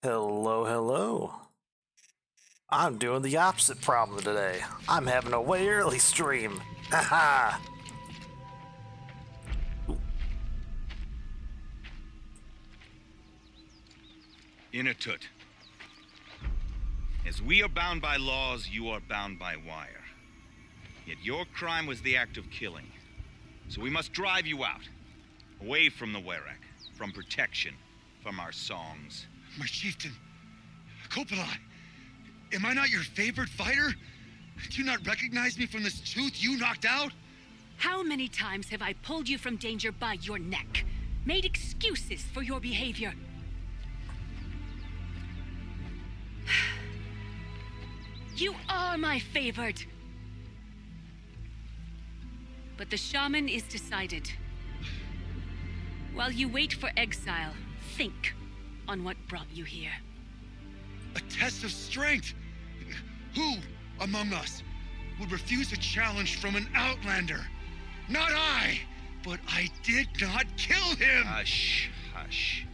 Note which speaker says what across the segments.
Speaker 1: Hello, hello. I'm doing the opposite problem today. I'm having a way early stream. Haha.
Speaker 2: Inatut. As we are bound by laws, you are bound by wire. Yet your crime was the act of killing. So we must drive you out. Away from the Werak. From protection. From our songs.
Speaker 3: My chieftain, Kopalai, am I not your favorite fighter? Do you not recognize me from this tooth you knocked out?
Speaker 4: How many times have I pulled you from danger by your neck? Made excuses for your behavior? You are my favored. But the shaman is decided. While you wait for exile, think on what brought you here.
Speaker 3: A test of strength. Who among us would refuse a challenge from an outlander? Not I, but I did not kill him.
Speaker 2: Hush, hush.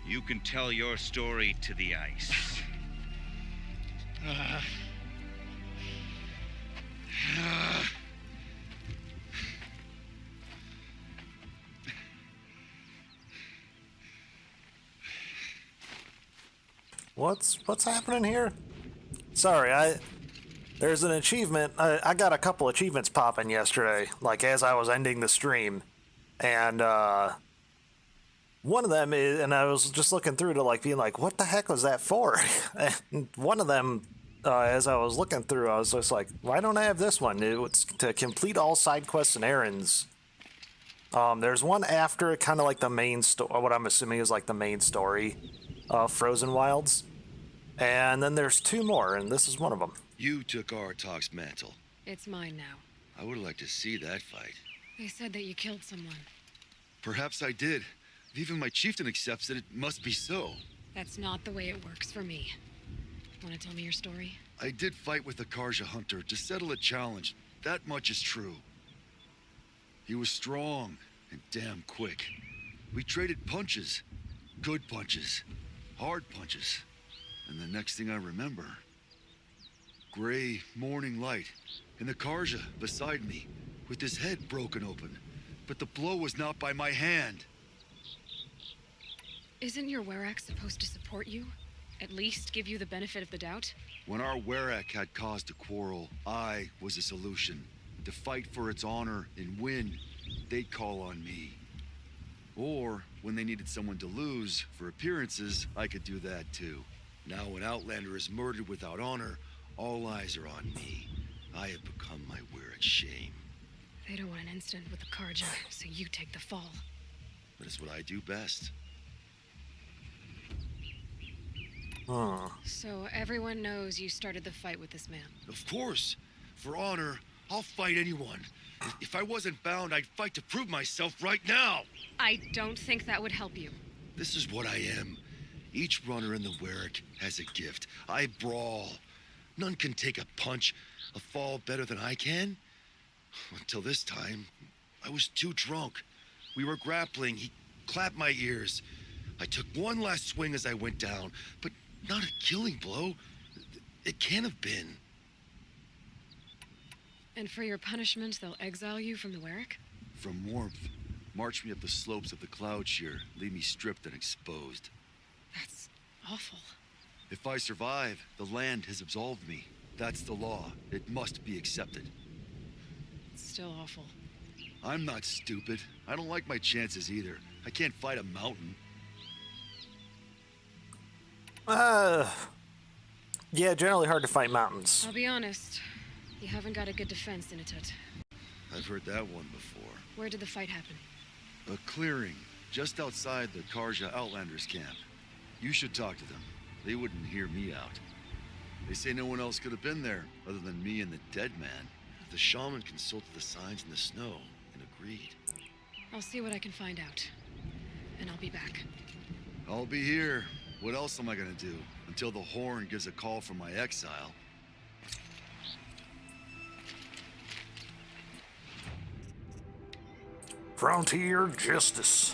Speaker 2: You can tell your story to the ice.
Speaker 1: What's happening here? Sorry, there's an achievement. I got a couple achievements popping yesterday, like as I was ending the stream, and one of them is, and I was just looking through to like being like, what the heck was that for? And one of them, as I was looking through, I was just like, why don't I have this one? It's to complete all side quests and errands. There's one after kind of like the main story, what I'm assuming is like the main story of Frozen Wilds. And then there's two more, and this is one of them.
Speaker 5: You took Artok's mantle.
Speaker 6: It's mine now.
Speaker 5: I would like to see that fight.
Speaker 6: They said that you killed someone.
Speaker 5: Perhaps I did. If even my chieftain accepts it, it must be so.
Speaker 6: That's not the way it works for me. Want to tell me your story?
Speaker 5: I did fight with the Karja hunter to settle a challenge. That much is true. He was strong and damn quick. We traded punches. Good punches. Hard punches. And the next thing I remember, gray morning light, and the Karja beside me, with his head broken open. But the blow was not by my hand.
Speaker 6: Isn't your Werak supposed to support you? At least give you the benefit of the doubt?
Speaker 5: When our Werak had cause to quarrel, I was a solution. To fight for its honor and win, they'd call on me. Or, when they needed someone to lose for appearances, I could do that too. Now when Outlander is murdered without honor, all eyes are on me. I have become my Werak shame.
Speaker 6: They don't want an incident with the Karja, so you take the fall.
Speaker 5: That is what I do best.
Speaker 6: So everyone knows you started the fight with this man?
Speaker 5: Of course. For honor, I'll fight anyone. If I wasn't bound, I'd fight to prove myself right now.
Speaker 6: I don't think that would help you.
Speaker 5: This is what I am. Each runner in the Werak has a gift. I brawl. None can take a punch, a fall better than I can. Until this time, I was too drunk. We were grappling. He clapped my ears. I took one last swing as I went down, but not a killing blow. It can't have been.
Speaker 6: And for your punishment, they'll exile you from the Werak?
Speaker 5: From warmth, march me up the slopes of the Cloud Shear, leave me stripped and exposed.
Speaker 6: That's awful.
Speaker 5: If I survive, the land has absolved me. That's the law. It must be accepted.
Speaker 6: It's still awful.
Speaker 5: I'm not stupid. I don't like my chances either. I can't fight a mountain.
Speaker 1: Yeah, generally hard to fight mountains.
Speaker 6: I'll be honest. You haven't got a good defense, Inatut.
Speaker 5: I've heard that one before.
Speaker 6: Where did the fight happen?
Speaker 5: A clearing, just outside the Karja Outlanders camp. You should talk to them. They wouldn't hear me out. They say no one else could have been there, other than me and the dead man. The shaman consulted the signs in the snow and agreed.
Speaker 6: I'll see what I can find out. And I'll be back.
Speaker 5: I'll be here. What else am I gonna do? Until the Horn gives a call from my exile.
Speaker 1: Frontier Justice.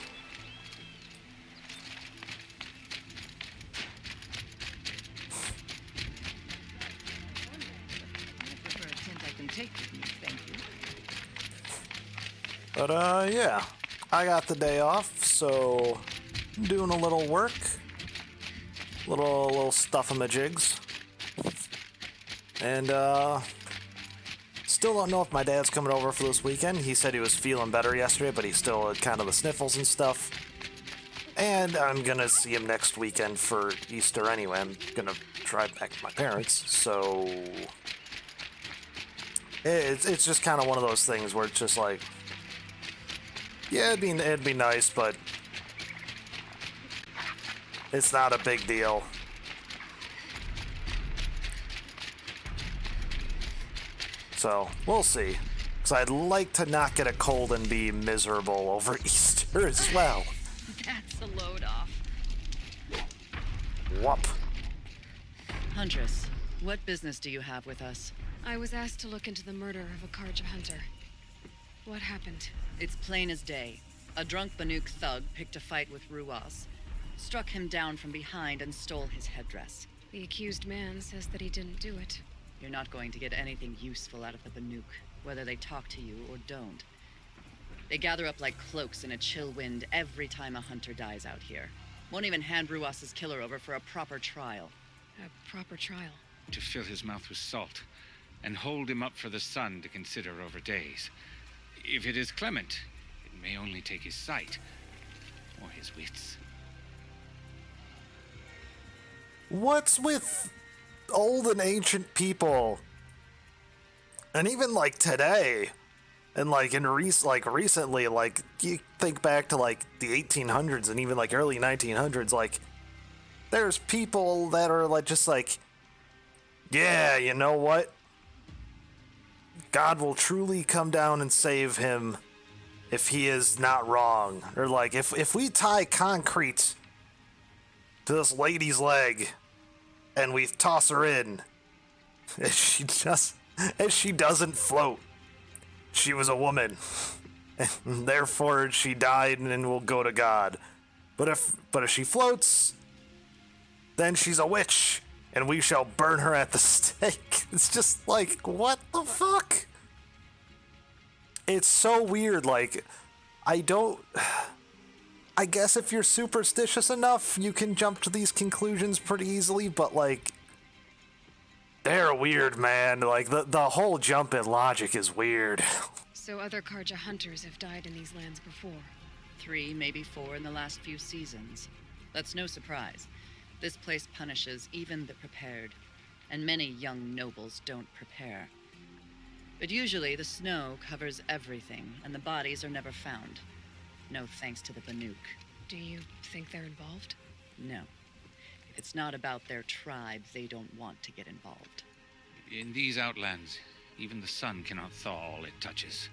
Speaker 1: But yeah, I got the day off, so I'm doing a little work, little stuff in my jigs, and still don't know if my dad's coming over for this weekend. He said he was feeling better yesterday, but he still had kind of the sniffles and stuff. And I'm gonna see him next weekend for Easter anyway. I'm gonna drive back to my parents, so it's just kind of one of those things where it's just like, yeah, it'd be nice, but it's not a big deal. So we'll see, because I'd like to not get a cold and be miserable over Easter as well.
Speaker 7: That's a load off.
Speaker 1: Whoop.
Speaker 7: Huntress, what business do you have with us?
Speaker 6: I was asked to look into the murder of a Karja hunter. What happened?
Speaker 7: It's plain as day. A drunk Banuk thug picked a fight with Ruas, struck him down from behind and stole his headdress.
Speaker 6: The accused man says that he didn't do it.
Speaker 7: You're not going to get anything useful out of the Banuk, whether they talk to you or don't. They gather up like cloaks in a chill wind every time a hunter dies out here. Won't even hand Ruas's killer over for a proper trial.
Speaker 6: A proper trial.
Speaker 8: To fill his mouth with salt, and hold him up for the sun to consider over days. If it is clement, it may only take his sight, or his wits.
Speaker 1: What's with old and ancient people? And even like today, and like recently, like you think back to like the 1800s and even like early 1900s, like there's people that are like just like, yeah, you know what? God will truly come down and save him if he is not wrong. Or like if we tie concrete to this lady's leg and we toss her in, and she doesn't float, she was a woman, and therefore she died and will go to God. But if she floats, then she's a witch, and we shall burn her at the stake. It's just like, what the fuck? It's so weird. Like, I guess if you're superstitious enough, you can jump to these conclusions pretty easily, but like, they're weird, man. Like, the whole jump in logic is weird.
Speaker 6: So other Karja hunters have died in these lands before.
Speaker 7: 3, maybe 4 in the last few seasons. That's no surprise. This place punishes even the prepared, and many young nobles don't prepare. But usually the snow covers everything, and the bodies are never found. No thanks to the Banuk.
Speaker 6: Do you think they're involved?
Speaker 7: No. If it's not about their tribe, they don't want to get involved.
Speaker 8: In these outlands, even the sun cannot thaw all it touches.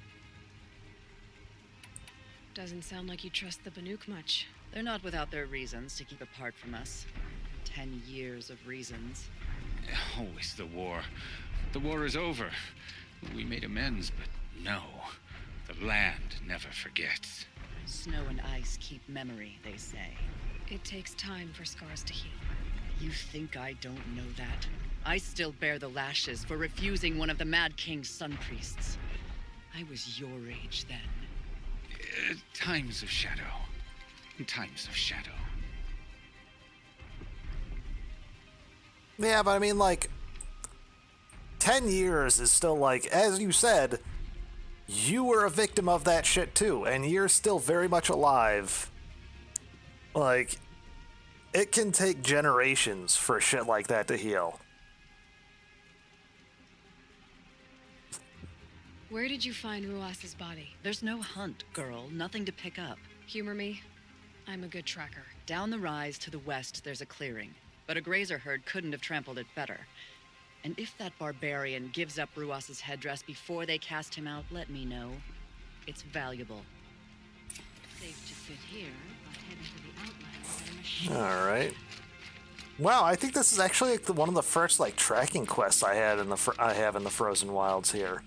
Speaker 6: Doesn't sound like you trust the Banuk much.
Speaker 7: They're not without their reasons to keep apart from us. 10 years of reasons.
Speaker 8: Always the war. The war is over. We made amends, but no. The land never forgets.
Speaker 7: Snow and ice keep memory, they say.
Speaker 6: It takes time for scars to heal.
Speaker 7: You think I don't know that? I still bear the lashes for refusing one of the Mad King's sun priests. I was your age then.
Speaker 8: Times of shadow. Times of shadow.
Speaker 1: Yeah, but I mean, like, 10 years is still like, as you said, you were a victim of that shit too, and you're still very much alive. Like, it can take generations for shit like that to heal.
Speaker 6: Where did you find Ruas's body?
Speaker 7: There's no hunt, girl. Nothing to pick up.
Speaker 6: Humor me. I'm a good tracker.
Speaker 7: Down the rise to the west, there's a clearing. But a grazer herd couldn't have trampled it better. And if that barbarian gives up Ruas's headdress before they cast him out, let me know. It's valuable. Safe to sit here, but head into the outlands in a machine.
Speaker 1: Alright. Wow, I think this is actually like one of the first like tracking quests I had in I have in the Frozen Wilds here.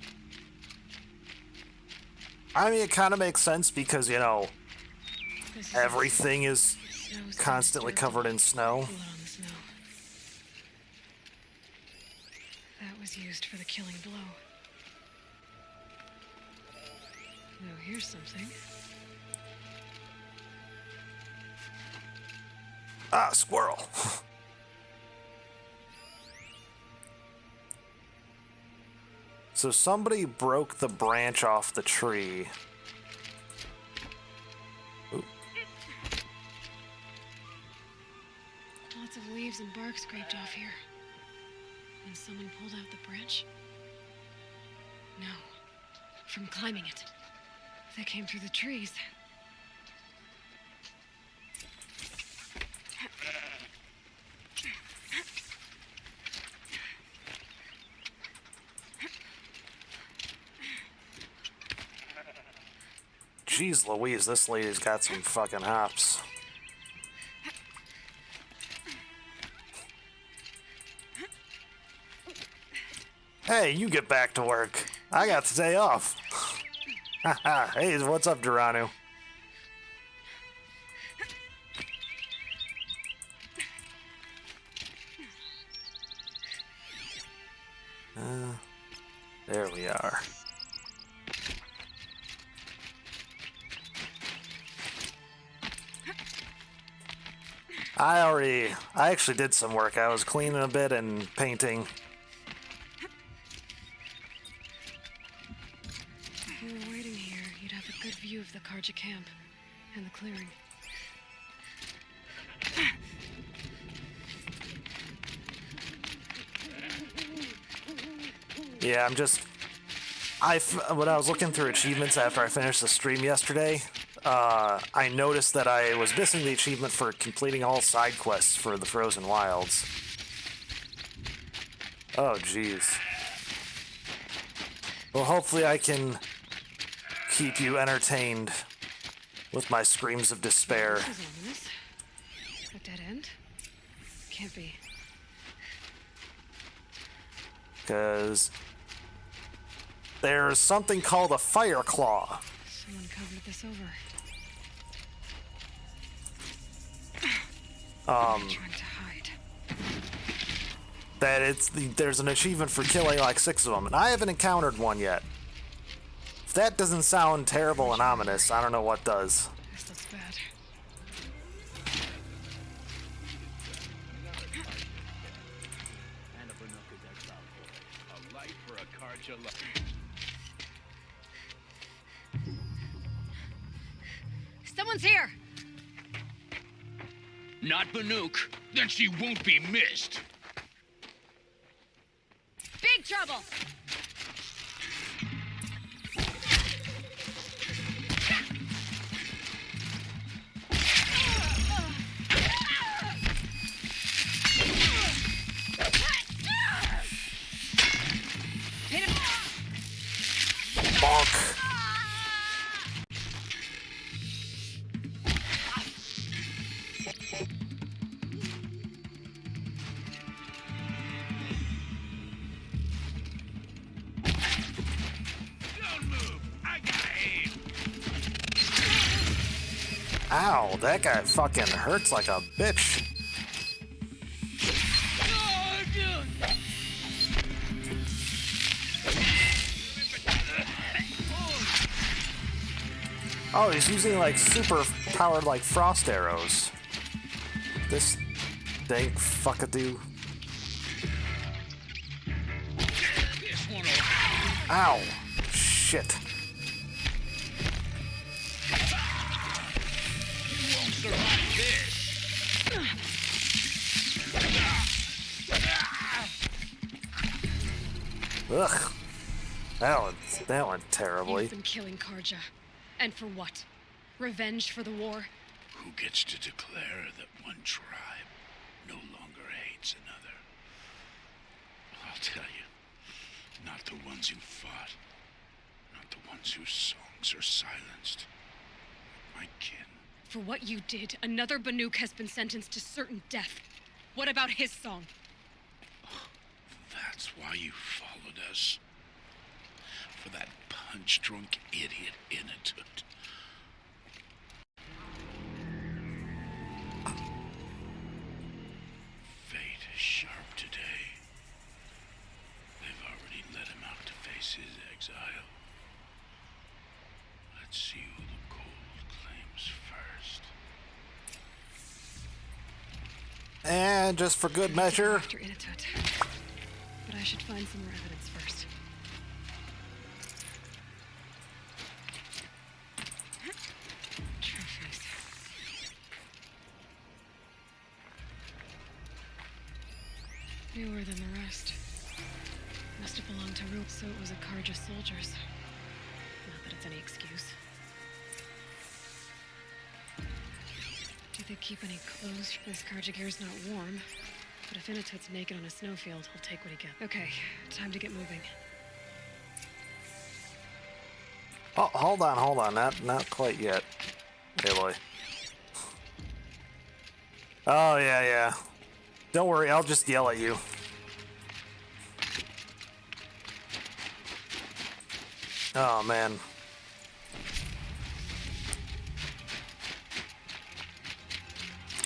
Speaker 1: I mean, it kind of makes sense because, you know, everything is constantly covered in snow.
Speaker 6: Blood on the snow. That was used for the killing blow. Now here's something.
Speaker 1: Ah, squirrel. So somebody broke the branch off the tree. Ooh.
Speaker 6: Lots of leaves and bark scraped off here. And someone pulled out the branch? No. From climbing it. They came through the trees.
Speaker 1: Jeez Louise, this lady's got some fucking hops. Hey, you get back to work. I got the day off. Hey, what's up, Duranu? There we are. I actually did some work. I was cleaning a bit and painting.
Speaker 6: If you were waiting here, you'd have a good view of the Karja camp and the clearing.
Speaker 1: Yeah, when I was looking through achievements after I finished the stream yesterday, I noticed that I was missing the achievement for completing all side quests for the Frozen Wilds. Oh, jeez. Well, hopefully I can keep you entertained with my screams of despair.
Speaker 6: This is ominous. A dead end? Can't be.
Speaker 1: Because there's something called a fire claw.
Speaker 6: Someone covered this over. Trying to hide.
Speaker 1: There's an achievement for killing like 6 of them, and I haven't encountered one yet. If that doesn't sound terrible and ominous, I don't know what does.
Speaker 6: This looks bad.
Speaker 4: Someone's here!
Speaker 9: Not Banuk. Then she won't be missed.
Speaker 4: Big trouble! Hit him!
Speaker 1: Bonk. Ow, that guy fucking hurts like a bitch. Oh, he's using like super powered like frost arrows. This dank fuckadoo. Ow. Shit. Ugh. That went terribly.
Speaker 6: You've been killing Karja. And for what? Revenge for the war?
Speaker 9: Who gets to declare that one tribe no longer hates another? I'll tell you, not the ones who fought, not the ones whose songs are silenced. My kin.
Speaker 6: For what you did, another Banuk has been sentenced to certain death. What about his song?
Speaker 9: That's why you followed us. For that punch-drunk idiot Inatut. Fate is sharp today. They've already let him out to face his exile.
Speaker 1: And just for good measure,
Speaker 6: After Inatut. But I should find some more evidence first. Trophies. Newer than the rest. Must have belonged to Ru, so it was a Karja soldiers. Not that it's any excuse. Do they keep any clothes? This Karja gear's not warm. But if Inatut's naked on a snowfield, he'll take what he gets. Okay, time to get moving.
Speaker 1: oh, hold on, not quite yet, Aloy. Oh yeah. Don't worry, I'll just yell at you. Oh man.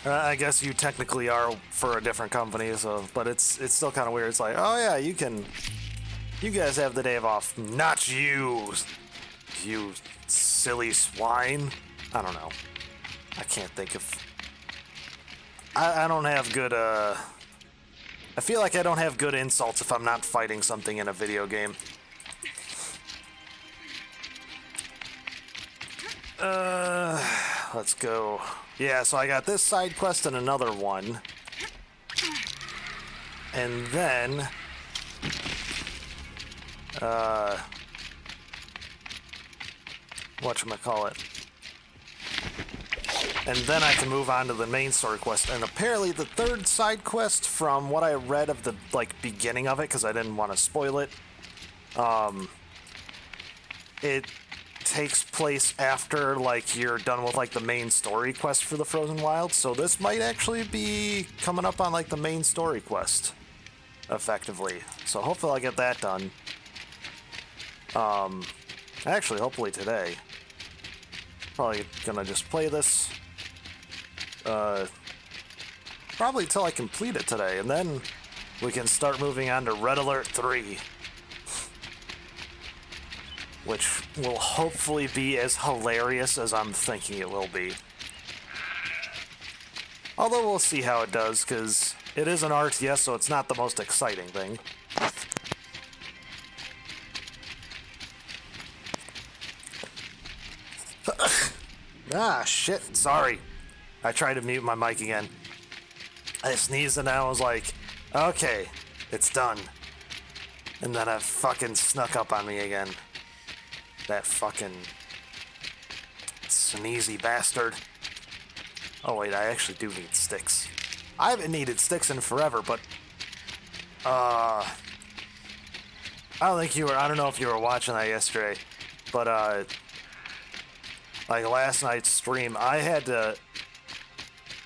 Speaker 1: I guess you technically are for a different company, so but it's still kind of weird. It's like, oh yeah, you guys have the day off, not you, you silly swine. I don't know. I can't think of. I don't have good. I feel like I don't have good insults if I'm not fighting something in a video game. Let's go. Yeah, so I got this side quest and another one. And then... whatchamacallit. And then I can move on to the main story quest. And apparently the third side quest, from what I read of the, beginning of it, because I didn't want to spoil it, it takes place after, you're done with, the main story quest for the Frozen Wilds. So this might actually be coming up on, the main story quest, effectively. So hopefully I'll get that done. Actually, hopefully today. Probably gonna just play this. Probably till I complete it today, and then we can start moving on to Red Alert 3. Which will hopefully be as hilarious as I'm thinking it will be. Although we'll see how it does, because it is an RTS, so it's not the most exciting thing. Ah, shit, sorry. I tried to mute my mic again. I sneezed and I was like, okay, it's done. And then it fucking snuck up on me again. That fucking sneezy bastard. Oh wait, I actually do need sticks. I haven't needed sticks in forever, but I don't know if you were watching that yesterday, but last night's stream, I had the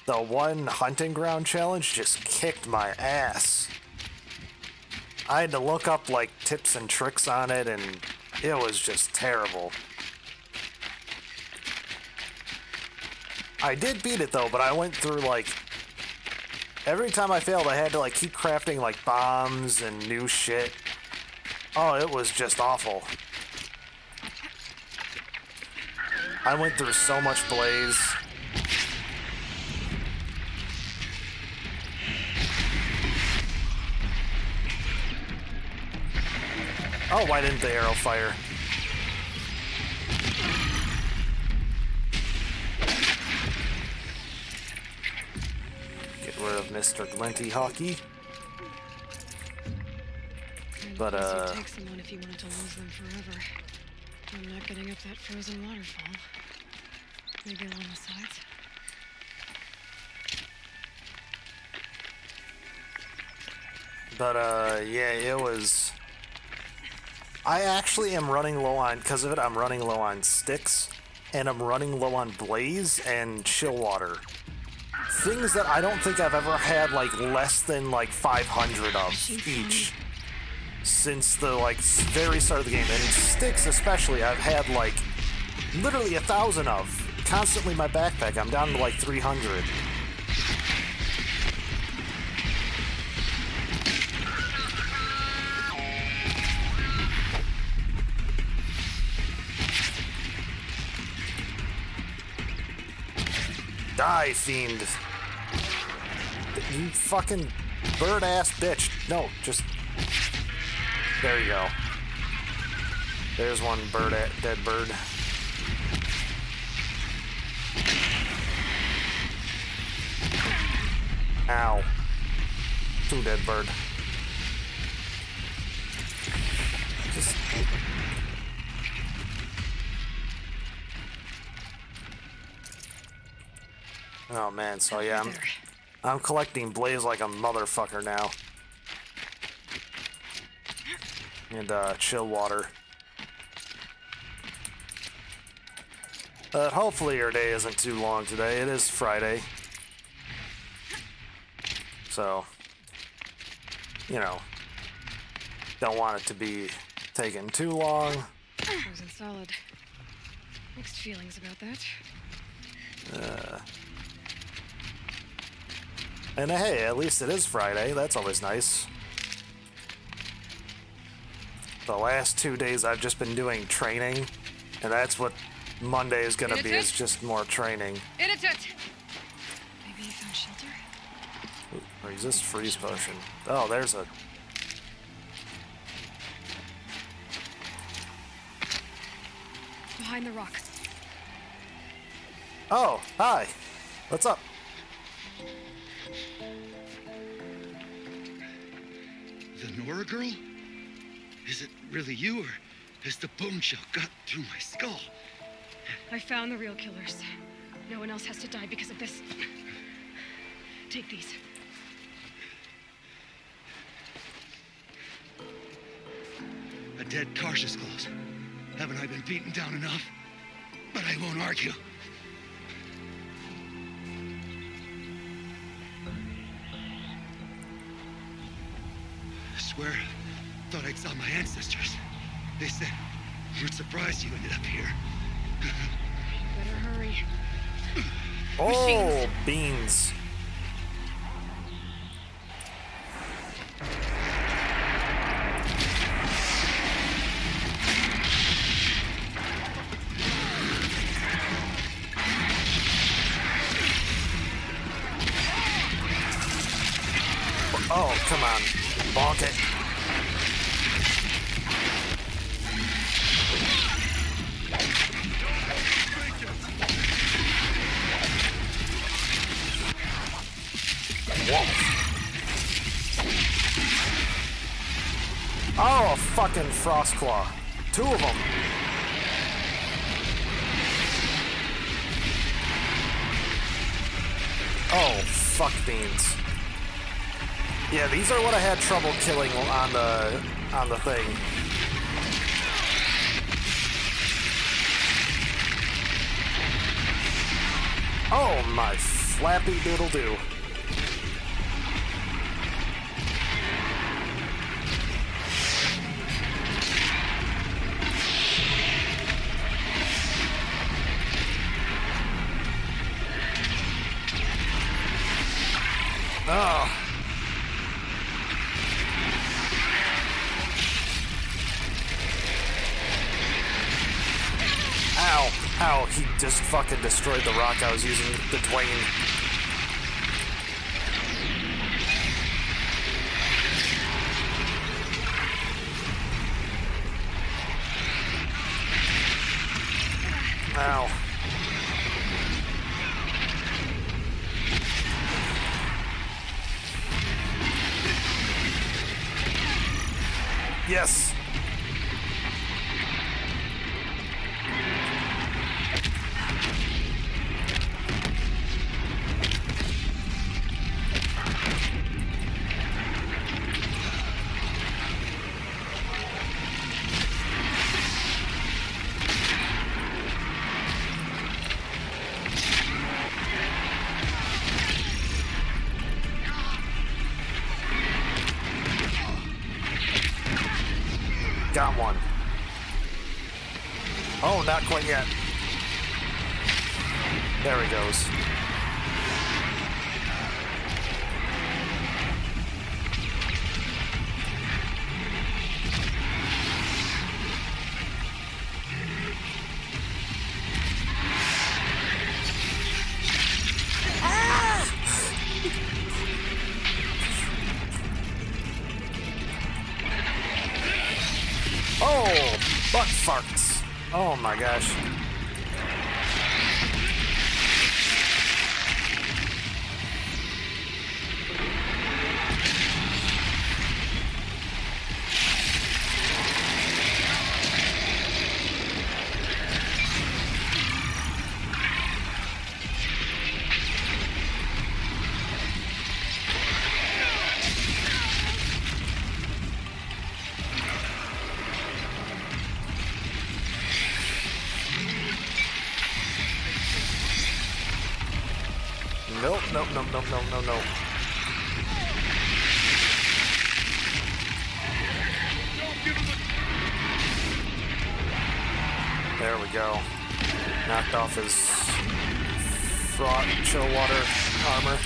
Speaker 1: one hunting ground challenge just kicked my ass. I had to look up tips and tricks on it, and it was just terrible. I did beat it though, but I went through every time I failed, I had to keep crafting bombs and new shit. Oh, it was just awful. I went through so much Blaze. Oh, why didn't the arrow fire? Get rid of Mr. Glinty Hockey. But,
Speaker 6: It takes someone if you wanted to lose them forever. I'm not getting up that frozen waterfall. Maybe along the sides.
Speaker 1: But, yeah, it was... I actually am running low on, because of it, I'm running low on sticks, and I'm running low on Blaze and Chill Water. Things that I don't think I've ever had, less than, 500 of each. Since the, very start of the game. And sticks especially, I've had, literally 1,000 of. Constantly in my backpack, I'm down to, 300. Die, fiend. You fucking bird-ass bitch. No, just... There you go. There's one dead bird. Ow. Two dead bird. Just... Oh man, so yeah, I'm collecting blaze like a motherfucker now. And chill water. Hopefully your day isn't too long today. It is Friday. So, you know, don't want it to be taking too long.
Speaker 6: Frozen solid. Mixed feelings about that.
Speaker 1: And hey, at least it is Friday. That's always nice. The last 2 days I've just been doing training, and that's what Monday is gonna be, is just more training.
Speaker 6: Maybe you found shelter?
Speaker 1: Resist freeze potion. Oh, there's a...
Speaker 6: Behind the rock.
Speaker 1: Oh, hi. What's up?
Speaker 3: The Nora girl? Is it really you, or has the bone shell got through my skull?
Speaker 6: I found the real killers. No one else has to die because of this. Take these.
Speaker 3: A dead Karsh's close. Haven't I been beaten down enough? But I won't argue. I swear, thought I saw my ancestors. They said, we're surprised you ended up here.
Speaker 6: Better hurry.
Speaker 1: Oh, beans. Oh, come on. Bonk it. Whoa. Oh, a fucking Frostclaw. 2 of them. Oh, fuck beans. Yeah, these are what I had trouble killing on the thing. Oh my flappy doodle doo. Oh. Ow. Ow, he just fucking destroyed the rock I was using, the Dwayne. Ow. Yes. Got one. Oh, not quite yet. There he goes. Oh my gosh. Nope, nope, nope, nope, nope, nope, nope. There we go. Knocked off his fraught chill water armor.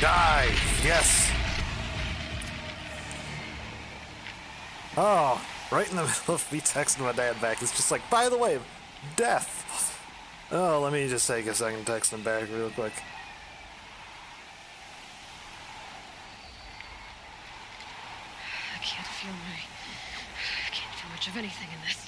Speaker 1: Die! Yes! Oh, right in the middle of me texting my dad back. It's just like, by the way, death! Oh, let me just take a second to text him back real quick.
Speaker 6: I can't feel much of anything in this.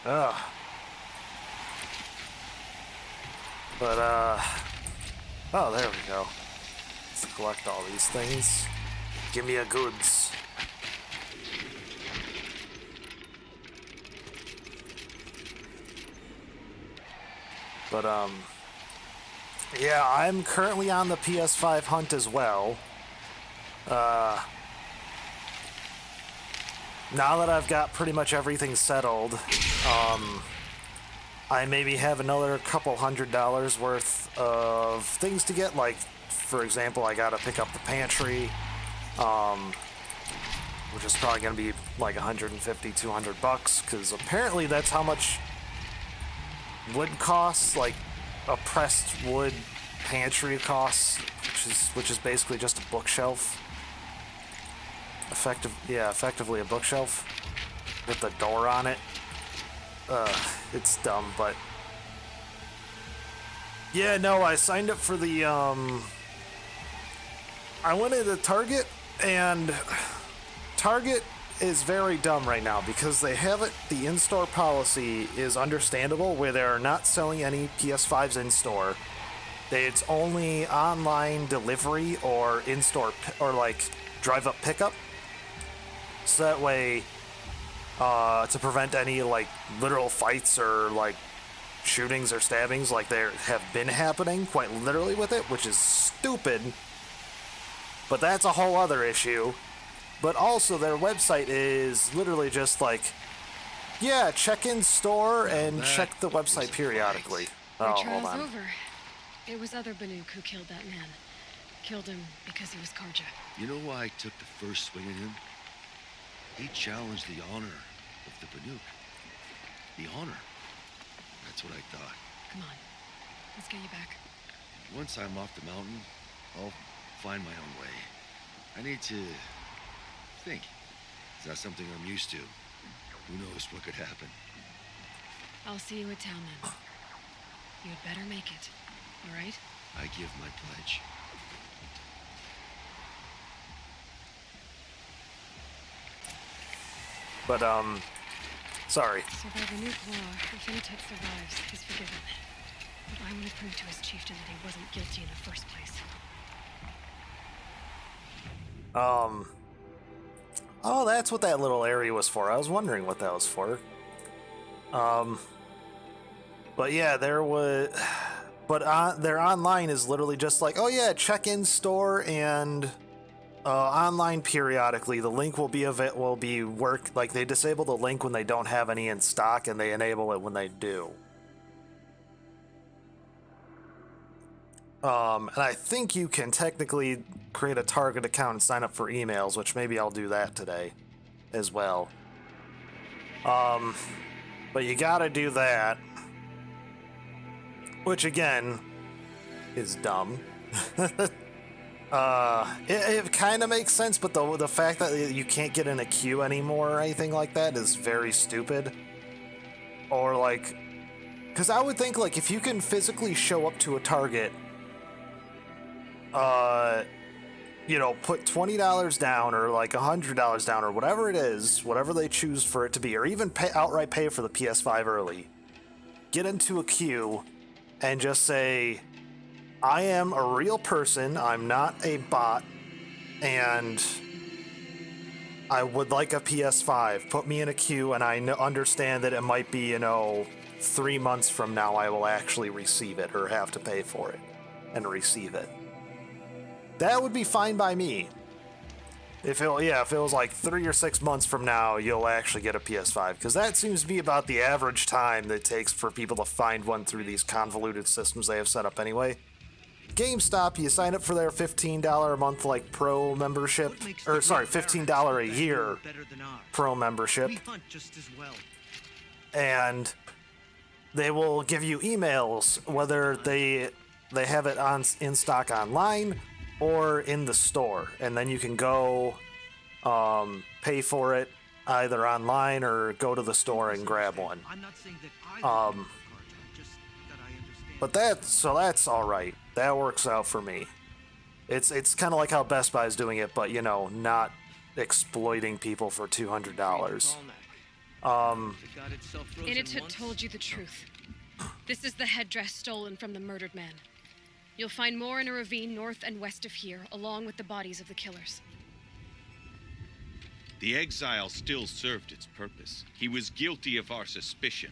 Speaker 1: Ugh. But, oh, there we go. Let's collect all these things. Give me a goods. But, yeah, I'm currently on the PS5 hunt as well. Now that I've got pretty much everything settled, I maybe have another couple $100 worth of things to get. Like, for example, I gotta pick up the pantry, which is probably gonna be like 150, 200 bucks, because apparently that's how much wood costs, like a pressed wood pantry costs, which is basically just a bookshelf. Effectively a bookshelf with the door on it. It's dumb, but yeah, no, I signed up for the I went into Target, and Target is very dumb right now because they have it. The in-store policy is understandable, where they're not selling any PS5s in store. It's only online delivery or in-store or like drive-up pickup. So that way, to prevent any like literal fights or like shootings or stabbings like there have been happening quite literally with it, which is stupid. But that's a whole other issue. But also their website is literally just like, yeah, check in store and check the website periodically.
Speaker 6: Our
Speaker 1: Oh, hold
Speaker 6: trial's
Speaker 1: on.
Speaker 6: over. It was other Banuk who killed that man. Killed him because he was Karja.
Speaker 5: You know why I took the first swing at him? He challenged the honor of the Banuk. The honor. That's what I thought.
Speaker 6: Come on. Let's get you back.
Speaker 5: Once I'm off the mountain, I'll find my own way. I need to think. It's not something I'm used to. Who knows what could happen?
Speaker 6: I'll see you at town then. You'd better make it. All right?
Speaker 5: I give my pledge.
Speaker 1: But, sorry.
Speaker 6: So by the new law, if Imhotep survives, he's forgiven. But I want to prove to his chieftain that he wasn't guilty in the first place.
Speaker 1: Oh, that's what that little area was for. I was wondering what that was for. But yeah, there was, but their online is literally just like, oh yeah, check-in store and online periodically. The link will be like they disable the link when they don't have any in stock, and they enable it when they do. And I think you can technically create a Target account and sign up for emails, which maybe I'll do that today as well. But you gotta do that. Which, again, is dumb. It kind of makes sense, but the fact that you can't get in a queue anymore or anything like that is very stupid. Or, like... Because I would think, like, if you can physically show up to a Target... you know, put $20 down or like $100 down or whatever it is, whatever they choose for it to be, or even outright pay for the PS5 early. Get into a queue and just say, I am a real person, I'm not a bot, and I would like a PS5. Put me in a queue, and I understand that it might be, you know, 3 months from now I will actually receive it or have to pay for it and receive it. That would be fine by me. If it was like 3 or 6 months from now, you'll actually get a PS5, because that seems to be about the average time that it takes for people to find one through these convoluted systems they have set up anyway. GameStop, you sign up for their $15 a month like pro membership, or sorry, $15 a year pro membership, and they will give you emails whether they have it in stock online or in the store, and then you can go pay for it either online or go to the store and grab one. But that's all right. That works out for me. It's kind of like how Best Buy is doing it, but you know, not exploiting people for $200.
Speaker 6: Init told you the truth. This is the headdress stolen from the murdered man. You'll find more in a ravine north and west of here, along with the bodies of the killers.
Speaker 2: The exile still served its purpose. He was guilty of our suspicion.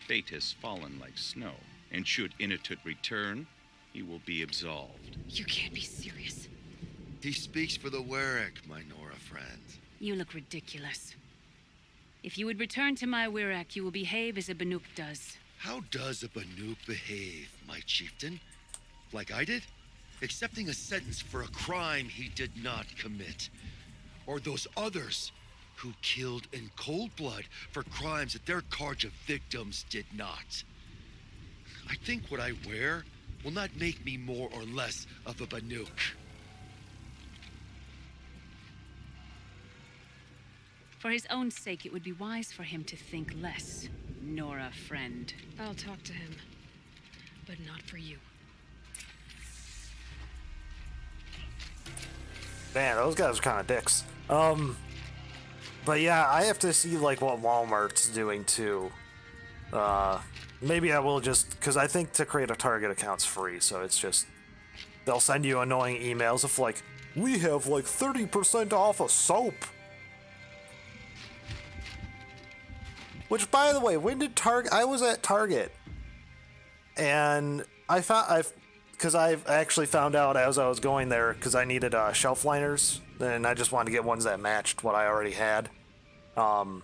Speaker 2: Fate has fallen like snow, and should Initut return, he will be absolved.
Speaker 6: You can't be serious.
Speaker 5: He speaks for the Werek, my Nora friend.
Speaker 4: You look ridiculous. If you would return to my Wirrak, you will behave as a Banuk does.
Speaker 5: How does a Banuk behave, my chieftain? Like I did? Accepting a sentence for a crime he did not commit. Or those others who killed in cold blood for crimes that their Carja victims did not. I think what I wear will not make me more or less of a Banuk.
Speaker 4: For his own sake, it would be wise for him to think less, Nora friend.
Speaker 6: I'll talk to him, but not for you.
Speaker 1: Man, those guys are kind of dicks. But yeah, I have to see like what Walmart's doing too. Maybe I will just, because I think to create a Target account's free, so it's just, they'll send you annoying emails of like, we have like 30% off of soap. Which, by the way, when did I was at Target, and because I've actually found out as I was going there, because I needed shelf liners, and I just wanted to get ones that matched what I already had. And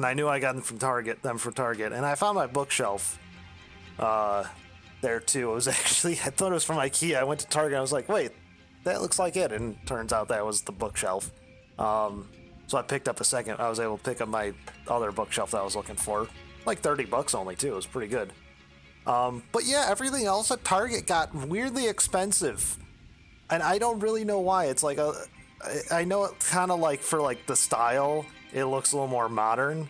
Speaker 1: I knew I got them from Target, and I found my bookshelf there too. It was actually, I thought it was from IKEA. I went to Target, and I was like, wait, that looks like it, and turns out that was the bookshelf. So I picked up I was able to pick up my other bookshelf that I was looking for. Like $30 only too, it was pretty good. But yeah, everything else at Target got weirdly expensive. And I don't really know why. It's like I know it kind of like for like the style, it looks a little more modern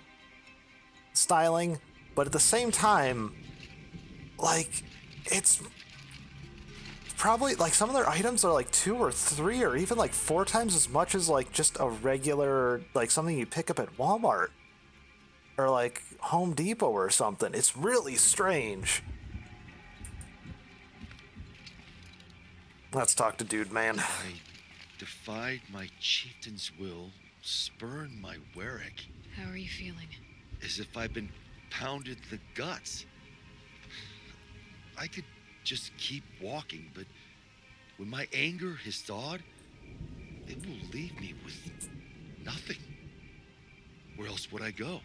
Speaker 1: styling, but at the same time, like it's probably like some of their items are like 2 or 3 or even like 4 times as much as like just a regular, like something you pick up at Walmart or like Home Depot or something. It's really strange. Let's talk to Dude Man.
Speaker 5: I defied my chieftain's will, spurned my Werek.
Speaker 6: How are you feeling?
Speaker 5: as if I've been pounded in the guts. I could just keep walking, but when my anger has thawed, it will leave me with nothing. Where else would I go?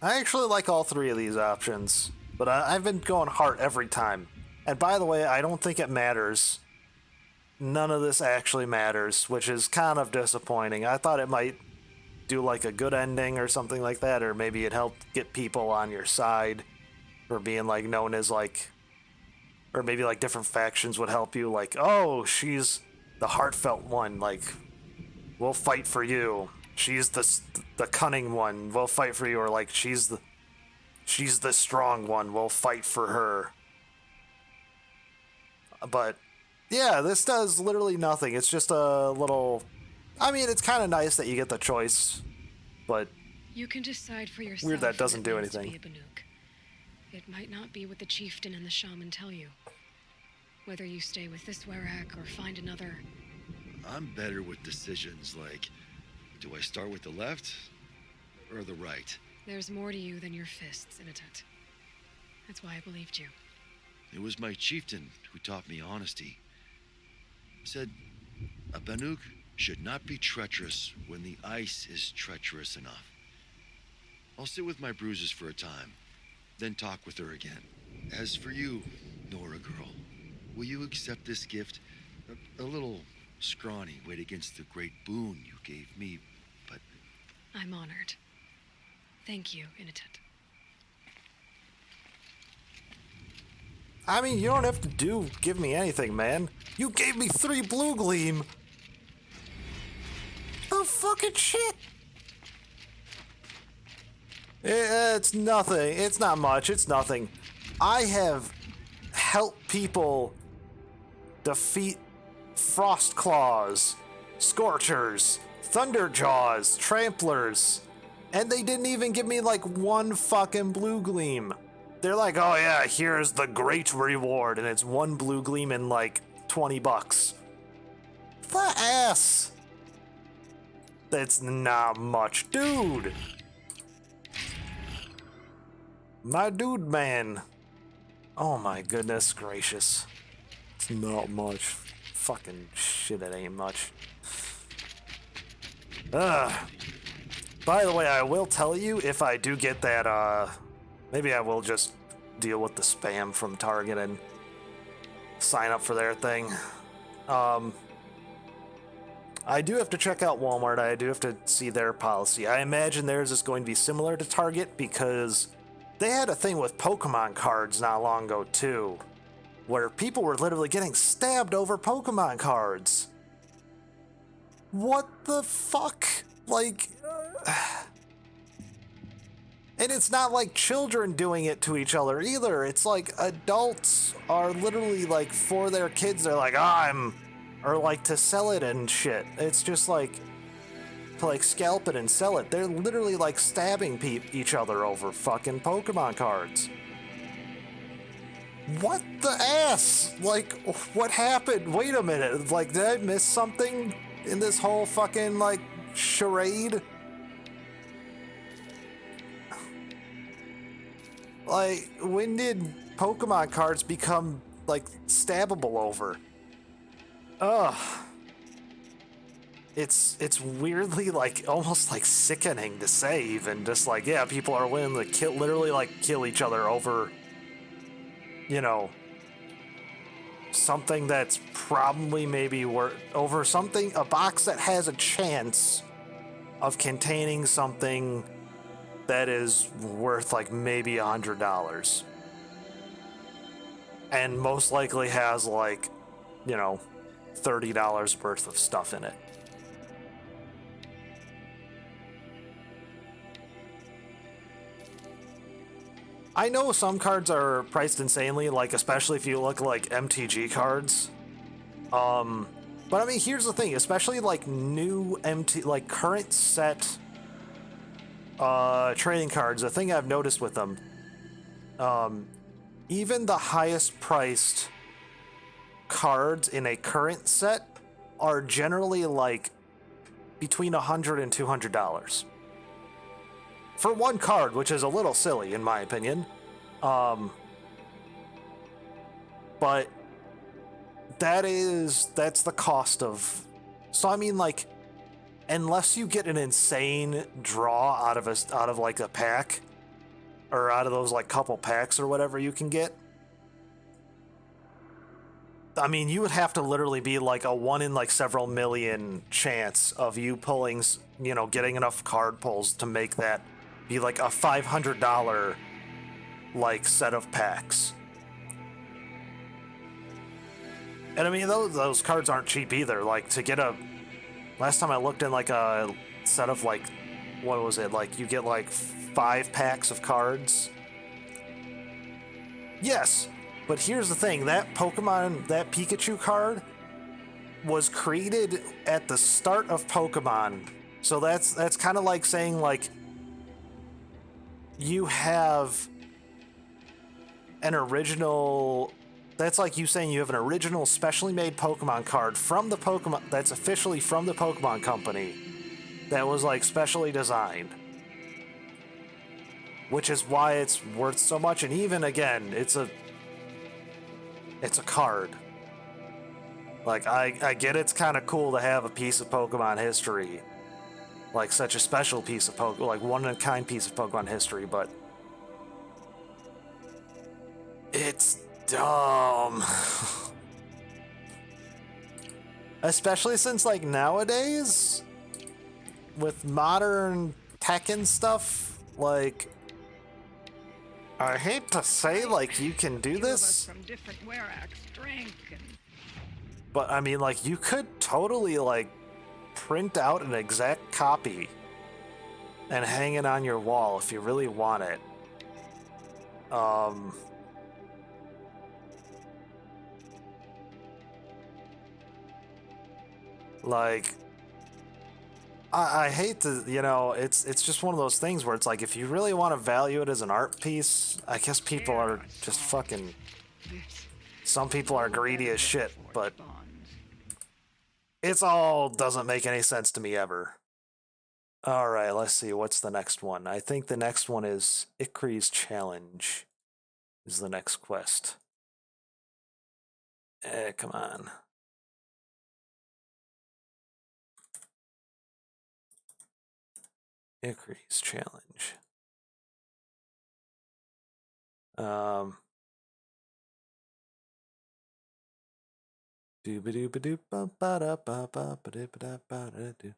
Speaker 1: I actually like all three of these options, but I've been going heart every time. And by the way, I don't think it matters. None of this actually matters, which is kind of disappointing. I thought it might do like a good ending or something like that, or maybe it helped get people on your side, or being like known as like, or maybe like different factions would help you, like, oh, she's the heartfelt one, like, we'll fight for you. She's the cunning one, we'll fight for you, or like she's the strong one, we'll fight for her. But yeah, this does literally nothing. It's just a little, I mean, it's kind of nice that you get the choice, but
Speaker 6: you can decide for yourself.
Speaker 1: Weird that doesn't do
Speaker 6: if it means
Speaker 1: anything.
Speaker 6: to be a Banuk. It might not be what the chieftain and the shaman tell you. Whether you stay with this Werak or find another.
Speaker 5: I'm better with decisions like, do I start with the left or the right?
Speaker 6: There's more to you than your fists, Inatet. That's why I believed you.
Speaker 5: It was my chieftain who taught me honesty. Said, a Banuk should not be treacherous when the ice is treacherous enough. I'll sit with my bruises for a time, then talk with her again. As for you, Nora girl, will you accept this gift? A little scrawny weighed against the great boon you gave me, but...
Speaker 6: I'm honored. Thank you, Inatet.
Speaker 1: I mean, you don't have to give me anything, man. You gave me 3 blue gleam. Oh, fucking shit. It's nothing. It's not much. It's nothing. I have helped people defeat Frost Claws, Scorchers, Thunderjaws, Tramplers, and they didn't even give me like 1 fucking blue gleam. They're like, oh yeah, here's the great reward, and it's 1 blue gleam and like $20. The ass. That's not much, dude. My dude, man. Oh my goodness gracious. It's not much. Fucking shit, it ain't much. By the way, I will tell you if I do get that, maybe I will just deal with the spam from Target and sign up for their thing. I do have to check out Walmart. I do have to see their policy. I imagine theirs is going to be similar to Target because they had a thing with Pokemon cards not long ago too, where people were literally getting stabbed over Pokemon cards. What the fuck? Like... And it's not like children doing it to each other either. It's like adults are literally like for their kids. They're like, or like to sell it and shit. It's just like to like scalp it and sell it. They're literally like stabbing each other over fucking Pokemon cards. What the ass? Like, what happened? Wait a minute. Like, did I miss something in this whole fucking like charade? Like, when did Pokemon cards become, like, stabbable over? Ugh. It's weirdly, like, almost, like, sickening to say, even. Just, like, yeah, people are willing to literally, like, kill each other over, you know, something that's probably maybe over something, a box that has a chance of containing something that is worth like maybe $100 and most likely has like, you know, $30 worth of stuff in it. I know some cards are priced insanely, like especially if you look like MTG cards. But I mean, here's the thing, especially like new like current set trading cards, the thing I've noticed with them, even the highest priced cards in a current set are generally like between $100 and $200 for one card, which is a little silly in my opinion. But that's the cost of. So I mean, like, unless you get an insane draw out of like a pack, or out of those like couple packs or whatever you can get, I mean, you would have to literally be like a 1 in like several million chance of you pulling, you know, getting enough card pulls to make that be like a $500 like set of packs. And I mean, those cards aren't cheap either. Like, to get a... Last time I looked in, like, a set of, like... What was it? Like, you get, like, 5 packs of cards. Yes, but here's the thing. That Pokemon... That Pikachu card was created at the start of Pokemon. So that's kind of like saying, like... You have... an original... That's like you saying you have an original specially made Pokemon card from the Pokemon... That's officially from the Pokemon Company. That was, like, specially designed. Which is why it's worth so much. And even, again, it's a card. Like, I get it's kind of cool to have a piece of Pokemon history. Like, such a special piece of Pokemon... Like, one-of-a-kind piece of Pokemon history, but... It's dumb. Especially since, like, nowadays, with modern tech and stuff, like, I hate to say, like, you can do this, but I mean, like, you could totally, like, print out an exact copy and hang it on your wall if you really want it. Like, I hate to, you know, it's just one of those things where it's like, if you really want to value it as an art piece, I guess people are just fucking, some people are greedy as shit, but it's all doesn't make any sense to me ever. Alright, let's see, what's the next one? I think the next one is Ikri's Challenge is the next quest. Come on. Ikri's Challenge. Doo-ba-doo-ba-doo-ba-ba-da-ba-ba-ba-da-ba-da-ba-da-doo.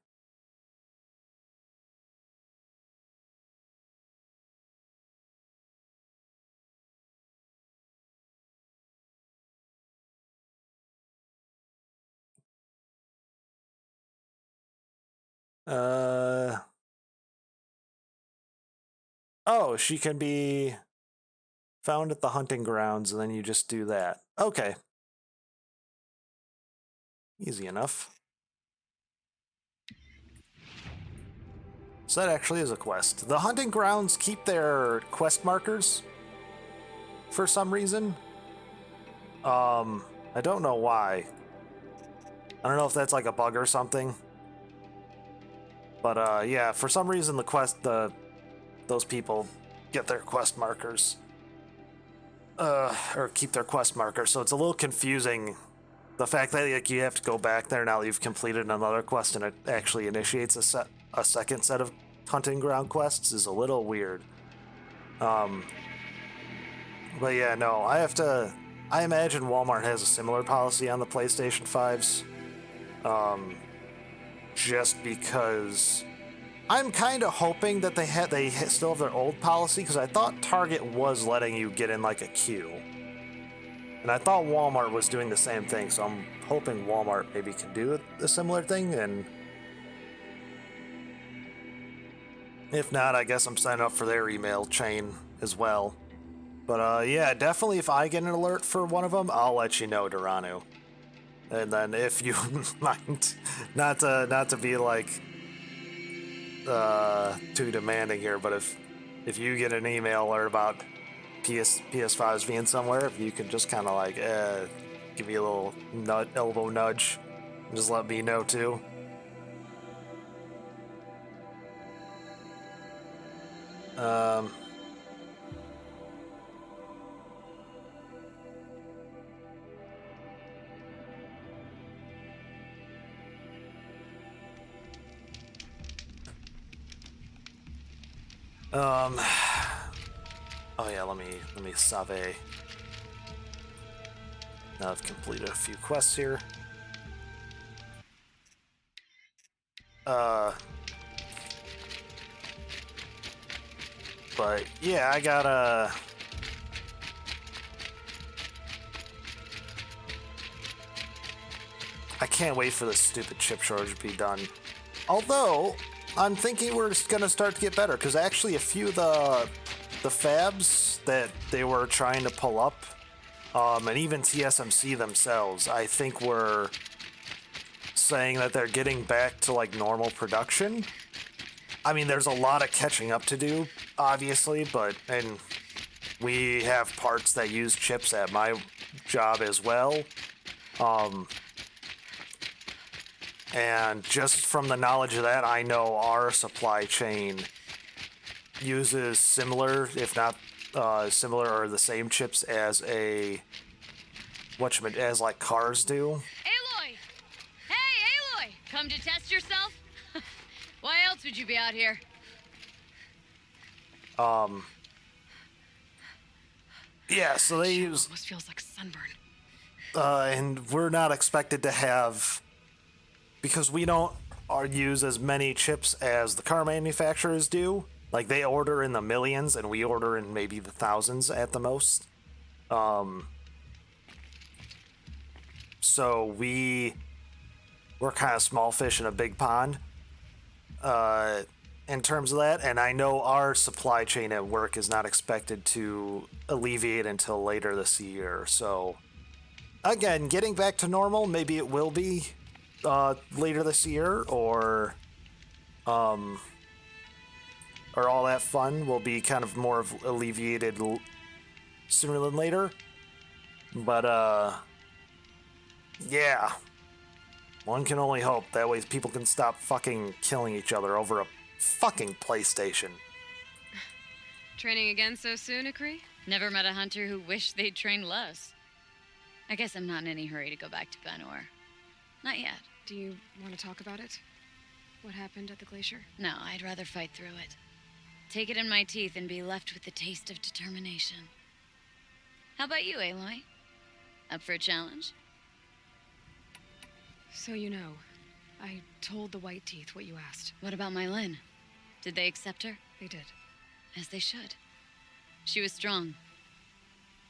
Speaker 1: Oh, she can be found at the hunting grounds, and then you just do that. Okay. Easy enough. So that actually is a quest. The hunting grounds keep their quest markers for some reason. I don't know why. I don't know if that's like a bug or something. But yeah, for some reason those people get their quest markers. Or keep their quest markers, so it's a little confusing. The fact that, like, you have to go back there now that you've completed another quest and it actually initiates a second set of hunting ground quests is a little weird. But yeah, no, I imagine Walmart has a similar policy on the PlayStation 5s. Just because I'm kind of hoping that they still have their old policy, because I thought Target was letting you get in like a queue. And I thought Walmart was doing the same thing, so I'm hoping Walmart maybe can do a similar thing, and if not, I guess I'm signing up for their email chain as well. But yeah, definitely if I get an alert for one of them, I'll let you know, Duranu. And then if you mind, not to be like too demanding here, but if you get an email alert about PS5s being somewhere, if you can just kind of like give you a little elbow nudge. Just let me know too. Oh yeah, let me save. Now I've completed a few quests here. But yeah, I gotta. I can't wait for this stupid chip shortage to be done. Although, I'm thinking we're just gonna start to get better, because actually a few of the fabs that they were trying to pull up, and even TSMC themselves, I think were saying that they're getting back to like normal production. I mean, there's a lot of catching up to do, obviously, and we have parts that use chips at my job as well. And just from the knowledge of that, I know our supply chain uses similar, if not similar or the same chips as as like cars do.
Speaker 10: Aloy! Hey, Aloy! Come to test yourself? Why else would you be out here?
Speaker 1: Yeah, so they use...
Speaker 6: Almost feels like sunburn.
Speaker 1: And we're not expected to have... Because we don't use as many chips as the car manufacturers do. Like, they order in the millions, and we order in maybe the thousands at the most. So we're kind of small fish in a big pond. In terms of that, and I know our supply chain at work is not expected to alleviate until later this year. So, again, getting back to normal, maybe it will be later this year, or all that fun will be kind of more of alleviated sooner than later. But yeah, one can only hope that way people can stop fucking killing each other over a fucking PlayStation.
Speaker 6: Training again so soon, Akri?
Speaker 10: Never met a hunter who wished they'd trained less. I guess I'm not in any hurry to go back to Banor. Not yet.
Speaker 6: Do you want to talk about it? What happened at the glacier?
Speaker 10: No, I'd rather fight through it. Take it in my teeth and be left with the taste of determination. How about you, Aloy? Up for a challenge?
Speaker 6: So you know, I told the White Teeth what you asked.
Speaker 10: What about my Lynn? Did they accept her?
Speaker 6: They did.
Speaker 10: As they should. She was strong.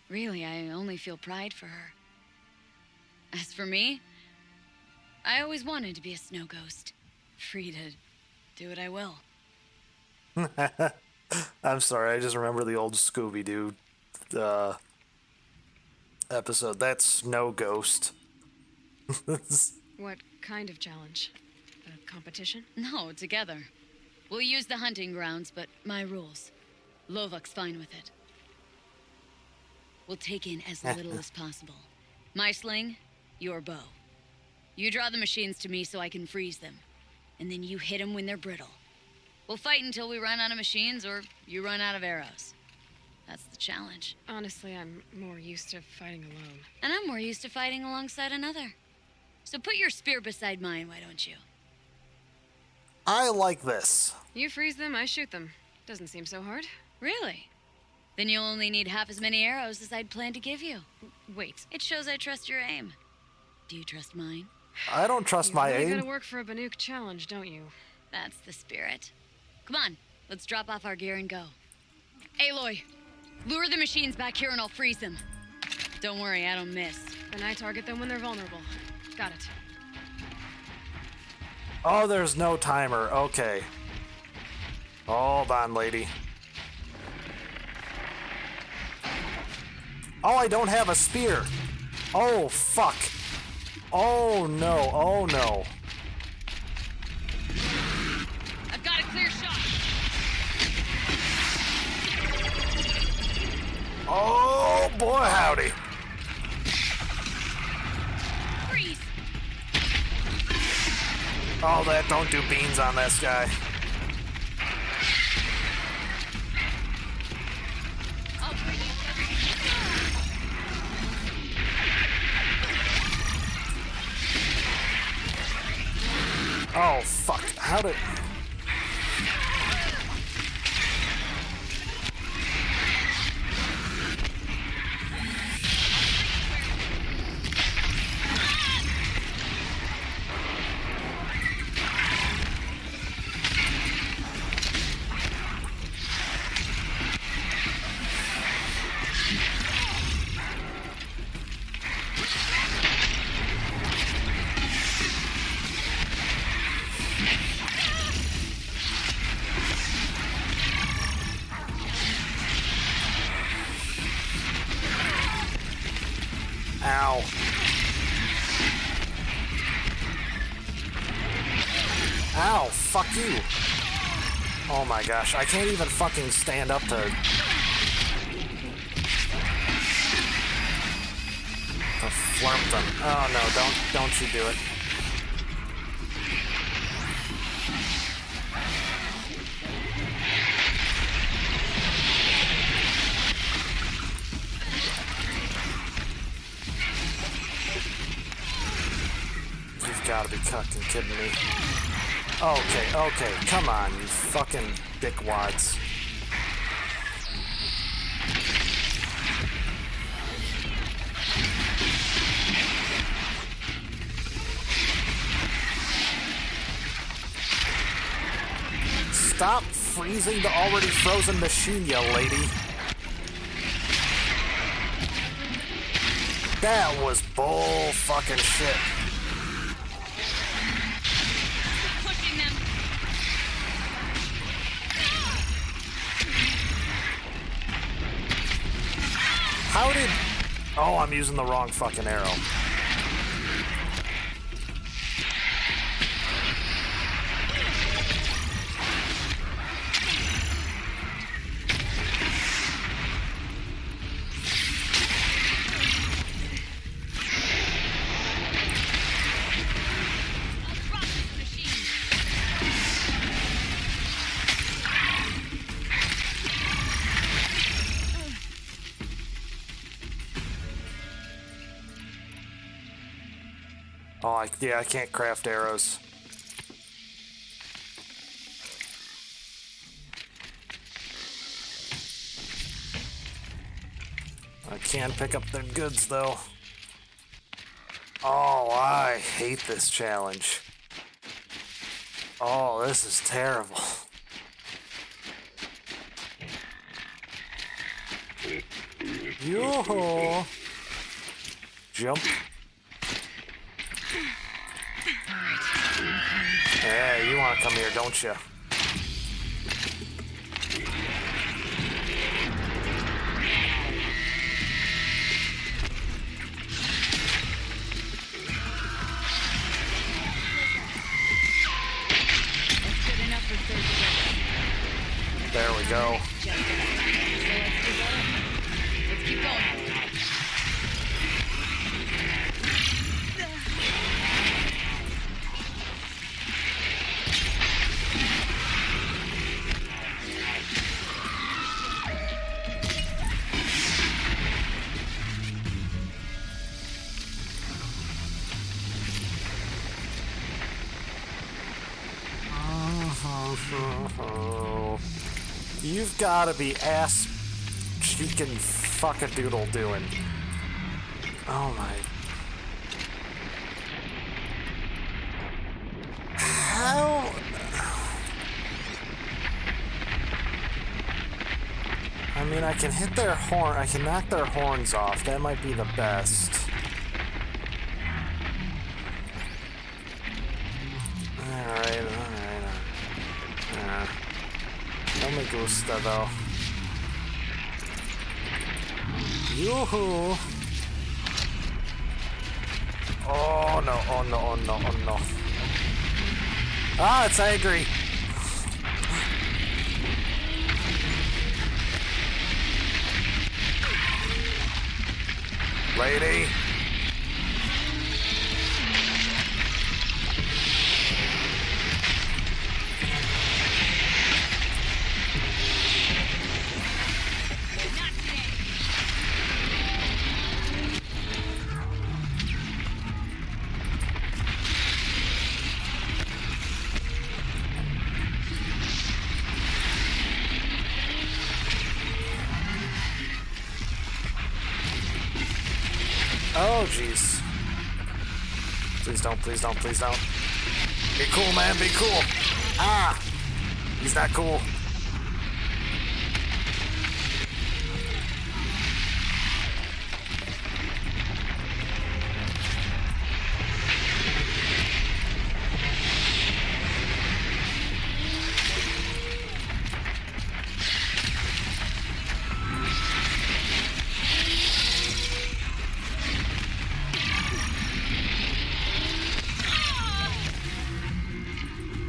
Speaker 10: Really, I only feel pride for her. As for me, I always wanted to be a snow ghost. Free to do what I will.
Speaker 1: I'm sorry, I just remember the old Scooby-Doo episode. That's Snow Ghost.
Speaker 6: What kind of challenge? A competition?
Speaker 10: No, together. We'll use the hunting grounds, but my rules. Lovok's fine with it. We'll take in as little as possible. My sling, your bow. You draw the machines to me so I can freeze them. And then you hit them when they're brittle. We'll fight until we run out of machines or you run out of arrows. That's the challenge.
Speaker 6: Honestly, I'm more used to fighting alone.
Speaker 10: And I'm more used to fighting alongside another. So put your spear beside mine, why don't you?
Speaker 1: I like this.
Speaker 6: You freeze them, I shoot them. Doesn't seem so hard.
Speaker 10: Really? Then you'll only need half as many arrows as I'd planned to give you.
Speaker 6: Wait.
Speaker 10: It shows I trust your aim. Do you trust mine?
Speaker 1: I don't trust my
Speaker 6: You
Speaker 1: aim.
Speaker 6: gotta work for a Banuk challenge, don't you?
Speaker 10: That's the spirit. Come on, let's drop off our gear and go. Aloy, lure the machines back here and I'll freeze them. Don't worry, I don't miss.
Speaker 6: Then I target them when they're vulnerable. Got it.
Speaker 1: Oh, there's no timer. Okay. Hold on, lady. Oh, I don't have a spear. Oh, fuck. Oh, no. Oh, no.
Speaker 10: I've got a clear shot.
Speaker 1: Oh, boy, howdy. Oh, that don't do beans on this guy. Oh, fuck. How did... Ow. Ow, fuck you. Oh my gosh, I can't even fucking stand up to flump them. Oh no, don't you do it. Gotta be fucking kidding me. Okay, come on, you fucking dickwads. Stop freezing the already frozen machine, you lady. That was bull fucking shit. How did... Oh, I'm using the wrong fucking arrow. Oh, yeah, I can't craft arrows. I can pick up their goods, though. Oh, I hate this challenge. Oh, this is terrible. Yoo-hoo! Jump. Hey, you want to come here, don't you? There we go.
Speaker 10: Let's keep going.
Speaker 1: You've got to be ass cheeking fuck-a-doodle doing. Oh my. How? I mean, I can hit their horn. I can knock their horns off. That might be the best. Alright. No me gusta, though. Yoo-hoo! Oh no, oh no, oh no, oh no. Ah, it's angry! Lady! Oh, jeez. Please don't, please don't, please don't. Be cool, man, be cool. Ah! He's not cool.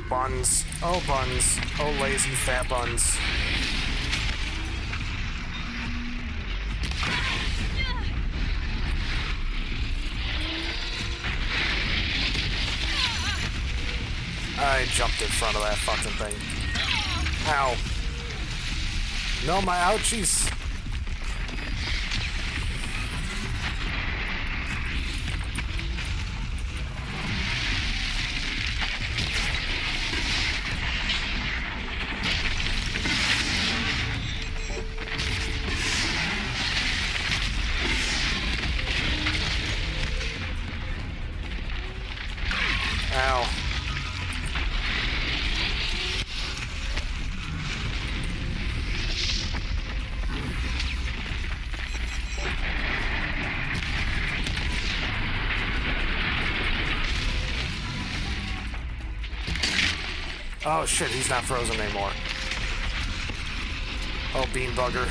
Speaker 1: Buns. Oh, buns. Oh, lazy fat buns. I jumped in front of that fucking thing. Ow. No, my ouchies. Ow. Oh shit, he's not frozen anymore. Oh, bean bugger.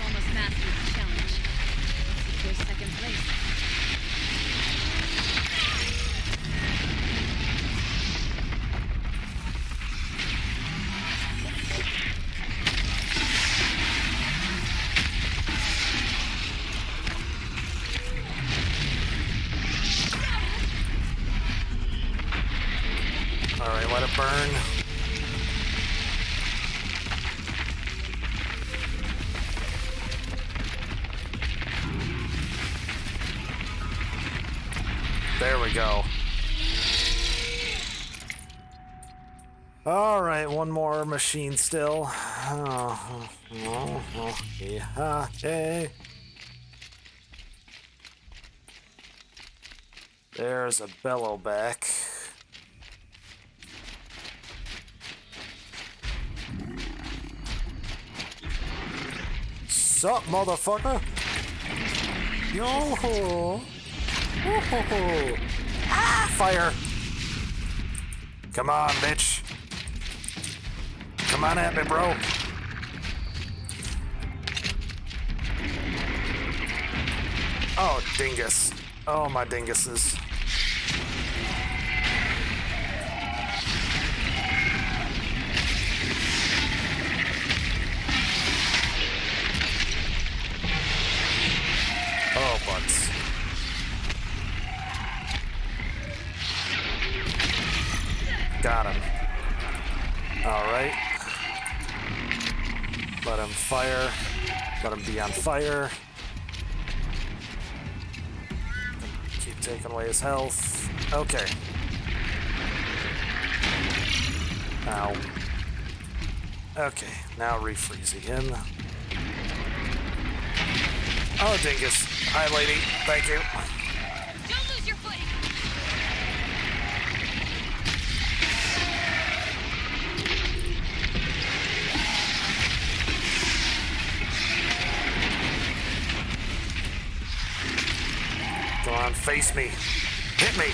Speaker 10: Almost mastered the challenge. Secure second place.
Speaker 1: All right, let it burn. There we go. All right, one more machine still. Yeah, hey. There's a bellow back. Sup, motherfucker? Yo-ho! Woo-ho-ho! Ah, fire! Come on, bitch. Come on at me, bro. Oh, dingus. Oh, my dinguses. Oh, butts. Got him. Alright. Let him fire. Let him be on fire. Keep taking away his health. Okay. Ow. Okay, now refreeze again. Oh, dingus. Hi, lady. Thank you.
Speaker 10: Don't lose your footing.
Speaker 1: Come on, face me. Hit me.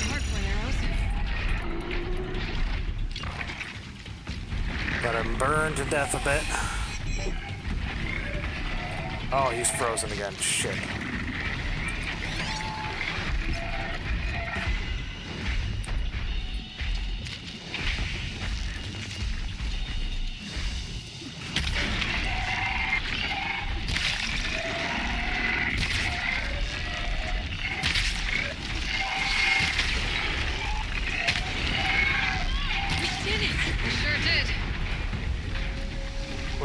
Speaker 6: Mark my arrows.
Speaker 1: Let him burn to death a bit. Oh, he's frozen again. Shit.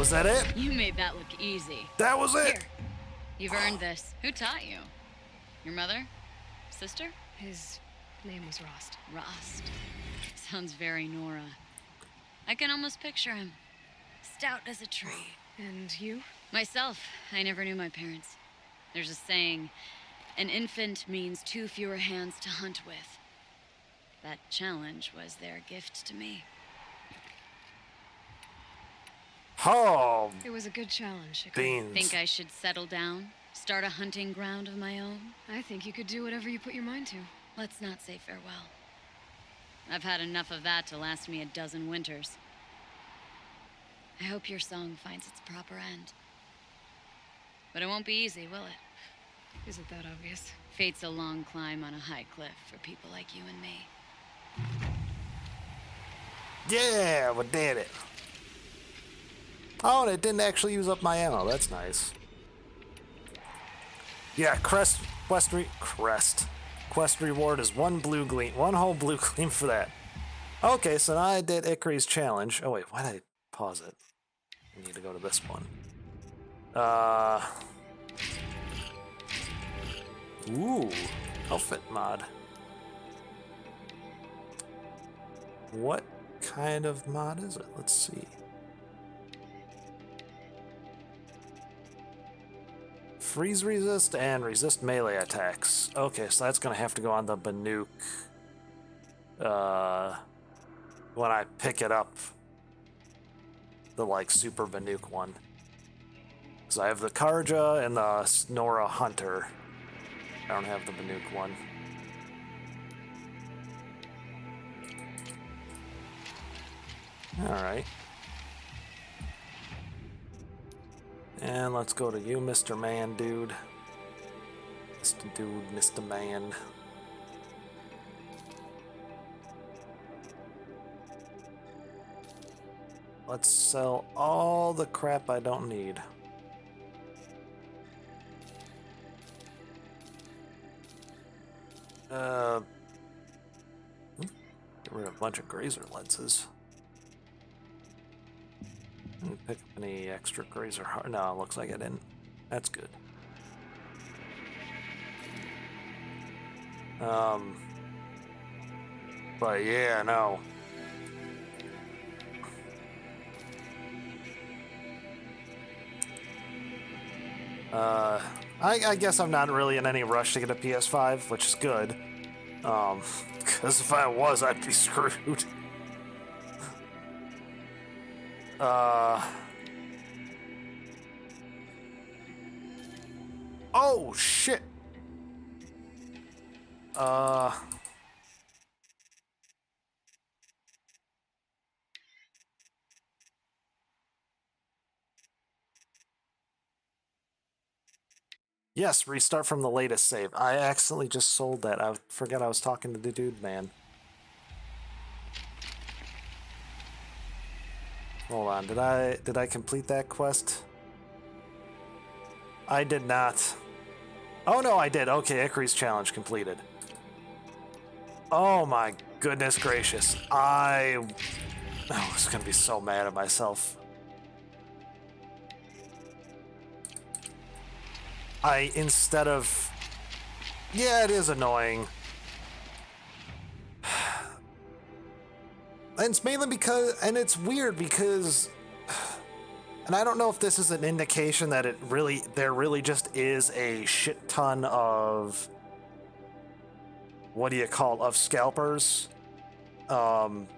Speaker 1: Was that it?
Speaker 10: You made that look easy.
Speaker 1: That was it.
Speaker 10: Here, you've earned this. Who taught you? Your mother? Sister?
Speaker 6: His name was Rost.
Speaker 10: Rost. Sounds very Nora. I can almost picture him. Stout as a tree.
Speaker 6: And you?
Speaker 10: Myself, I never knew my parents. There's a saying, an infant means 2 fewer hands to hunt with. That challenge was their gift to me.
Speaker 1: Oh,
Speaker 6: It was a good challenge, Shikari.
Speaker 1: beans.
Speaker 10: Think I should settle down? Start a hunting ground of my own?
Speaker 6: I think you could do whatever you put your mind to.
Speaker 10: Let's not say farewell. I've had enough of that to last me a dozen winters. I hope your song finds its proper end. But it won't be easy, will it?
Speaker 6: Is it that obvious?
Speaker 10: Fate's a long climb on a high cliff for people like you and me.
Speaker 1: Yeah, we did it. Oh, and it didn't actually use up my ammo. That's nice. Yeah, quest reward is 1 blue gleam, 1 whole blue gleam for that. Okay, so now I did Ikri's challenge. Oh wait, why did I pause it? I need to go to this one. Ooh, outfit mod. What kind of mod is it? Let's see. Freeze resist and resist melee attacks. Okay, so that's gonna have to go on the Banuk. When I pick it up. The like super Banuk one. So I have the Karja and the Nora Hunter. I don't have the Banuk one. Alright. And let's go to you, Mr. Man, dude. Mr. Dude, Mr. Man. Let's sell all the crap I don't need. Get rid of a bunch of grazer lenses. Didn't pick up any extra grazer heart. No, it looks like I didn't. That's good. But yeah, no. I guess I'm not really in any rush to get a PS5, which is good. Because if I was, I'd be screwed. Oh, shit. Yes, restart from the latest save. I accidentally just sold that. I forgot I was talking to the dude, man. Hold on, did I complete that quest? I did not. Oh no, I did. Okay, Ikri's challenge completed. Oh my goodness gracious. I was gonna be so mad at myself. Instead of... Yeah, it is annoying. And it's mainly because... And it's weird because... And I don't know if this is an indication that there really just is a shit ton of... What do you call... Of scalpers.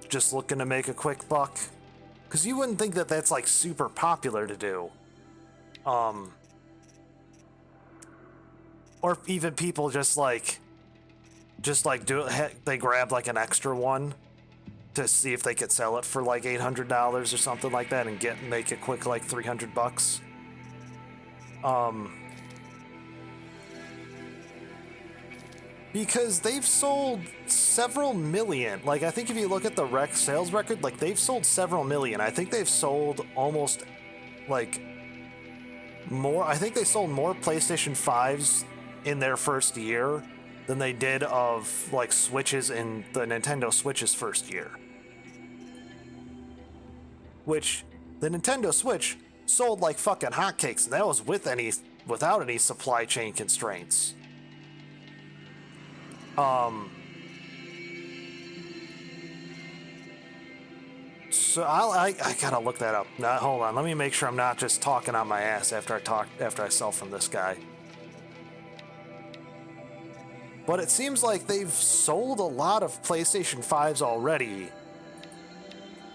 Speaker 1: Just looking to make a quick buck. Because you wouldn't think that that's, like, super popular to do. Or even people just they grab like an extra one to see if they could sell it for like $800 or something like that and make it quick like $300. Because they've sold several million. Like I think if you look at the sales record, like they've sold several million. I think they've sold almost like more. I think they sold more PlayStation 5s in their first year than they did of like Switches in the Nintendo Switch's first year. Which the Nintendo Switch sold like fucking hotcakes, and that was without any supply chain constraints. So I gotta look that up. Now, hold on, let me make sure I'm not just talking on my ass after I sell from this guy. But it seems like they've sold a lot of PlayStation 5s already.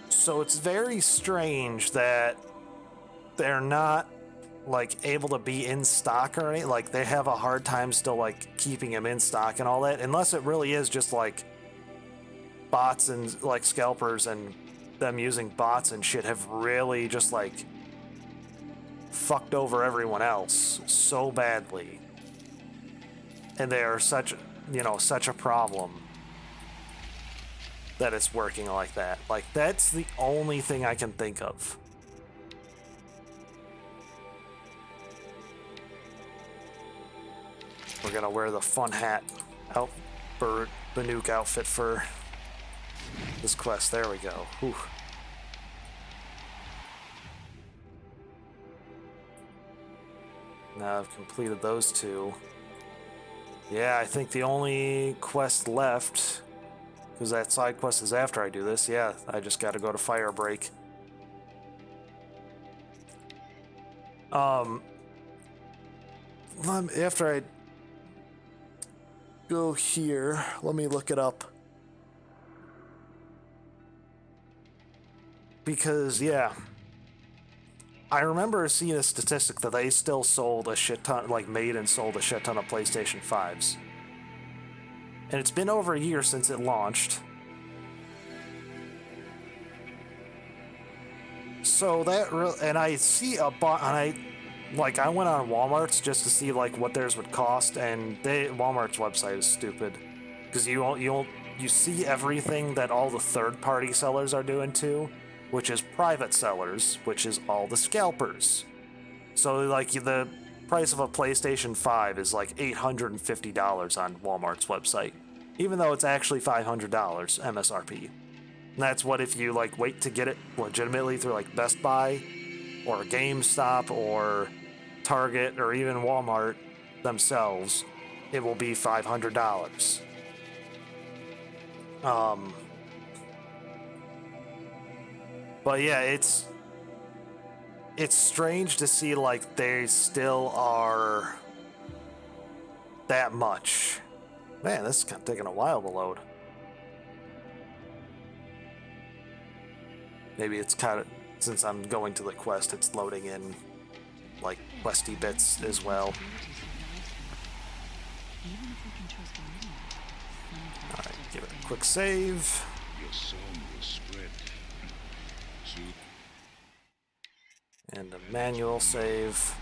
Speaker 1: So it's very strange that they're not like able to be in stock or anything. Like they have a hard time still like keeping them in stock and all that, unless it really is just like bots and like scalpers and them using bots and shit have really just like fucked over everyone else so badly, and they are such a problem that it's working like that. Like that's the only thing I can think of. We're gonna wear the fun hat out for the nuke outfit for this quest. There we go. Whew. Now I've completed those two. Yeah, I think the only quest left, because that side quest is after I do this, yeah, I just gotta go to Firebreak. After I go here, let me look it up. Because, yeah, I remember seeing a statistic that they still sold a shit ton, like made and sold a shit ton of PlayStation 5s. And it's been over a year since it launched. So that and I see a bot, and I went on Walmart's just to see like what theirs would cost, and Walmart's website is stupid because you see everything that all the third-party sellers are doing too, which is private sellers, which is all the scalpers. So like the price of a PlayStation 5 is like $850 on Walmart's website, even though it's actually $500 MSRP. And that's what if you like wait to get it legitimately through like Best Buy or GameStop or Target or even Walmart themselves, it will be $500. But yeah, it's strange to see like they still are that much. Man, this is kind of taking a while to load. Maybe it's kind of, since I'm going to the quest, it's loading in like questy bits as well. Alright, give it a quick save.
Speaker 9: Your song will spread.
Speaker 1: And a manual save.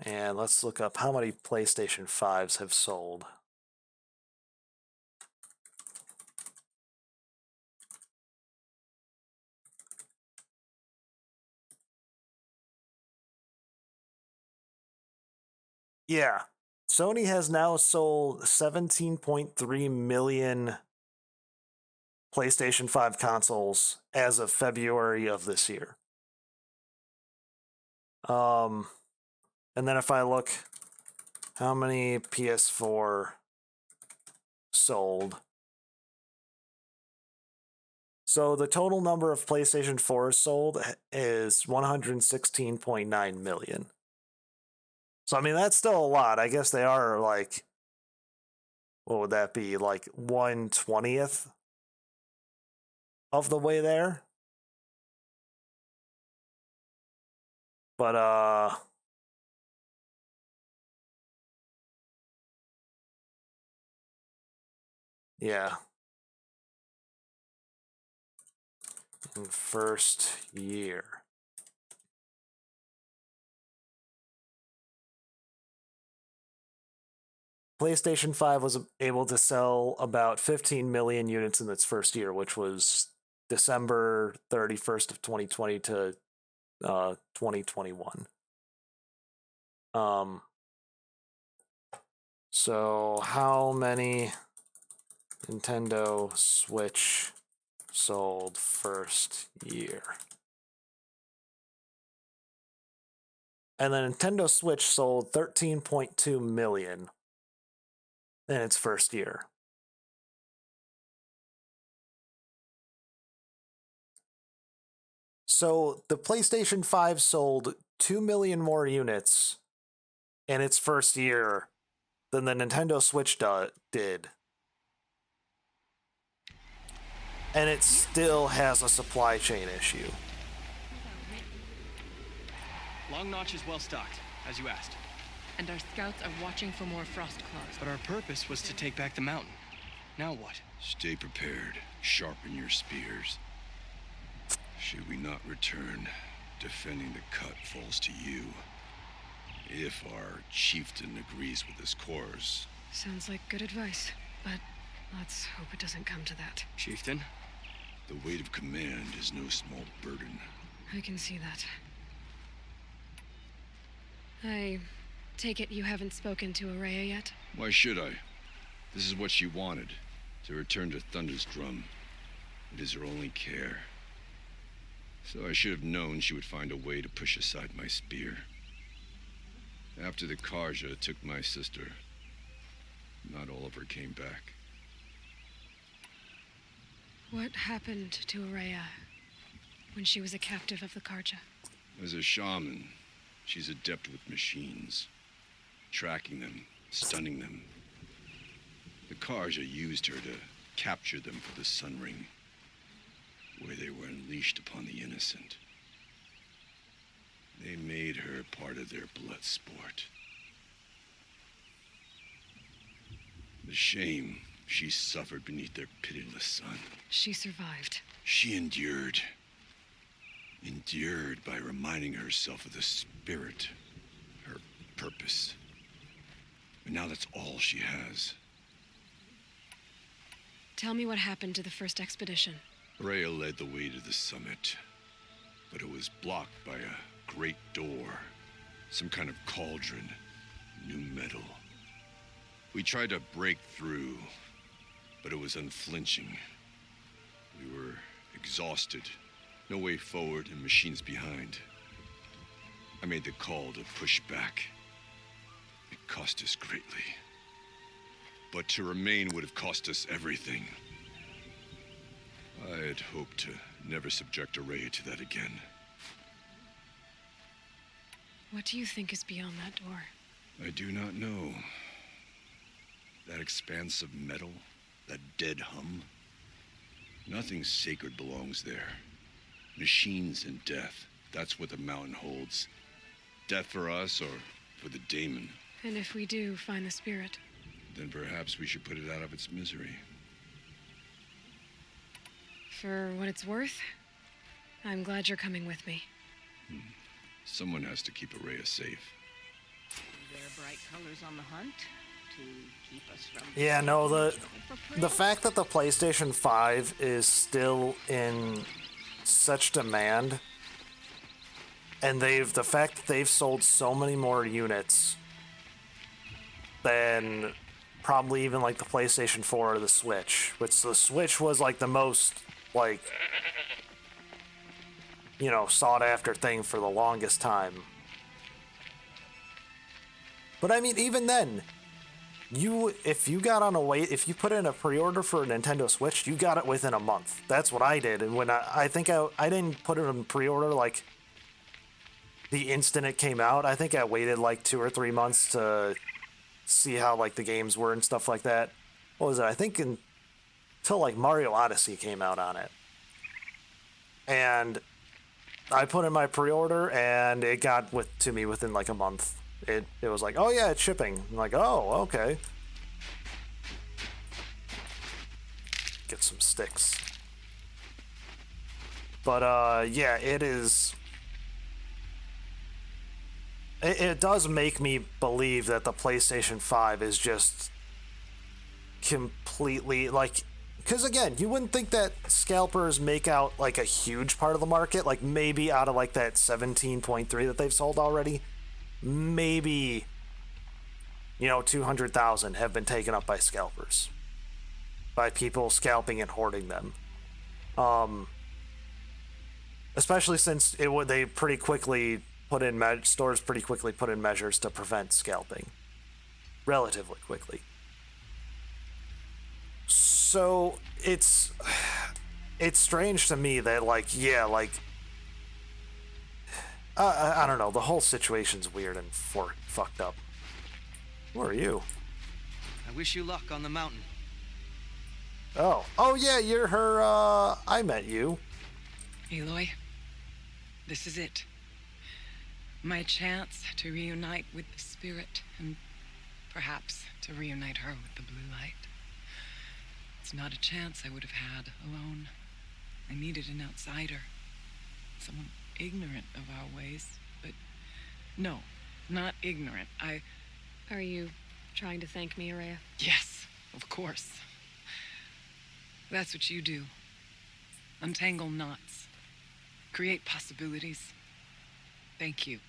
Speaker 1: And let's look up how many PlayStation 5s have sold. Yeah, Sony has now sold 17.3 million PlayStation 5 consoles as of February of this year. And then if I look how many PS4 sold. So the total number of PlayStation 4s sold is 116.9 million. So, I mean, that's still a lot. I guess they are, like, what would that be? Like, 1/20th of the way there? But, yeah. In first year. PlayStation 5 was able to sell about 15 million units in its first year, which was December 31st of 2020 to 2021. So how many Nintendo Switch sold first year? And the Nintendo Switch sold 13.2 million in its first year. So the PlayStation 5 sold 2 million more units in its first year than the Nintendo Switch did. And it still has a supply chain issue.
Speaker 11: Long Notch is well stocked, as you asked.
Speaker 12: And our scouts are watching for more frost claws.
Speaker 11: But our purpose was to take back the mountain. Now what?
Speaker 5: Stay prepared. Sharpen your spears. Should we not return, defending the cut falls to you. If our chieftain agrees with his course.
Speaker 6: Sounds like good advice, but let's hope it doesn't come to that.
Speaker 11: Chieftain?
Speaker 5: The weight of command is no small burden.
Speaker 6: I can see that. I take it you haven't spoken to Araya yet?
Speaker 5: Why should I? This is what she wanted, to return to Thunder's Drum. It is her only care. So I should have known she would find a way to push aside my spear. After the Karja took my sister, not all of her came back.
Speaker 6: What happened to Araya when she was a captive of the Karja?
Speaker 5: As a shaman, she's adept with machines, tracking them, stunning them. The Karja used her to capture them for the Sun Ring, where they were unleashed upon the innocent. They made her part of their blood sport. The shame she suffered beneath their pitiless sun.
Speaker 6: She survived.
Speaker 5: She endured. Endured by reminding herself of the spirit, her purpose. And now that's all she has.
Speaker 6: Tell me what happened to the first expedition.
Speaker 5: Rhea led the way to the summit, but it was blocked by a great door, some kind of cauldron, new metal. We tried to break through, but it was unflinching. We were exhausted, no way forward and machines behind. I made the call to push back. It cost us greatly, but to remain would have cost us everything. I had hoped to never subject Araya to that again.
Speaker 6: What do you think is beyond that door?
Speaker 5: I do not know. That expanse of metal, that dead hum. Nothing sacred belongs there. Machines and death, that's what the mountain holds. Death for us or for the daemon.
Speaker 6: And if we do find the spirit?
Speaker 5: Then perhaps we should put it out of its misery.
Speaker 6: For what it's worth, I'm glad you're coming with me.
Speaker 5: Someone has to keep Araya safe.
Speaker 12: Wear bright colors on the hunt to keep us from...
Speaker 1: Yeah, no, the fact that the PlayStation 5 is still in such demand, and the fact that they've sold so many more units than probably even like the PlayStation 4 or the Switch, which the Switch was like the most like, you know, sought after thing for the longest time. But I mean, even then, if you put in a pre-order for a Nintendo Switch, you got it within a month. That's what I did. And when I think I didn't put it in pre-order like the instant it came out. I think I waited like 2 or 3 months to see how like the games were and stuff like that. What was it? I think until like Mario Odyssey came out on it. And I put in my pre-order and it got to me within like a month. It was like, oh yeah, it's shipping. I'm like, oh, okay. Get some sticks. But yeah, it is. It does make me believe that the PlayStation 5 is just completely like, because again, you wouldn't think that scalpers make out like a huge part of the market. Like maybe out of like that 17.3 that they've sold already, maybe, you know, 200,000 have been taken up by scalpers, by people scalping and hoarding them. Especially since they pretty quickly stores pretty quickly put in measures to prevent scalping, relatively quickly. So it's strange to me that I don't know, the whole situation's weird and fucked up. Who are you?
Speaker 11: I wish you luck on the mountain.
Speaker 1: Oh yeah, you're her. I met you.
Speaker 13: Aloy, this is it. My chance to reunite with the spirit, and perhaps to reunite her with the blue light. It's not a chance I would have had alone. I needed an outsider. Someone ignorant of our ways, but no, not ignorant.
Speaker 6: Are you trying to thank me, Ourea?
Speaker 13: Yes, of course. That's what you do. Untangle knots. Create possibilities. Thank you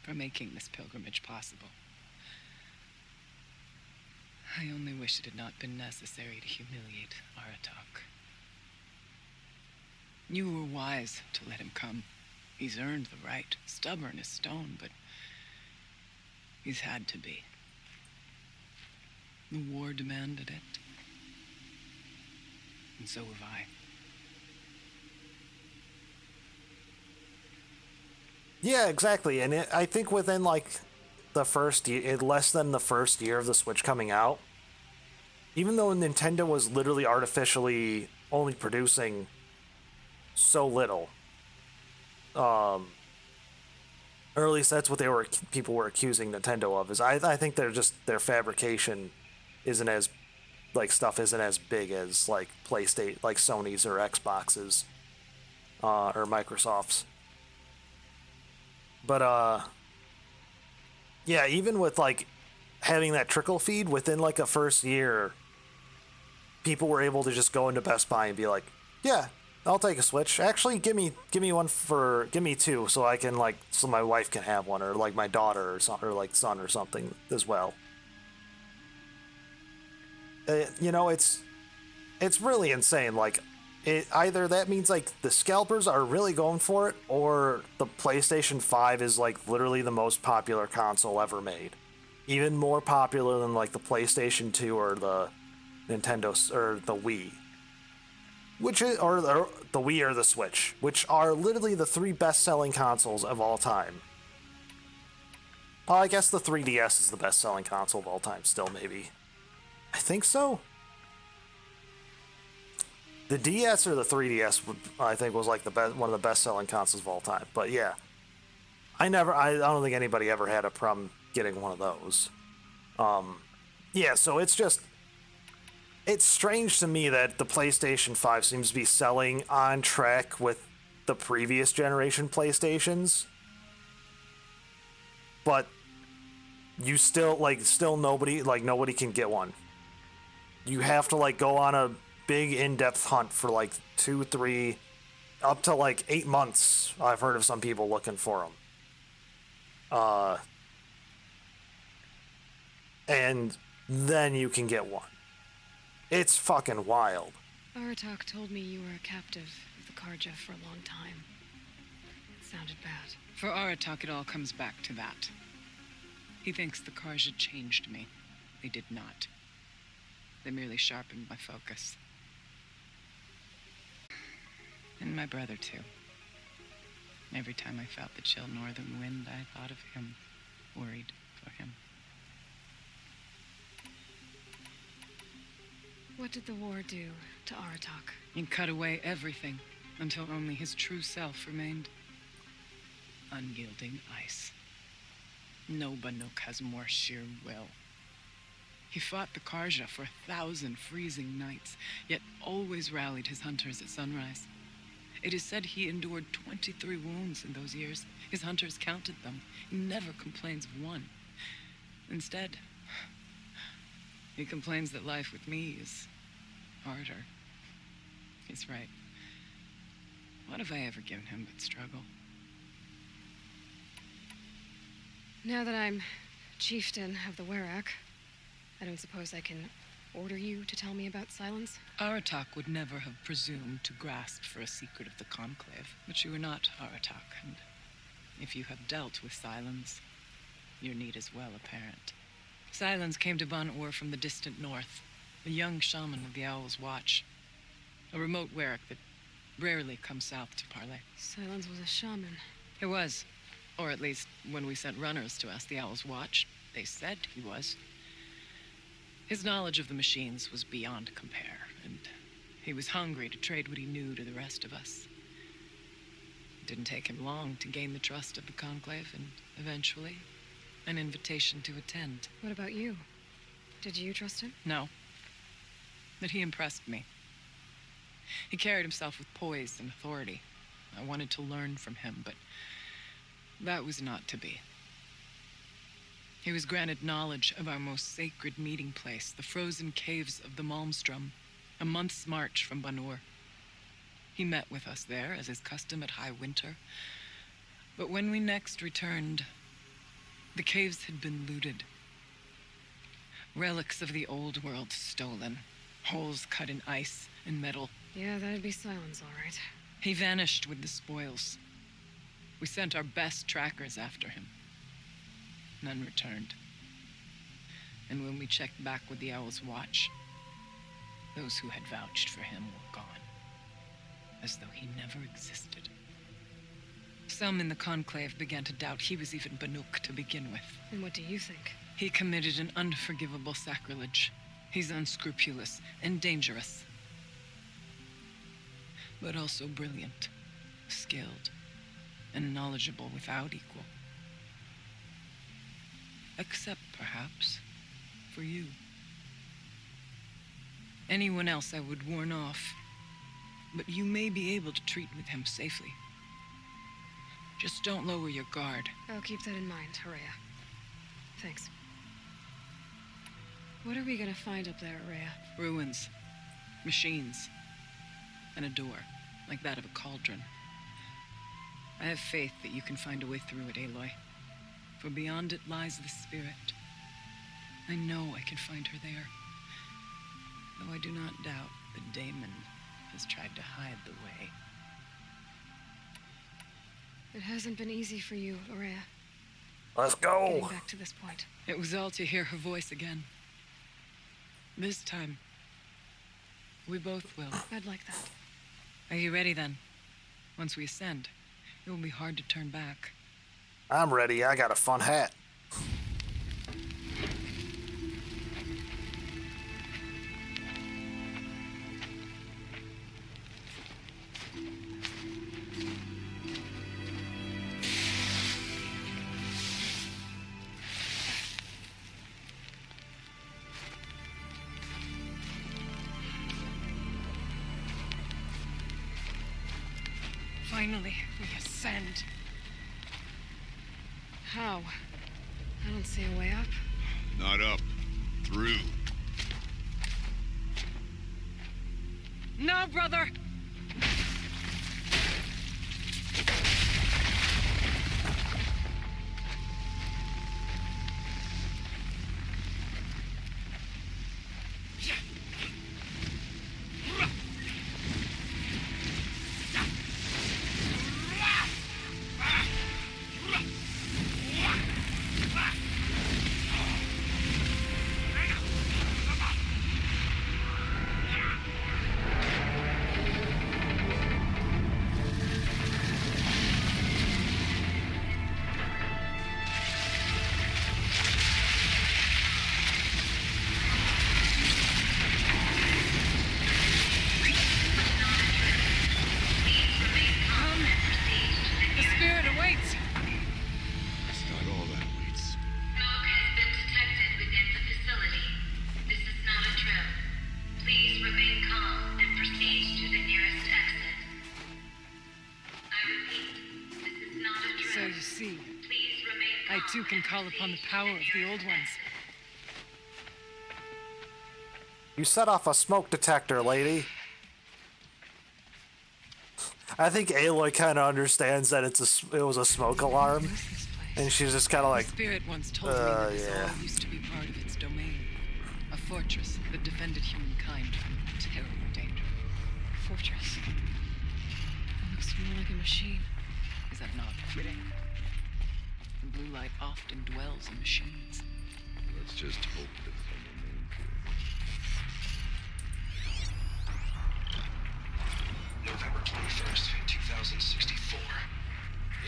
Speaker 13: for making this pilgrimage possible. I only wish it had not been necessary to humiliate Aratak. You were wise to let him come. He's earned the right. Stubborn as stone, but he's had to be. The war demanded it. And so have I.
Speaker 1: Yeah, exactly. And I think within the first year, less than the first year of the Switch coming out, even though Nintendo was literally artificially only producing so little, or at least that's what people were accusing Nintendo of, is I think their fabrication isn't as stuff isn't as big as PlayStation, Sony's or Xbox's, or Microsoft's. But yeah, even with having that trickle feed within a first year, people were able to just go into Best Buy and be like, yeah, I'll take a Switch. Actually, give me two, so I can so my wife can have one, or my daughter or son or something as well. It's really insane. Either that means the scalpers are really going for it, or the PlayStation 5 is literally the most popular console ever made, even more popular than the PlayStation 2 or the Nintendo or the Wii, or the Wii or the Switch, which are literally the three best-selling consoles of all time. Well, I guess the 3DS is the best-selling console of all time still, maybe. I think so. The DS or the 3DS, I think, was one of the best-selling consoles of all time. But yeah, I don't think anybody ever had a problem getting one of those. Yeah, so it's strange to me that the PlayStation 5 seems to be selling on track with the previous generation PlayStations, but you still nobody can get one. You have to go on a big in-depth hunt for 2, 3, up to 8 months. I've heard of some people looking for them. And then you can get one. It's fucking wild.
Speaker 6: Aratak told me you were a captive of the Karja for a long time. It sounded bad.
Speaker 13: For Aratak, it all comes back to that. He thinks the Karja changed me. They did not. They merely sharpened my focus. And my brother, too. Every time I felt the chill northern wind, I thought of him, worried for him.
Speaker 6: What did the war do to Aratak?
Speaker 13: It cut away everything until only his true self remained. Unyielding ice. No Banuk has more sheer will. He fought the Karja for 1,000 freezing nights, yet always rallied his hunters at sunrise. It is said he endured 23 wounds in those years. His hunters counted them. He never complains of one. Instead, he complains that life with me is harder. He's right. What have I ever given him but struggle?
Speaker 6: Now that I'm chieftain of the Werak, I don't suppose I can order you to tell me about Silence?
Speaker 13: Aratak would never have presumed to grasp for a secret of the Conclave, but you are not Aratak, and if you have dealt with Silence, your need is well apparent. Silence came to Ban-Ur from the distant north, a young shaman of the Owl's Watch, a remote Werak that rarely comes south to parley.
Speaker 6: Silence was a shaman.
Speaker 13: He was. Or at least, when we sent runners to ask the Owl's Watch, they said he was. His knowledge of the machines was beyond compare, and he was hungry to trade what he knew to the rest of us. It didn't take him long to gain the trust of the Conclave, and eventually, an invitation to attend.
Speaker 6: What about you? Did you trust him?
Speaker 13: No. But he impressed me. He carried himself with poise and authority. I wanted to learn from him, but that was not to be. He was granted knowledge of our most sacred meeting place, the frozen caves of the Malmstrom, a month's march from Ban-Ur. He met with us there, as is custom at high winter. But when we next returned, the caves had been looted. Relics of the old world stolen. Holes cut in ice and metal.
Speaker 6: Yeah, that'd be Silence, all right.
Speaker 13: He vanished with the spoils. We sent our best trackers after him. None returned. And when we checked back with the Owl's Watch, those who had vouched for him were gone. As though he never existed. Some in the Conclave began to doubt he was even Banuk to begin with.
Speaker 6: And what do you think?
Speaker 13: He committed an unforgivable sacrilege. He's unscrupulous and dangerous. But also brilliant, skilled, and knowledgeable without equal. Except, perhaps, for you. Anyone else I would warn off, but you may be able to treat with him safely. Just don't lower your guard.
Speaker 6: I'll keep that in mind, Horea. Thanks. What are we gonna find up there, Horea?
Speaker 13: Ruins, machines, and a door, like that of a cauldron. I have faith that you can find a way through it, Aloy. For beyond it lies the spirit. I know I can find her there. Though I do not doubt that Damon has tried to hide the way.
Speaker 6: It hasn't been easy for you, Horea.
Speaker 1: Let's go.
Speaker 6: Getting back to this point.
Speaker 13: It was all to hear her voice again. This time, we both will.
Speaker 6: I'd like that.
Speaker 13: Are you ready then? Once we ascend, it will be hard to turn back.
Speaker 1: I'm ready. I got a fun hat.
Speaker 13: Finally, we ascend.
Speaker 6: How? I don't see a way up.
Speaker 5: Not up. Through.
Speaker 13: No, brother! I too can call upon the power of the old ones.
Speaker 1: You set off a smoke detector, lady. I think Aloy kind of understands that it was a smoke alarm, and she's just kind of like,
Speaker 13: the spirit once told me that this all used to be part of its domain, a fortress that defended humankind from terrible danger.
Speaker 6: Fortress. It looks more like a machine.
Speaker 13: Is that not fitting? and blue light often dwells in machines.
Speaker 5: Let's just hope that someone named
Speaker 14: November 21st, 2064.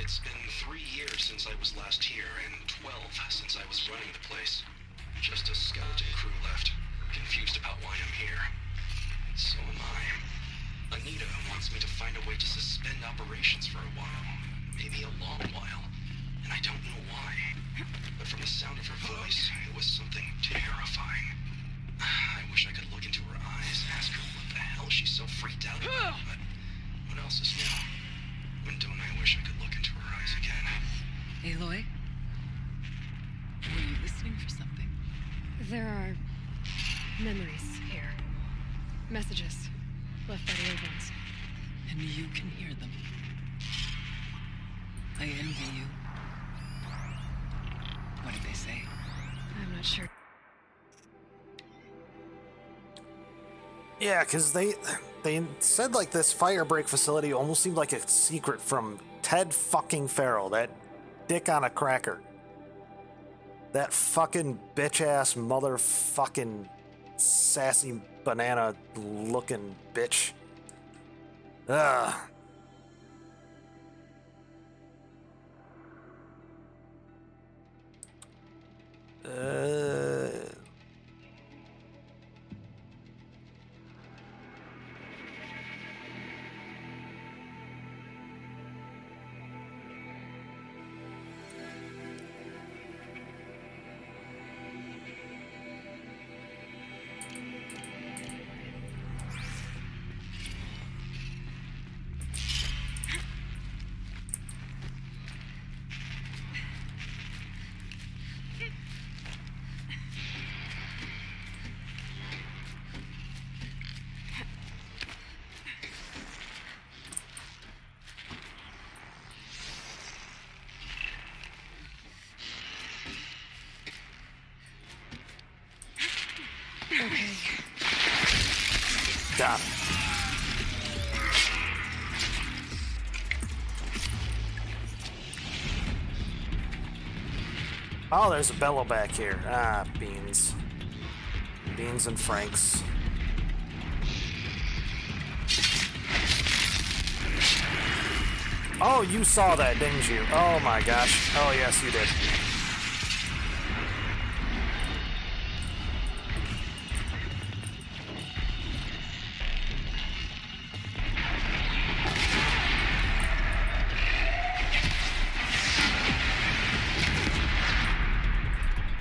Speaker 14: It's been 3 years since I was last here, and 12 since I was running the place. Just a skeleton crew left, confused about why I'm here. So am I. Anita wants me to find a way to suspend operations for a while. Maybe a long while. And I don't know why. But from the sound of her voice, it was something terrifying. I wish I could look into her eyes and ask her what the hell she's so freaked out about, but what else is new? When don't I wish I could look into her eyes again?
Speaker 13: Aloy? Were you listening for something?
Speaker 6: There are memories here. Messages left by the old ones.
Speaker 13: And you can hear them. I envy you. What did they say?
Speaker 6: I'm not sure.
Speaker 1: Yeah, because they said like this firebreak facility almost seemed like a secret from Ted fucking Farrell, that dick on a cracker. That fucking bitch-ass motherfucking sassy banana-looking bitch. Ugh.
Speaker 6: Okay.
Speaker 1: Got it. Oh, there's a bellow back here. Ah, beans. Beans and Franks. Oh, you saw that, didn't you? Oh my gosh. Oh, yes, you did.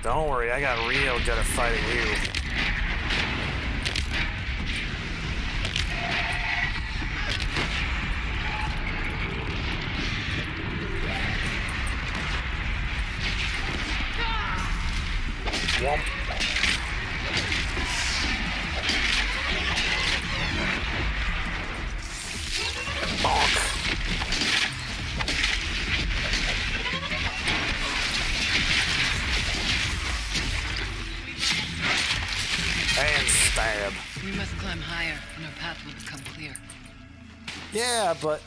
Speaker 1: Don't worry, I got real good at fighting you. Womp. Bonk. And stab.
Speaker 13: We must climb higher, and our path will become clear.
Speaker 1: Yeah, but,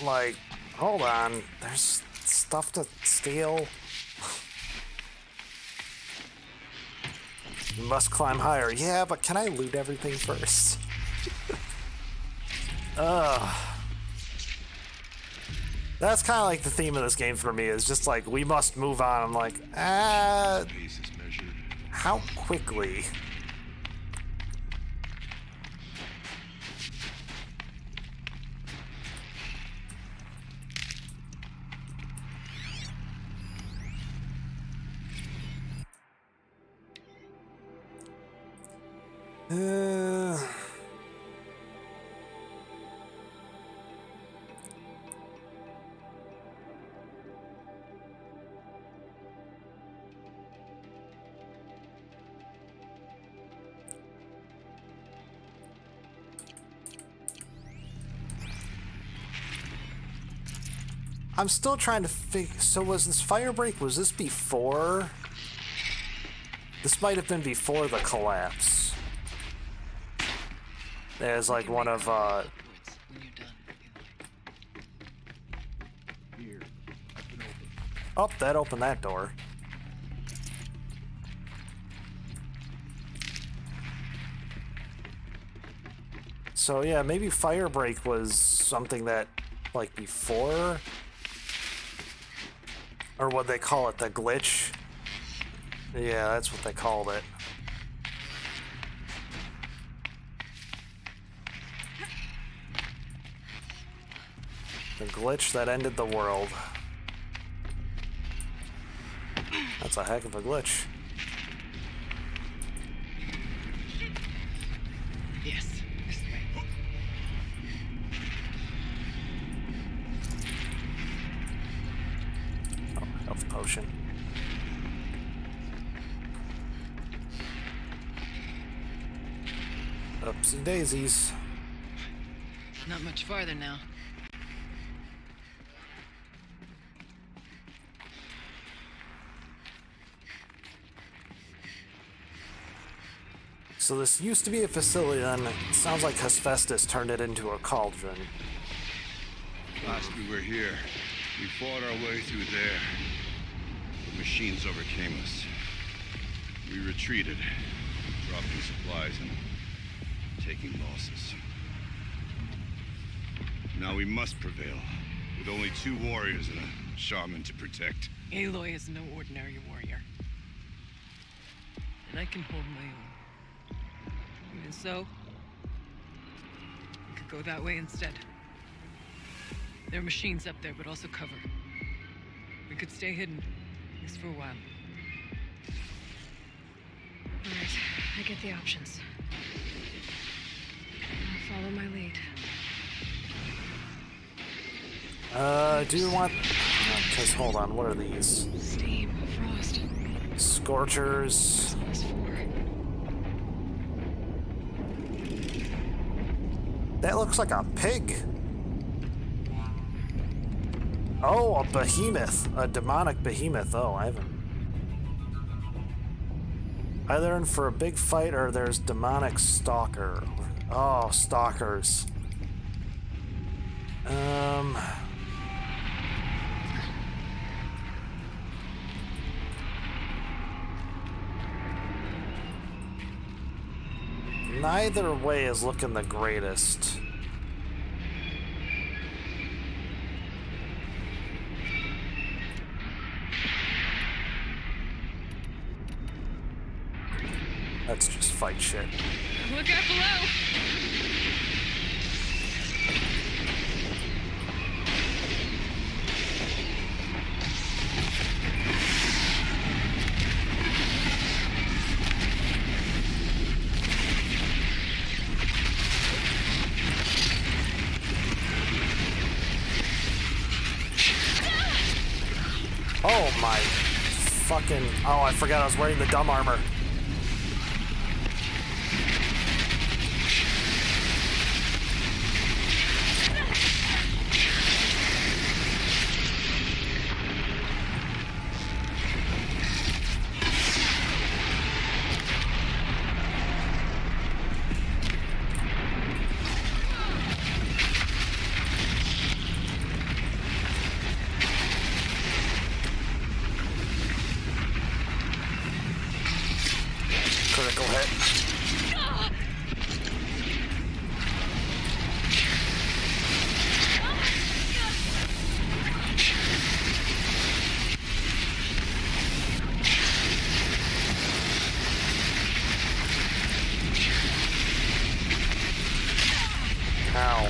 Speaker 1: like, hold on. There's stuff to steal. You must climb higher. Yeah, but can I loot everything first? That's kind of like the theme of this game for me, is just like, we must move on. I'm like, how quickly? I'm still trying to figure. So was this firebreak? Was this before? This might have been before the collapse. There's like one of
Speaker 5: Here, I can open.
Speaker 1: Oh, that opened that door. So yeah, maybe Firebreak was something that, like, before, or what they call it, the glitch. Yeah, that's what they called it. The glitch that ended the world. That's a heck of a glitch.
Speaker 13: Yes, this way.
Speaker 1: Oh, health potion. Oopsie daisies.
Speaker 13: Not much farther now.
Speaker 1: So this used to be a facility, then it sounds like Hephaestus turned it into a cauldron.
Speaker 5: Last we were here, we fought our way through there. The machines overcame us. We retreated, dropping supplies and taking losses. Now we must prevail, with only 2 warriors and a shaman to protect.
Speaker 13: Aloy is no ordinary warrior. And I can hold my own. Even so, we could go that way instead. There are machines up there, but also cover. We could stay hidden, at least for a while.
Speaker 6: All right, I get the options. I'll follow my lead.
Speaker 1: Do you want... Because, hold on, what are these?
Speaker 6: Steam, frost.
Speaker 1: Scorchers. That looks like a pig. Oh, a behemoth. A demonic behemoth. Oh, I haven't... Either in for a big fight or there's demonic stalker. Oh, stalkers. Neither way is looking the greatest. Let's just fight shit.
Speaker 6: Look out below!
Speaker 1: Oh my fucking... Oh, I forgot I was wearing the dumb armor. Critical hit. Ow.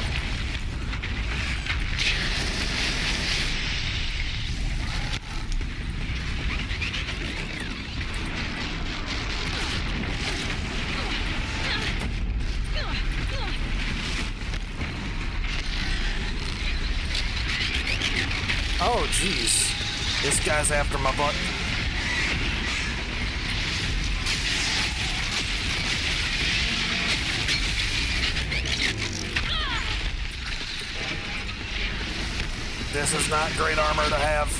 Speaker 1: Oh, jeez. This guy's after my butt. This is not great armor to have.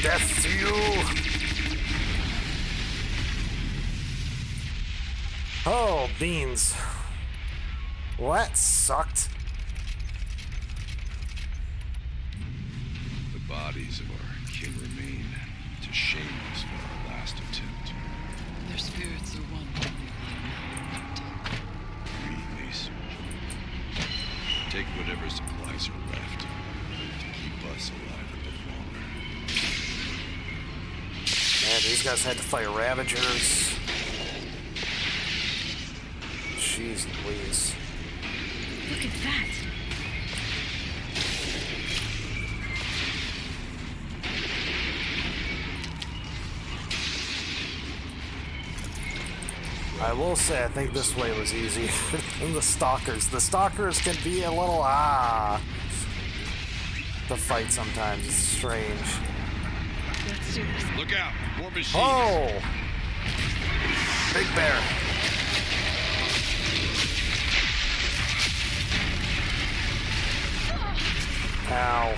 Speaker 1: Death Oh, beans. Well, that sucked.
Speaker 9: The bodies of our kin remain to shame us for our last attempt.
Speaker 13: Their spirits are one.
Speaker 9: Reese. Take whatever supplies are left to keep us alive a bit longer.
Speaker 1: Man, these guys had to fight Ravagers. Jeez Louise.
Speaker 4: Look at that.
Speaker 1: I will say, I think this way was easier than the Stalkers. The Stalkers can be a little, to fight sometimes. It's strange.
Speaker 4: Let's do this.
Speaker 9: Look out! More machines!
Speaker 1: Oh! Big bear. Ow.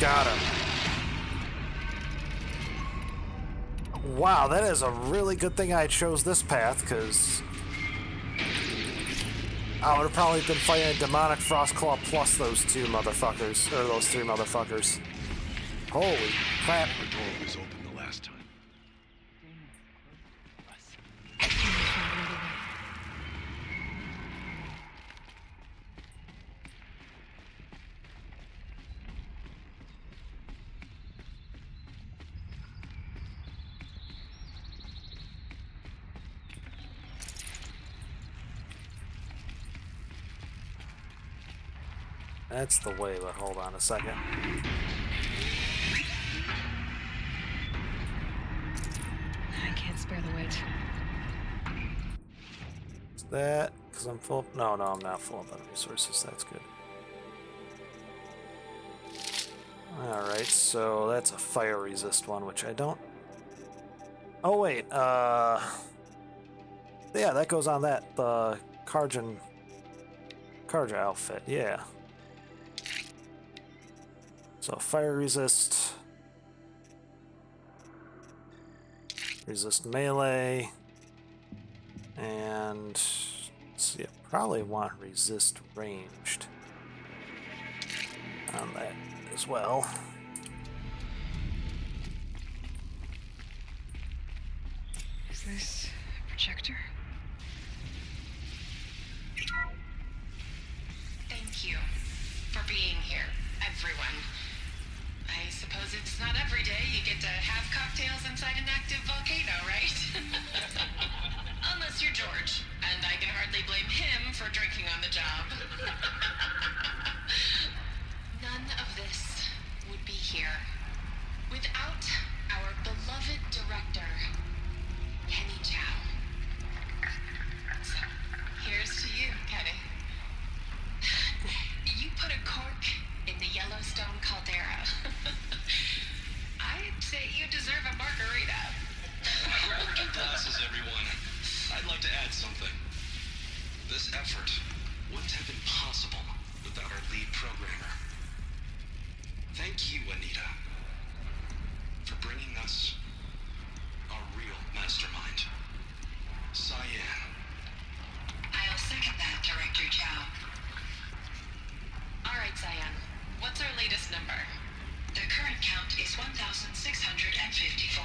Speaker 1: Got him. Wow, that is a really good thing I chose this path, because I would have probably been fighting a Demonic Frostclaw plus those two motherfuckers, or those three motherfuckers. Holy crap.
Speaker 9: The door was open the last time.
Speaker 1: That's the way, but hold on a second.
Speaker 6: I can't spare the weight.
Speaker 1: Is that because I'm full? No, I'm not full of resources. That's good. Alright, so that's a fire resist one, which I don't. Oh, wait. Yeah, that goes on that. The Karja outfit. Yeah. So fire resist. Resist melee. And let's see, I probably want resist ranged on that as well.
Speaker 6: Is this a projector?
Speaker 15: Thank you for being here, everyone. I suppose it's not every day you get to have cocktails inside an active volcano, right? Unless you're George, and I can hardly blame him for drinking on the job. None of this would be here without our beloved director, Kenny Chow. So, here's to you, Kenny. You put a cork in the Yellowstone caldera. I'd say you deserve a margarita.
Speaker 14: Hold your glasses, everyone. I'd like to add something. This effort wouldn't have been possible without our lead programmer. Thank you, Anita, for bringing us our real mastermind, Cyan.
Speaker 15: I'll second that, Director Chow. All right, Cyan. What's our latest number? The current count is 1,654.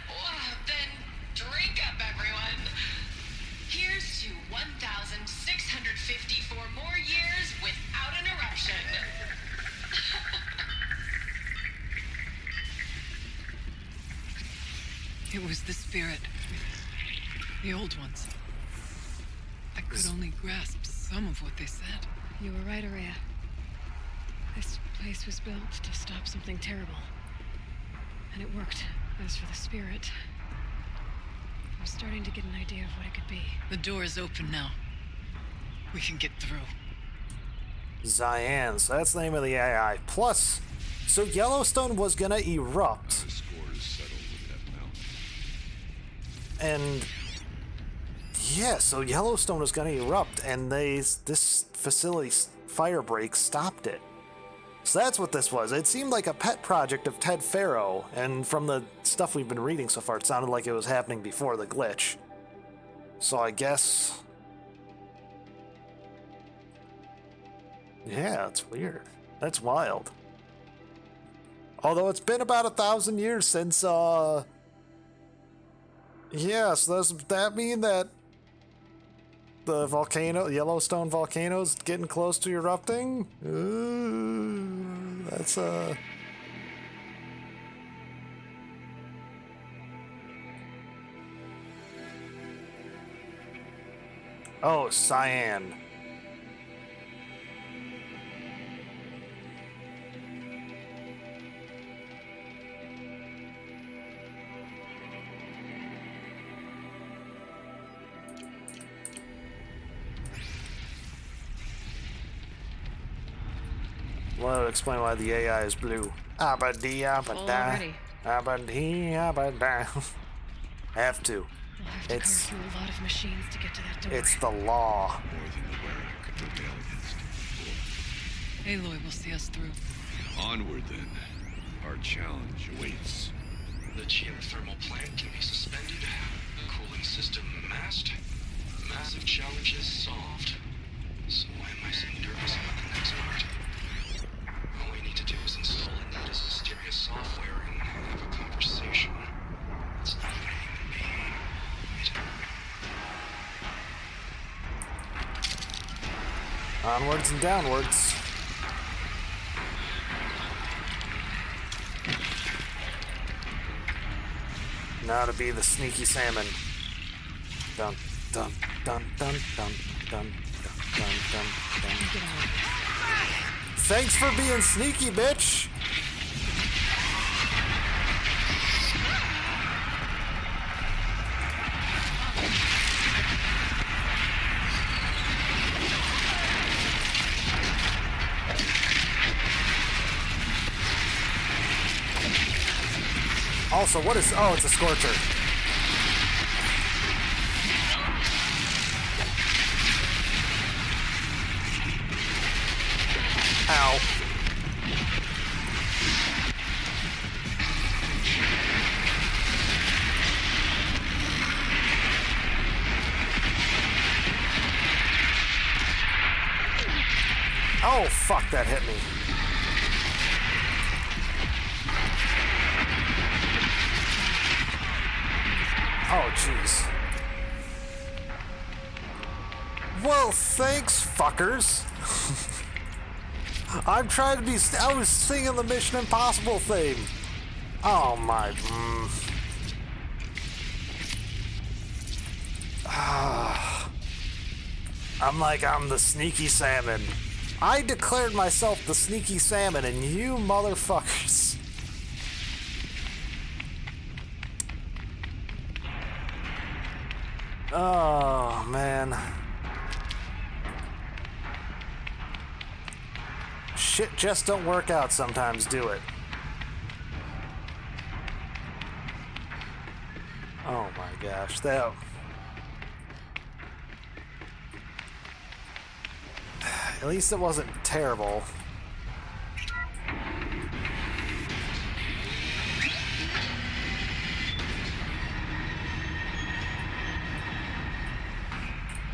Speaker 15: Wow, then drink
Speaker 13: It was the spirit. The old ones. I could only grasp some of what they said.
Speaker 6: You were right, Araya. This place was built to stop something terrible. And it worked. As for the spirit, I'm starting to get an idea of what it could be.
Speaker 13: The door is open now. We can get through.
Speaker 1: Cyan, so that's the name of the AI. Plus, so Yellowstone was gonna erupt.
Speaker 9: The score is settled with that mountain.
Speaker 1: And yeah, so Yellowstone was gonna erupt, and this facility's fire break stopped it. So that's what this was. It seemed like a pet project of Ted Faro, and from the stuff we've been reading so far, it sounded like it was happening before the glitch. So I guess... yeah, it's weird. That's wild. Although it's been about 1,000 years since, yeah, so does that mean that the volcano, Yellowstone volcano's getting close to erupting? Ooh, that's, oh, Cyan. Well, that would explain why the AI is blue. Abadi, abada. Abadi, abada. Have to.
Speaker 6: We'll have to
Speaker 1: It's
Speaker 6: carve through a lot of machines to get to that door.
Speaker 1: it's the law.
Speaker 9: More than the wearer could prevail against.
Speaker 13: Aloy will see us through.
Speaker 9: Onward then. Our challenge awaits.
Speaker 14: The geothermal plant can be suspended. Cooling system masked. Massive challenges solved. So why am I so nervous about the next part? All we need to do is install Anita's mysterious software and have a conversation. It's not even a human being.
Speaker 1: Onwards and downwards. Now to be the sneaky salmon. Dun dun dun dun dun dun dun dun dun. Thanks for being sneaky, bitch. Also, what is... oh, it's a Scorcher. Ow. Oh, fuck, that hit me. Oh, jeez. Well, thanks, fuckers. I'm trying to be... I was singing the Mission Impossible theme. Oh, my... I'm like, I'm the sneaky salmon. I declared myself the sneaky salmon, and you motherfuckers... oh, man. Shit just don't work out sometimes, do it? Oh my gosh, that... at least it wasn't terrible.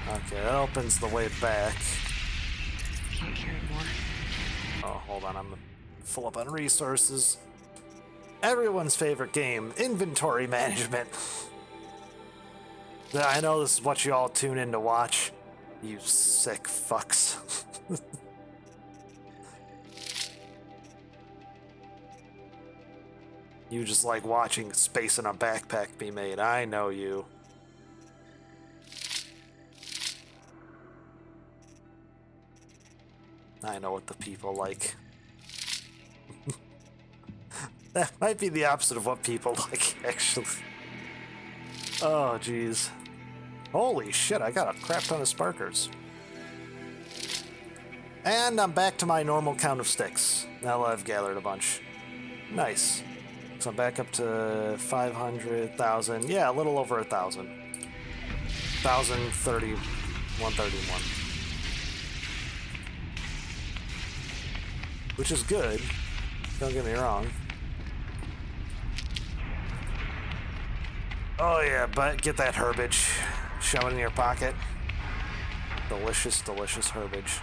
Speaker 1: Okay, that opens the way back.
Speaker 6: Can't carry more.
Speaker 1: Oh, hold on, I'm full up on resources. Everyone's favorite game, inventory management. Yeah, I know this is what you all tune in to watch. You sick fucks. You just like watching space in a backpack be made. I know you. I know what the people like. That might be the opposite of what people like, actually. Oh, jeez. Holy shit, I got a crap ton of sparkers. And I'm back to my normal count of sticks. Now I've gathered a bunch. Nice. So I'm back up to 500,000. Yeah, a little over 1,000. 1,030, 131. Which is good. Don't get me wrong. Oh yeah, but get that herbage. Shove it in your pocket. Delicious, delicious herbage.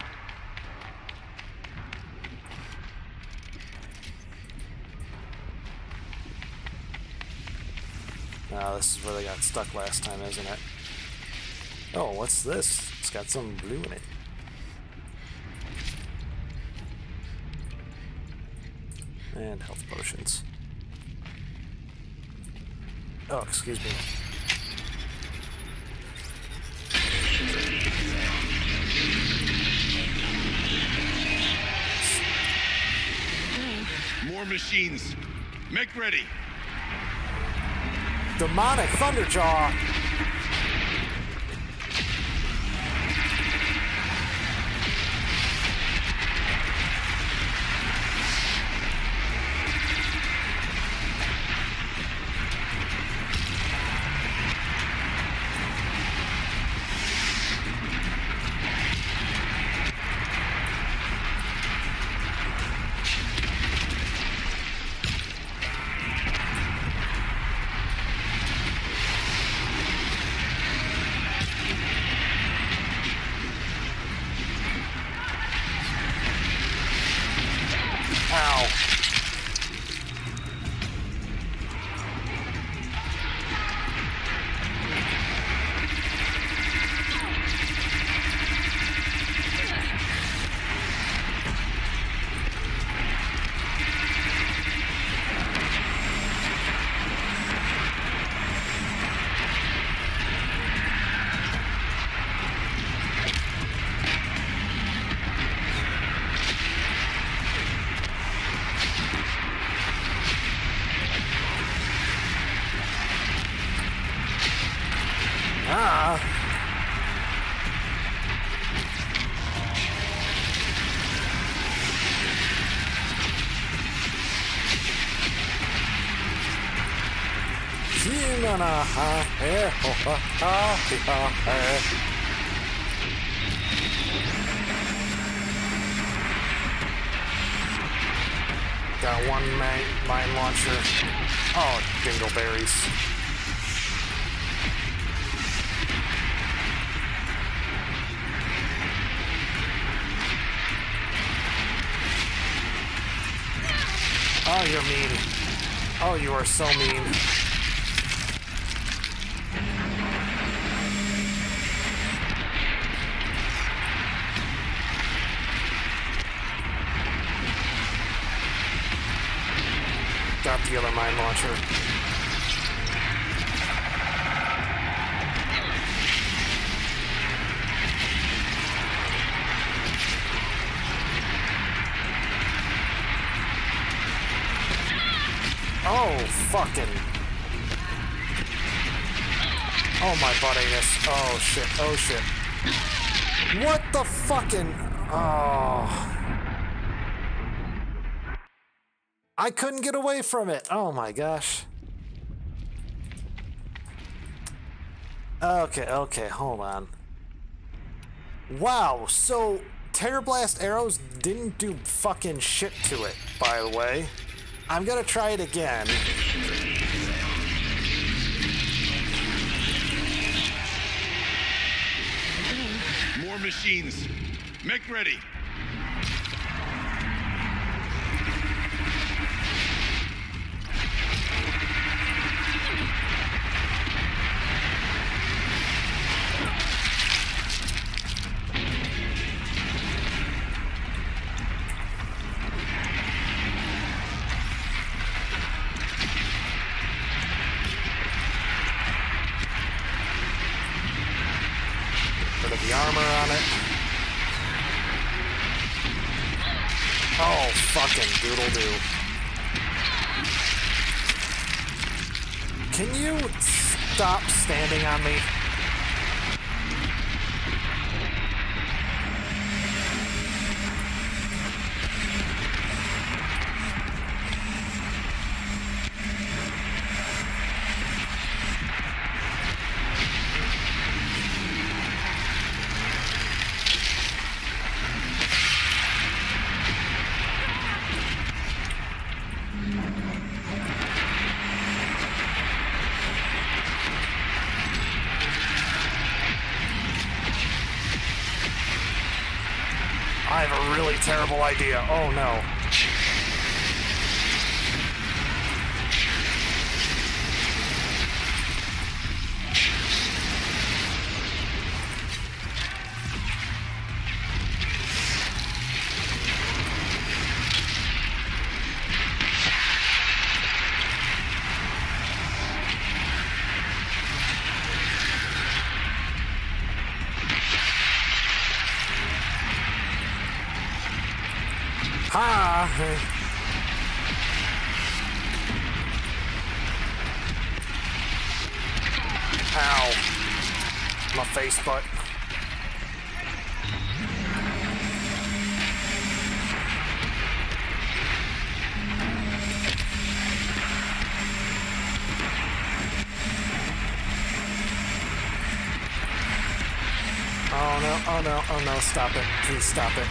Speaker 1: Oh, this is where they got stuck last time, isn't it? Oh, what's this? It's got some blue in it. And health potions. Oh, excuse me.
Speaker 3: More machines. Make ready.
Speaker 1: Demonic Thunderjaw. Got one mine launcher. Oh, dingleberries. Oh, you're mean. Oh, you are so mean. Got the other mine launcher. Oh, fucking. Oh, my butt anus. Oh, shit. Oh, shit. What the fucking. Oh. I couldn't get away from it. Oh my gosh. Okay, hold on. Wow, so Terror Blast arrows didn't do fucking shit to it, by the way. I'm gonna try it again.
Speaker 3: More machines. Make ready.
Speaker 1: the armor on it. Oh, fucking doodle-doo. Can you stop standing on me? I have a really terrible idea. Oh no. Ha! Ow. My face butt. Oh no, oh no, oh no, stop it. Please stop it.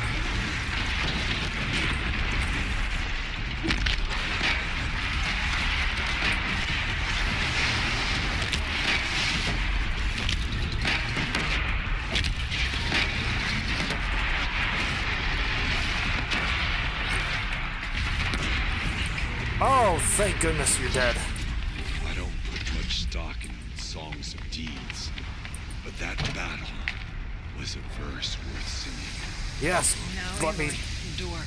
Speaker 1: Oh, thank goodness you're dead.
Speaker 5: I don't put much stock in songs of deeds, but that battle was a verse worth singing.
Speaker 1: Yes, let me...
Speaker 13: Door.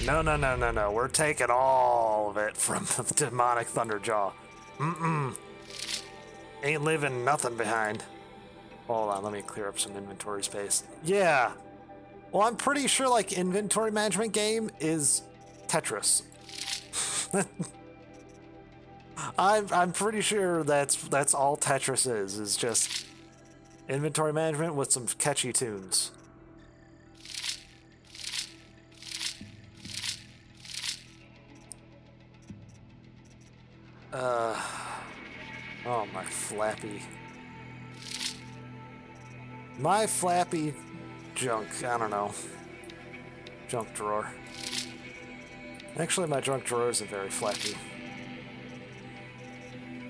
Speaker 1: No. We're taking all of it from the demonic Thunderjaw. Ain't leaving nothing behind. Hold on, let me clear up some inventory space. Yeah. Well, I'm pretty sure, like, inventory management game is Tetris. I'm pretty sure that's all Tetris is just inventory management with some catchy tunes. Oh, my flappy junk, I don't know, junk drawer. Actually, my junk drawer isn't very flappy.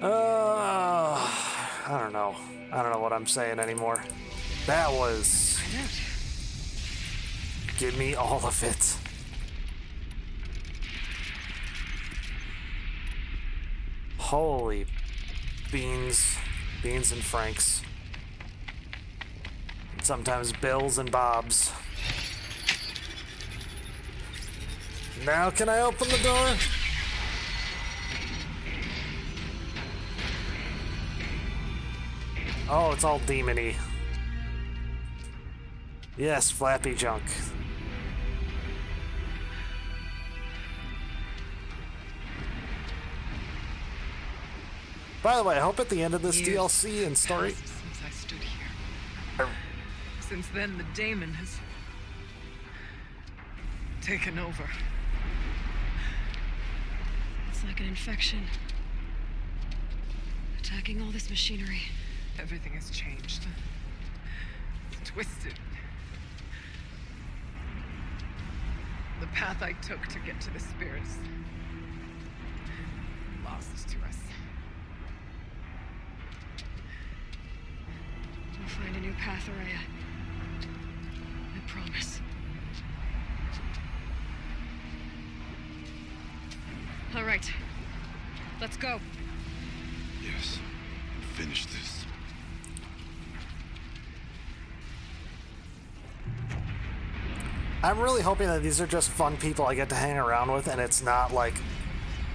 Speaker 1: I don't know what I'm saying anymore. That was... Give me all of it. Holy beans and franks. Sometimes bills and bobs. Now can I open the door? Oh, it's all demony. Yes, flappy junk. By the way, I hope at the end of this DLC and story...
Speaker 13: Since I stood here. Since then, the daemon has taken over.
Speaker 6: It's like an infection. Attacking all this machinery.
Speaker 13: Everything has changed. It's twisted. The path I took to get to the spirits lost to us.
Speaker 6: We'll find a new path, Araya. I promise.
Speaker 10: All right. Let's go.
Speaker 5: Yes. Finish this.
Speaker 1: I'm really hoping that these are just fun people I get to hang around with, and it's not like,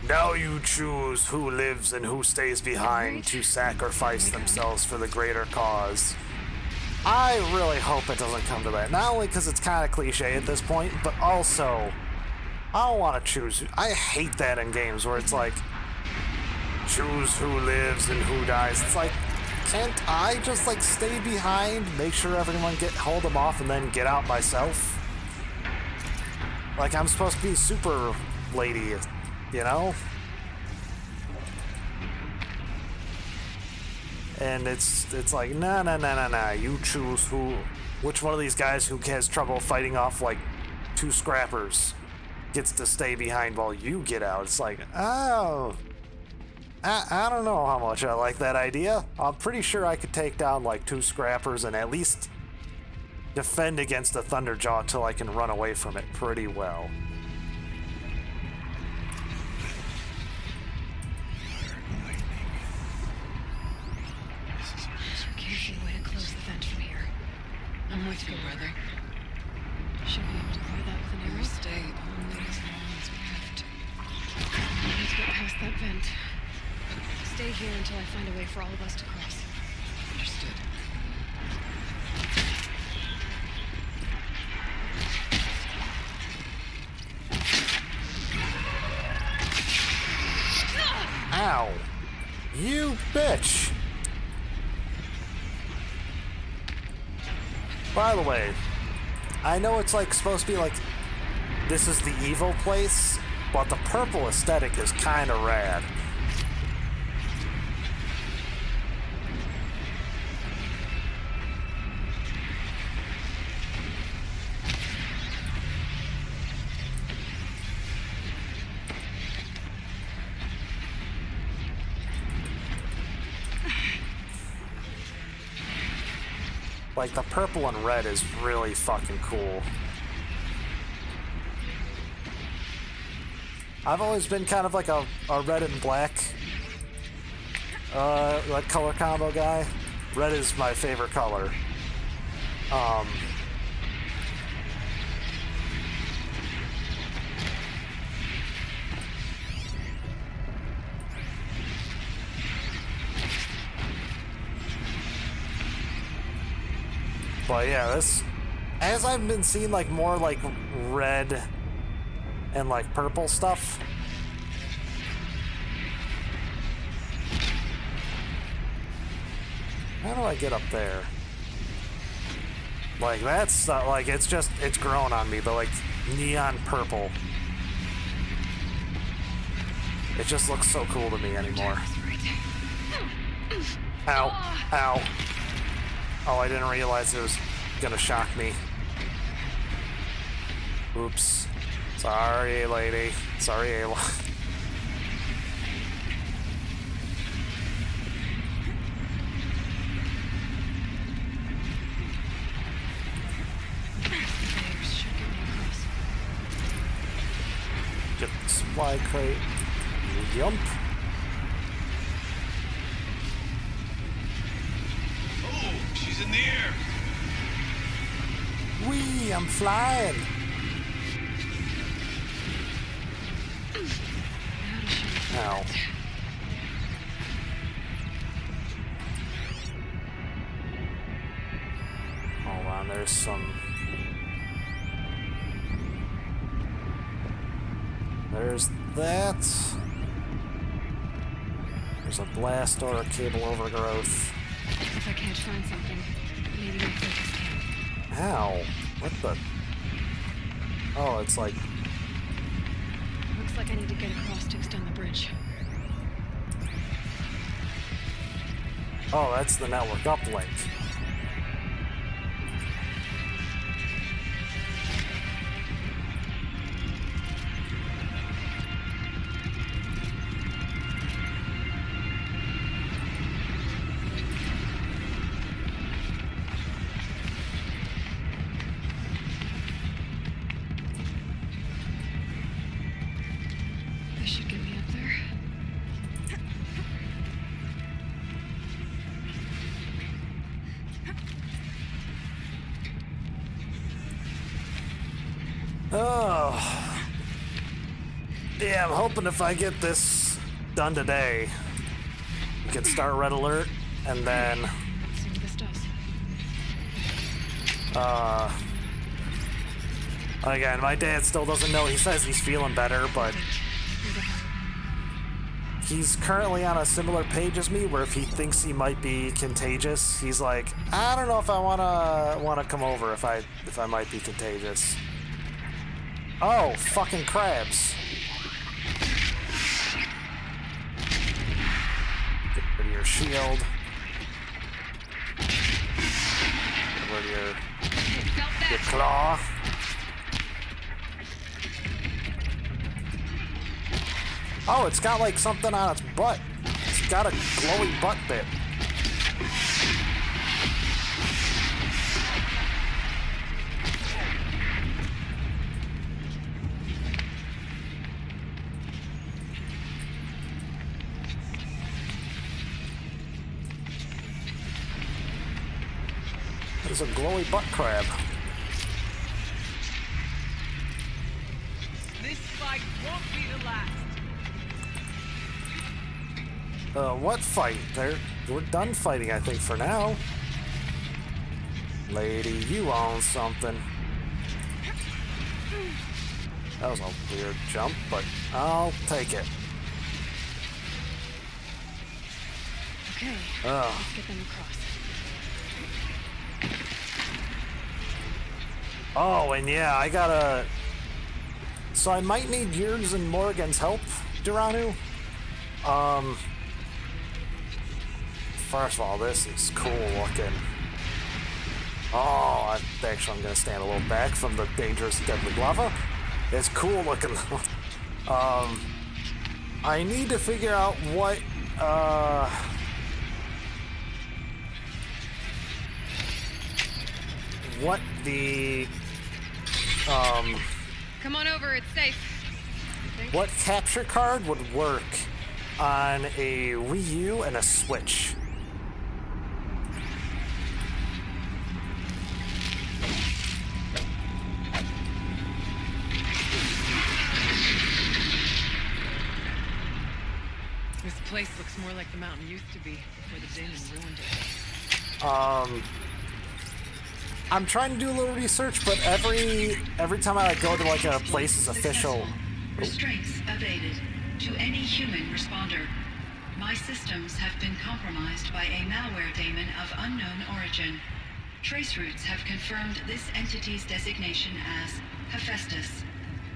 Speaker 1: now you choose who lives and who stays behind to sacrifice themselves for the greater cause. I really hope it doesn't come to that. Not only because it's kind of cliche at this point, but also, I don't want to choose. I hate that in games where it's like, choose who lives and who dies. It's like, can't I just like stay behind, make sure everyone hold them off, and then get out myself? Like I'm supposed to be super lady, you know? And it's like, nah, you choose which one of these guys who has trouble fighting off like 2 scrappers gets to stay behind while you get out. It's like, oh, I don't know how much I like that idea. I'm pretty sure I could take down like 2 scrappers and at least defend against the Thunderjaw till I can run away from it pretty well.
Speaker 6: I'm with you, brother. Should be able to clear that with an arrow. Stay only as long as we have to. We need to get past that vent. Stay here until I find a way for all of us to cross.
Speaker 13: Understood.
Speaker 1: Ow! You bitch! By the way, I know it's like supposed to be like this is the evil place, but the purple aesthetic is kind of rad. Like, the purple and red is really fucking cool. I've always been kind of like a red and black like color combo guy. Red is my favorite color. But yeah, this, as I've been seeing like more like red and like purple stuff. How do I get up there? Like that's like it's grown on me, but like neon purple. It just looks so cool to me anymore. Ow, ow. Oh, I didn't realize it was gonna shock me. Oops. Sorry, lady. Sorry, Ayla. Get the supply crate. Jump.
Speaker 9: She's in the air.
Speaker 1: Wee, I'm flying. Ow. Hold on, there's some. There's that. There's a blast or a cable overgrowth.
Speaker 6: If I can't find something, maybe my focus can.
Speaker 1: Ow. What the? Oh, it's like.
Speaker 6: Looks like I need to get across to extend the bridge.
Speaker 1: Oh, that's the network uplink.
Speaker 6: This should get me up there.
Speaker 1: Oh. Yeah, I'm hoping if I get this done today, we can start Red Alert, and then
Speaker 6: Let's see what this does.
Speaker 1: Again, my dad still doesn't know. He says he's feeling better, but he's currently on a similar page as me, where if he thinks he might be contagious, he's like, I don't know if I wanna come over if I might be contagious. Oh, fucking crabs. Get rid of your shield. Get rid of your claw. Oh, it's got like something on its butt. It's got a glowy butt bit. There's a glowy butt crab.
Speaker 13: This fight won't be the last.
Speaker 1: What fight? We're done fighting, I think, for now. Lady, you own something. That was a weird jump, but I'll take it.
Speaker 6: Okay, let's get them across.
Speaker 1: Oh, and yeah, I gotta... So I might need yours and Morgan's help, Duranu. First of all, this is cool looking. Oh, I'm gonna stand a little back from the dangerous deadly lava. It's cool looking. I need to figure out what, the,
Speaker 6: Come on over, it's safe.
Speaker 1: what capture card would work on a Wii U and a Switch.
Speaker 13: This place looks more like the mountain used to be before the demons ruined it.
Speaker 1: I'm trying to do a little research, but every time I go to like a place's official.
Speaker 16: Restraints evaded. To any human responder. My systems have been compromised by a malware daemon of unknown origin. Trace routes have confirmed this entity's designation as Hephaestus.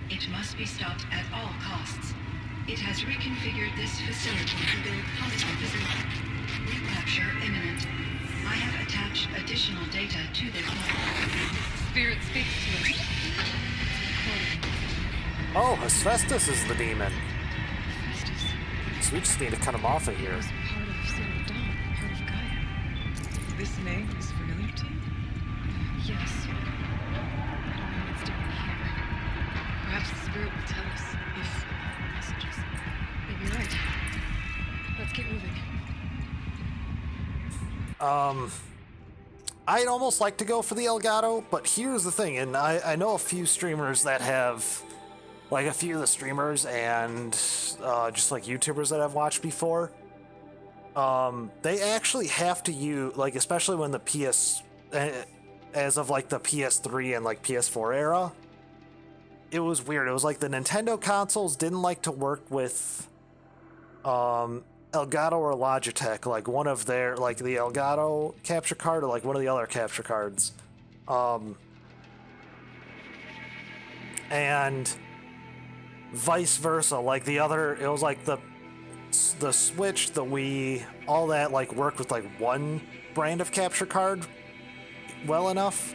Speaker 16: It must be stopped at all costs. It has reconfigured this facility to build hostile recapture imminent. I have attached additional data to this model.
Speaker 6: Spirit speaks to us.
Speaker 1: Oh, Hephaestus is the demon. So we just need to cut him off of here.
Speaker 6: Part of Silver Dawn, part of Gaia.
Speaker 13: This name is familiar to you?
Speaker 6: Yes. I don't know what's doing here. Perhaps the spirit will tell us if messages. Maybe you're right. Let's get moving.
Speaker 1: I'd almost like to go for the Elgato, but here's the thing, and I know a few streamers that have, like a few of the streamers and just like YouTubers that I've watched before, they actually have to use, like, especially when the as of like the PS3 and like PS4 era, it was weird. It was like the Nintendo consoles didn't like to work with Elgato or Logitech, like one of their, like the Elgato capture card or like one of the other capture cards. And vice versa, like the other, it was like the Switch, the Wii, all that like worked with like one brand of capture card well enough,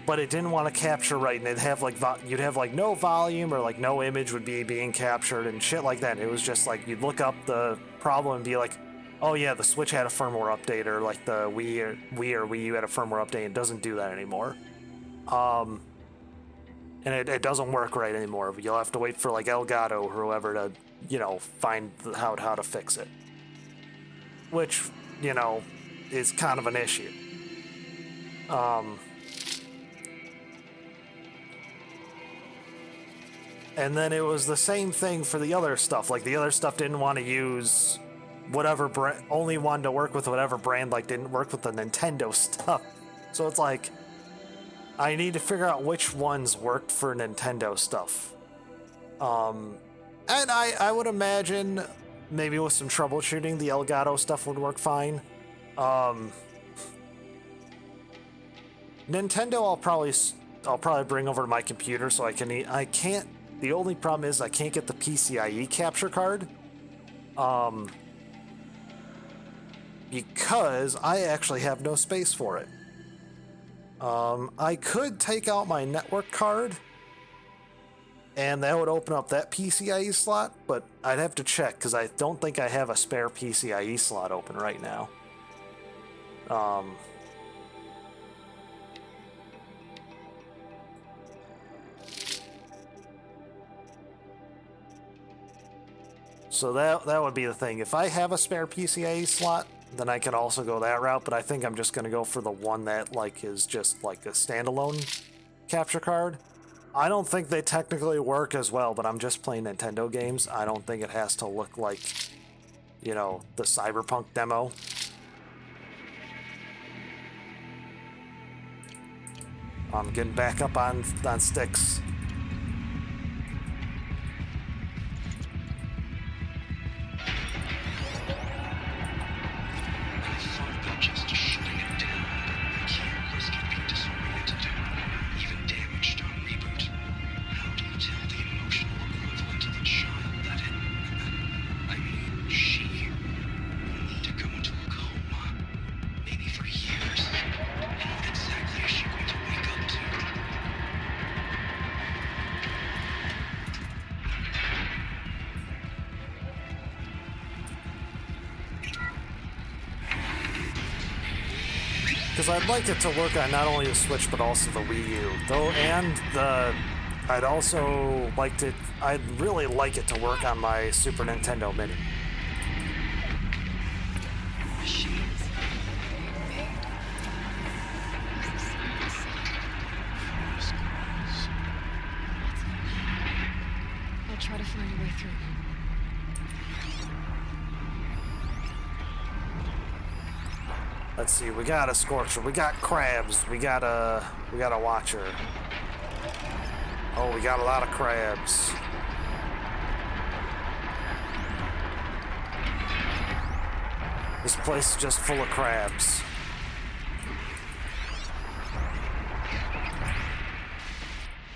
Speaker 1: but it didn't want to capture right, and it'd have like you'd have like no volume or like no image would be being captured and shit like that. It was just like you'd look up the problem and be like, oh yeah, the Switch had a firmware update, or like the Wii or Wii U had a firmware update. It doesn't do that anymore. And it doesn't work right anymore. You'll have to wait for like Elgato or whoever to, you know, find how to fix it. Which, you know, is kind of an issue. And then it was the same thing for the other stuff. Like the other stuff didn't want to use whatever brand, only wanted to work with whatever brand, like didn't work with the Nintendo stuff. So it's like, I need to figure out which ones worked for Nintendo stuff. And I would imagine maybe with some troubleshooting, the Elgato stuff would work fine. Nintendo, I'll probably bring over to my computer so I can't. The only problem is I can't get the PCIe capture card. Because I actually have no space for it. I could take out my network card, and that would open up that PCIe slot, but I'd have to check because I don't think I have a spare PCIe slot open right now. So that would be the thing. If I have a spare PCIe slot, then I can also go that route, but I think I'm just going to go for the one that like is just like a standalone capture card. I don't think they technically work as well, but I'm just playing Nintendo games. I don't think it has to look like, you know, the Cyberpunk demo. I'm getting back up on sticks. Because I'd like it to work on not only the Switch but also the Wii U, though, and I'd really like it to work on my Super Nintendo Mini.
Speaker 6: I'll try to find a way through.
Speaker 1: Let's see, we got a Scorcher, we got crabs, we got a Watcher. Oh, we got a lot of crabs. This place is just full of crabs.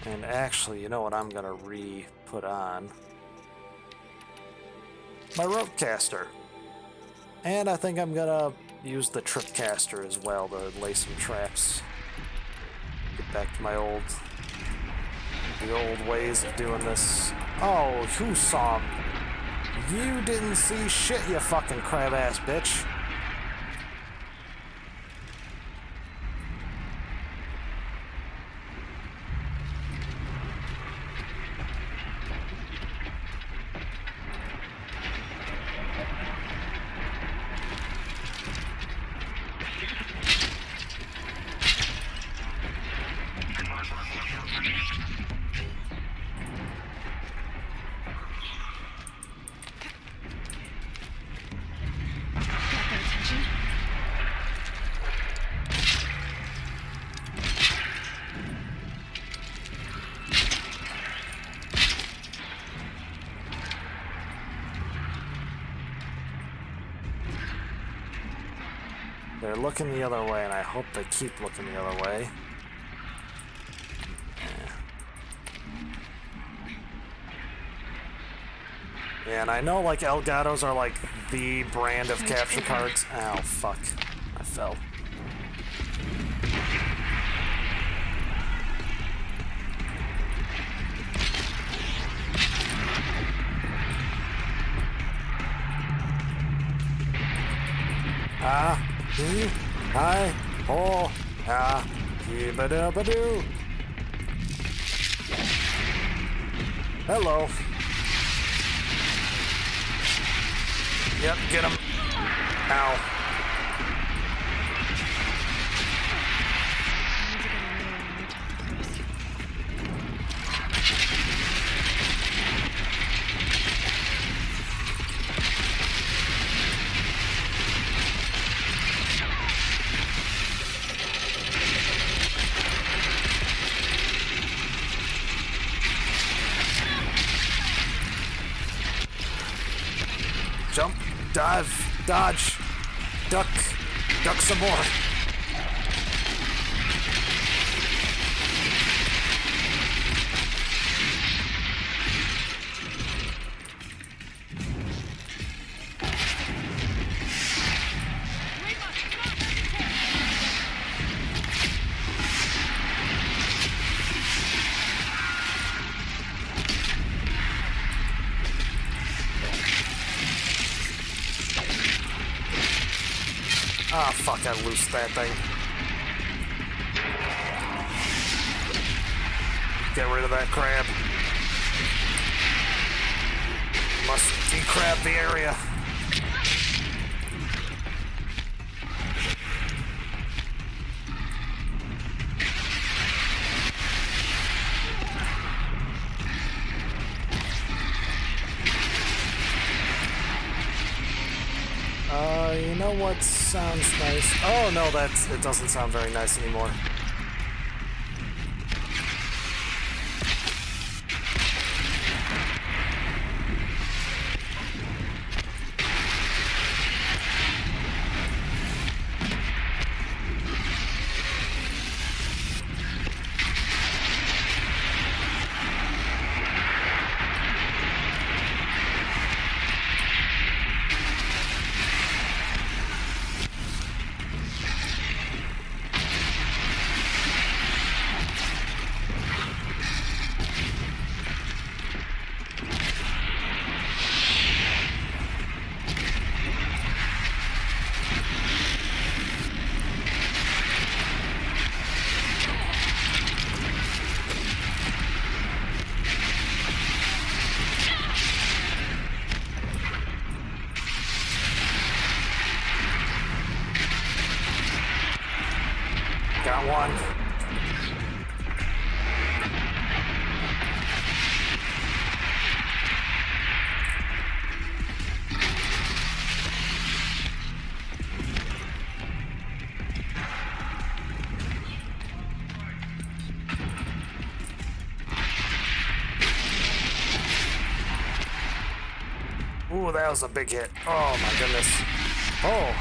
Speaker 1: And actually, you know what I'm gonna re-put on? My Ropecaster. And I think I'm gonna use the Tripcaster as well to lay some traps. Get back to the old ways of doing this. Oh, who saw him? You didn't see shit, you fucking crab-ass bitch. They're looking the other way, and I hope they keep looking the other way. Yeah, and I know, like, Elgatos are, like, the brand of capture cards. Ow, fuck. I fell. Hi, oh, ba-do. Hello. Yep, get him. Ow. Jump, dive, dodge, duck, duck some more. Ah, fuck, I loosed that thing. Get rid of that crab. Must decrab the area. You know what sounds nice? Oh no, it doesn't sound very nice anymore. Got one. Ooh, that was a big hit. Oh my goodness. Oh.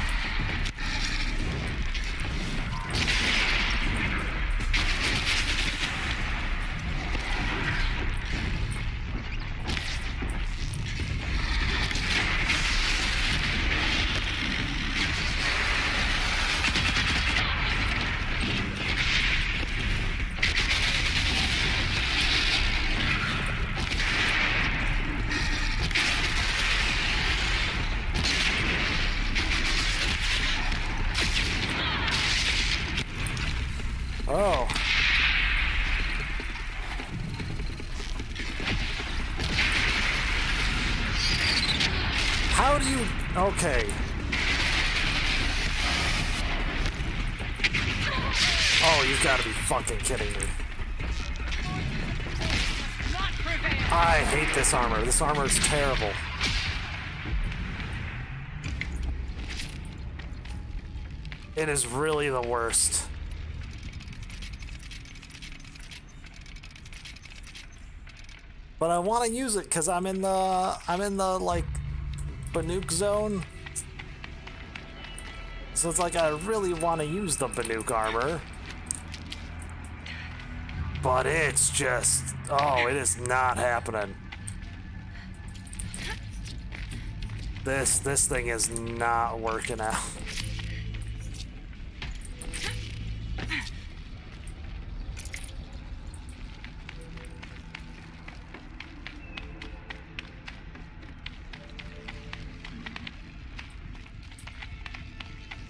Speaker 1: Oh. How do you... Okay. Oh, you've got to be fucking kidding me. I hate this armor. This armor is terrible. It is really the worst. But I want to use it because I'm in the like Banuk zone. So it's like I really want to use the Banuk armor. But it's just, oh, it is not happening. This thing is not working out.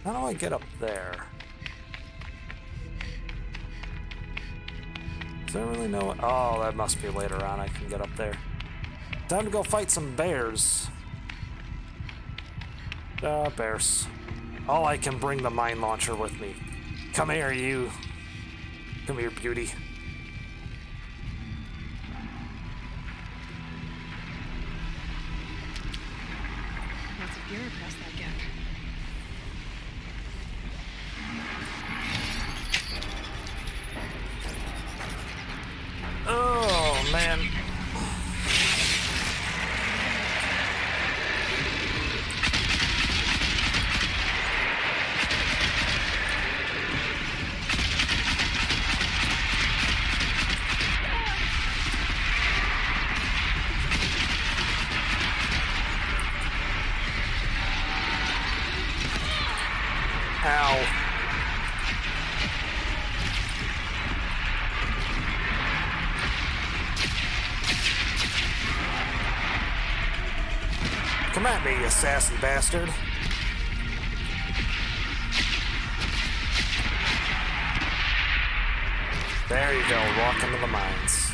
Speaker 1: How do I get up there? Does there really know? Oh, that must be later on. I can get up there. Time to go fight some bears. Bears. Oh, I can bring the mine launcher with me. Come here, you. Come here, beauty.
Speaker 6: Lots of gear across that gap.
Speaker 1: Oh, man. Ow. Come at me, you sassy bastard. There you go, walk into the mines.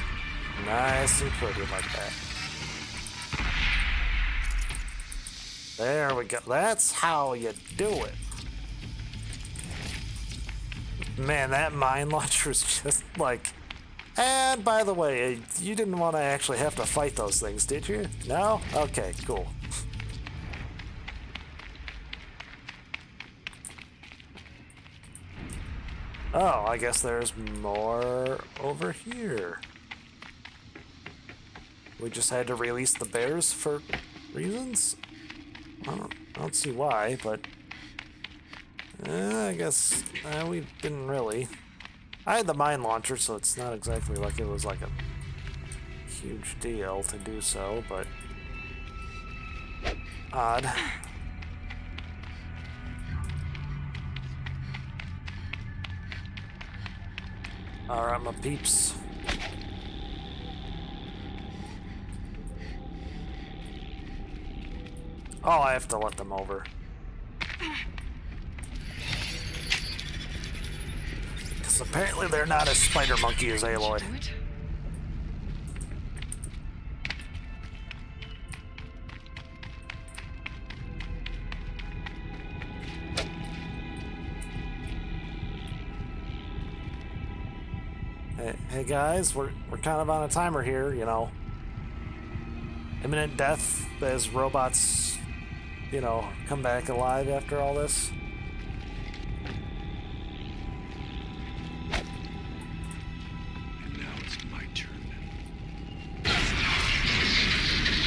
Speaker 1: Nice and pretty like that. There we go. That's how you do it. Man, that mine launcher is just like... And by the way, you didn't want to actually have to fight those things, did you? No? Okay, cool. Oh, I guess there's more over here. We just had to release the bears for reasons? I don't see why, but... I guess we didn't really. I had the mine launcher, so it's not exactly like it was like a huge deal to do so, but... Odd. Alright, my peeps. Oh, I have to let them over. Because apparently they're not as spider monkey as Aloy. Hey guys, we're kind of on a timer here, you know. Imminent death as robots, you know, come back alive after all this.
Speaker 9: And now it's my turn.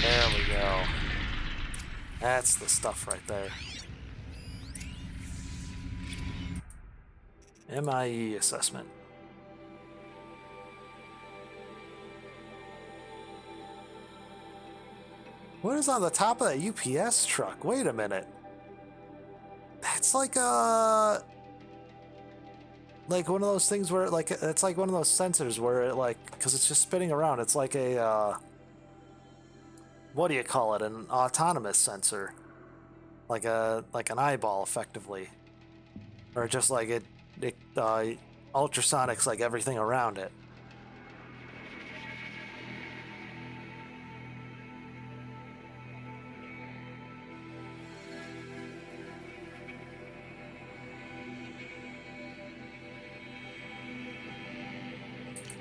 Speaker 1: There we go. That's the stuff right there. MIE assessment. What is on the top of that UPS truck? Wait a minute. That's like a... Like one of those things where, like, it's like one of those sensors where it, like, because it's just spinning around. It's like a, what do you call it? An autonomous sensor. Like an eyeball, effectively. Or just like it ultrasonics, like, everything around it.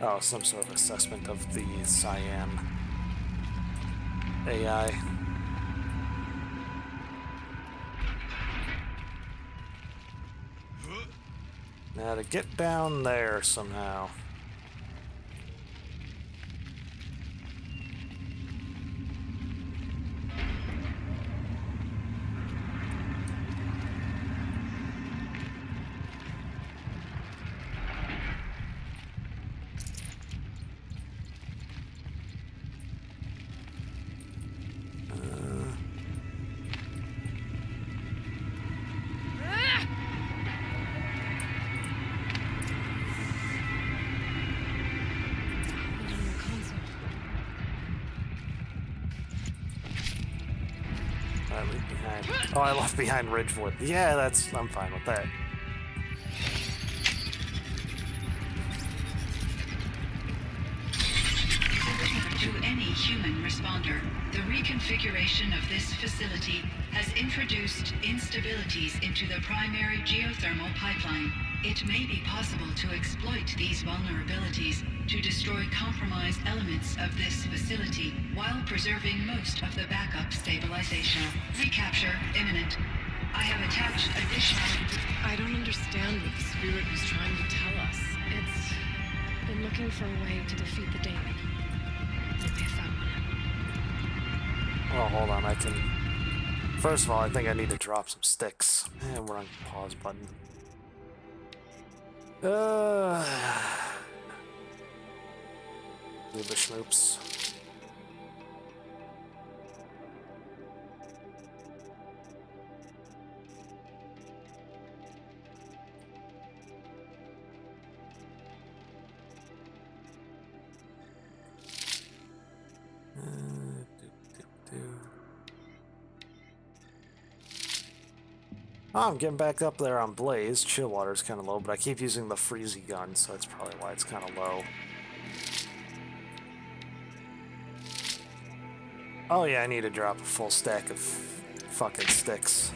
Speaker 1: Oh, some sort of assessment of the Cyan AI. Now to get down there somehow. Oh, I left behind Ridgewood. Yeah, I'm fine with that.
Speaker 16: To any human responder, the reconfiguration of this facility has introduced instabilities into the primary geothermal pipeline. It may be possible to exploit these vulnerabilities to destroy compromised elements of this facility while preserving most of the backup stabilization. Recapture imminent. I have attached additional...
Speaker 6: I don't understand what the spirit was trying to tell us. It's been looking for a way to defeat the daemon. Maybe I found one.
Speaker 1: Oh, hold on, I can... First of all, I think I need to drop some sticks. And we're on pause button. Do the schmoops. Oh, I'm getting back up there on Blaze. Chill water's kind of low, but I keep using the Freezy gun, so that's probably why it's kind of low. Oh yeah, I need to drop a full stack of fucking sticks.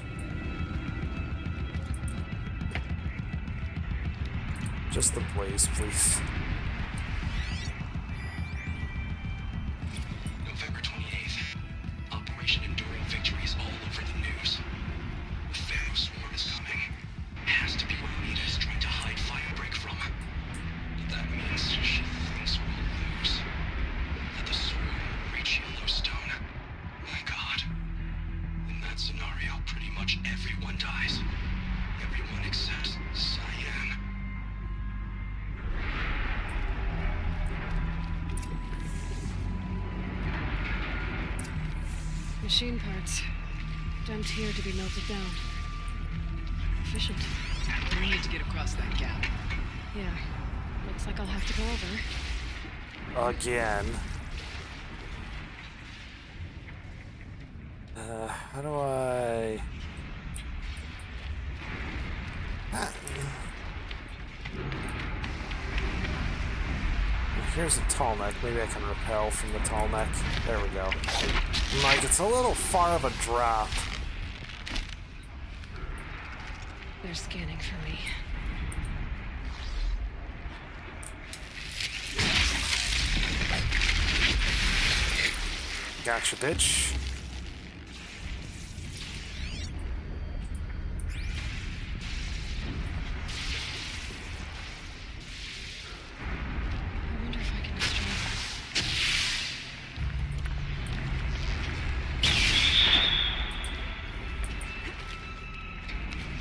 Speaker 1: Just the Blaze, please.
Speaker 14: November 28th. Operation Enduring Victory is all over the news. The Thanos Swarm is coming. Has to be where Anita is trying to hide Firebreak from. But that means she thinks we'll lose. That the Swarm will reach Yellowstone. My God. In that scenario, pretty much everyone dies. Everyone except Cyan.
Speaker 6: Machine parts. Dumped here to be melted down. Efficient.
Speaker 13: We need to get across that gap.
Speaker 6: Yeah. Looks like I'll have to go over.
Speaker 1: Again. How do I... Here's a tall neck. Maybe I can rappel from the tall neck. There we go. Like, it's a little far of a drop.
Speaker 6: They're scanning for me.
Speaker 1: Gotcha, bitch.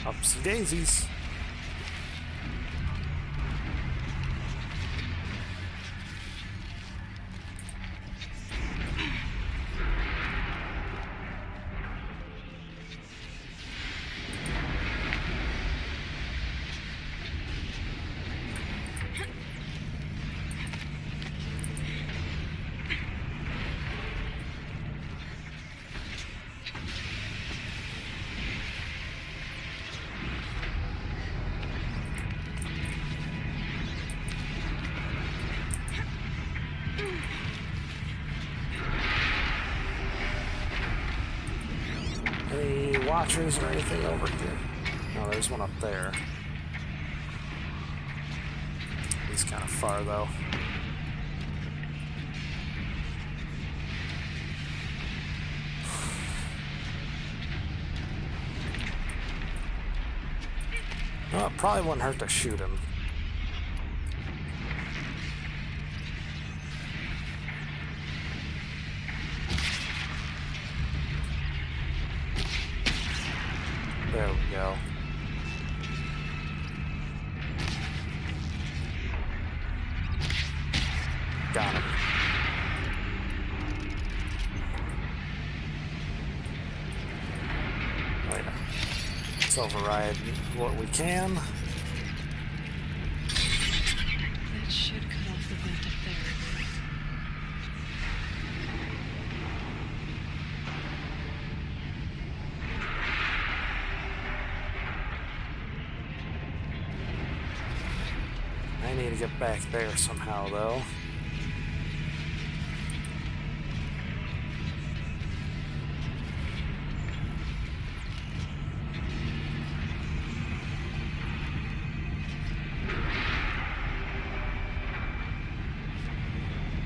Speaker 1: Upsy daisies. Any watchers or anything over here? No, there's one up there. He's kind of far though. Well, it probably wouldn't hurt to shoot him. There we go. Got him. Right. Let's override what we can.
Speaker 6: That should cut off the vent up there.
Speaker 1: I need to get back there somehow, though.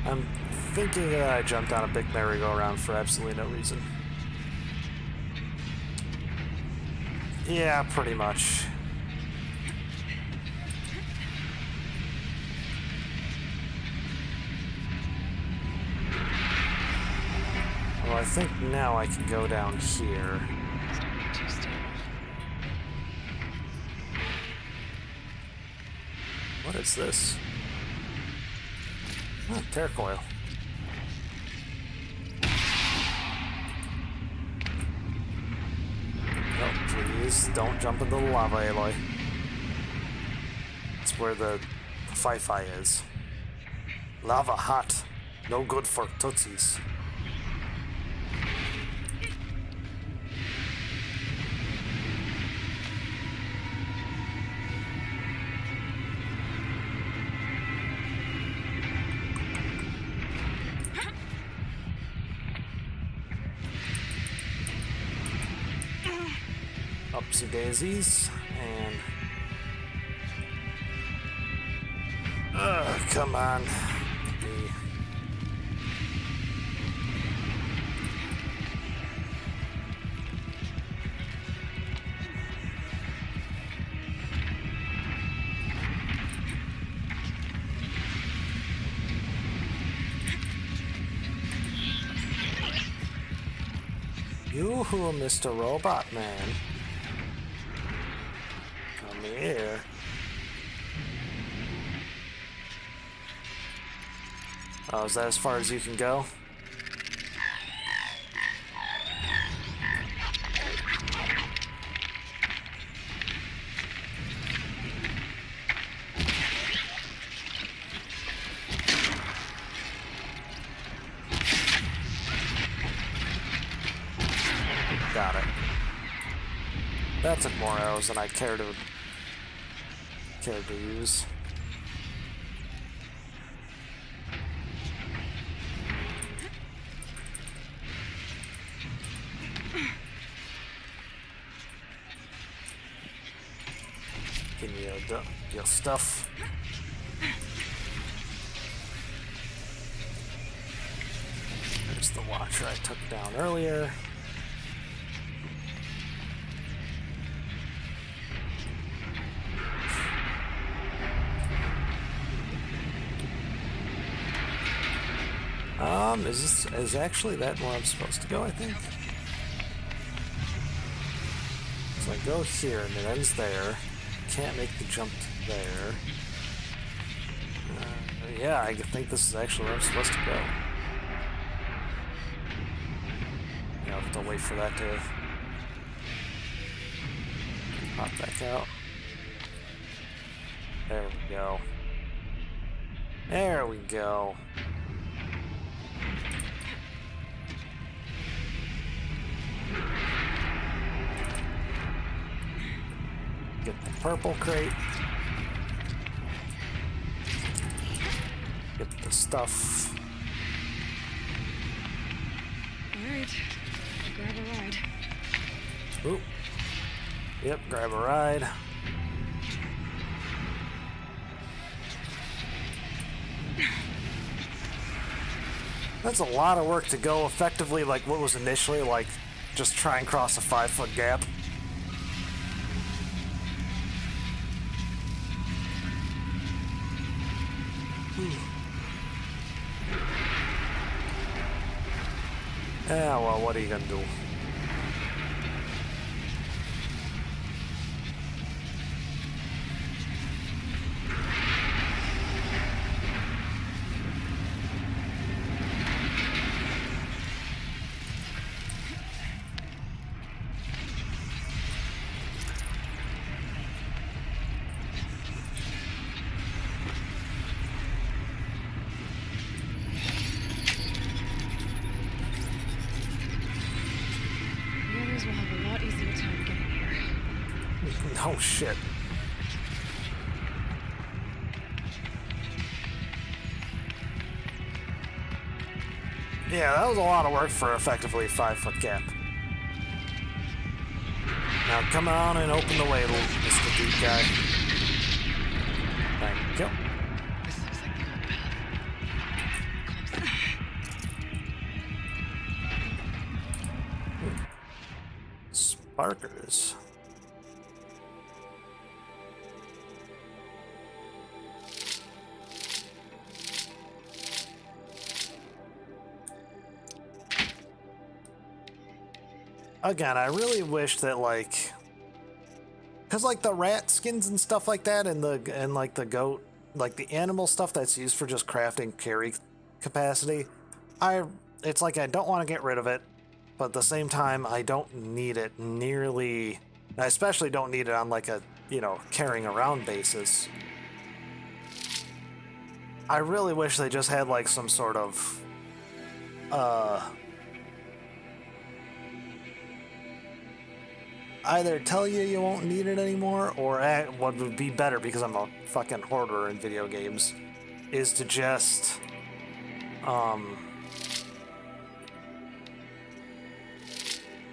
Speaker 1: I'm thinking that I jumped on a big merry-go-round for absolutely no reason. Yeah, pretty much. Well, I think now I can go down here. What is this? Oh, Terracoil. Oh, please don't jump into the lava, Aloy. It's where the Fi-Fi is. Lava hot. No good for Tootsies. Upsy daisies, and come on. Yoo-hoo, Mr. Robot Man. Come here. Oh, is that as far as you can go? Got it. That took more arrows than I cared to use. Give me your stuff. There's the watcher I took down earlier. Is actually that where I'm supposed to go, I think? So I go here and it ends there. Can't make the jump to there. Yeah, I think this is actually where I'm supposed to go. Yeah, I'll have to wait for that to pop back out. There we go. There we go. Get the purple crate. Get the stuff.
Speaker 6: Alright, grab a ride.
Speaker 1: Oop. Yep, grab a ride. That's a lot of work to go effectively, like what was initially like just try and cross a 5-foot gap. Yeah, well, what are you gonna do? Oh shit. Yeah, that was a lot of work for effectively a 5-foot gap. Now come on and open the way, little Mr. Deep Guy. Thank you.
Speaker 13: This looks like the old path.
Speaker 1: Sparkers. Again, I really wish that like, cause like the rat skins and stuff like that, and like the goat, like the animal stuff that's used for just crafting carry capacity, it's like I don't want to get rid of it, but at the same time I don't need it nearly. I especially don't need it on like a carrying around basis. I really wish they just had like some sort of either tell you won't need it anymore, or what would be better, because I'm a fucking hoarder in video games, is to just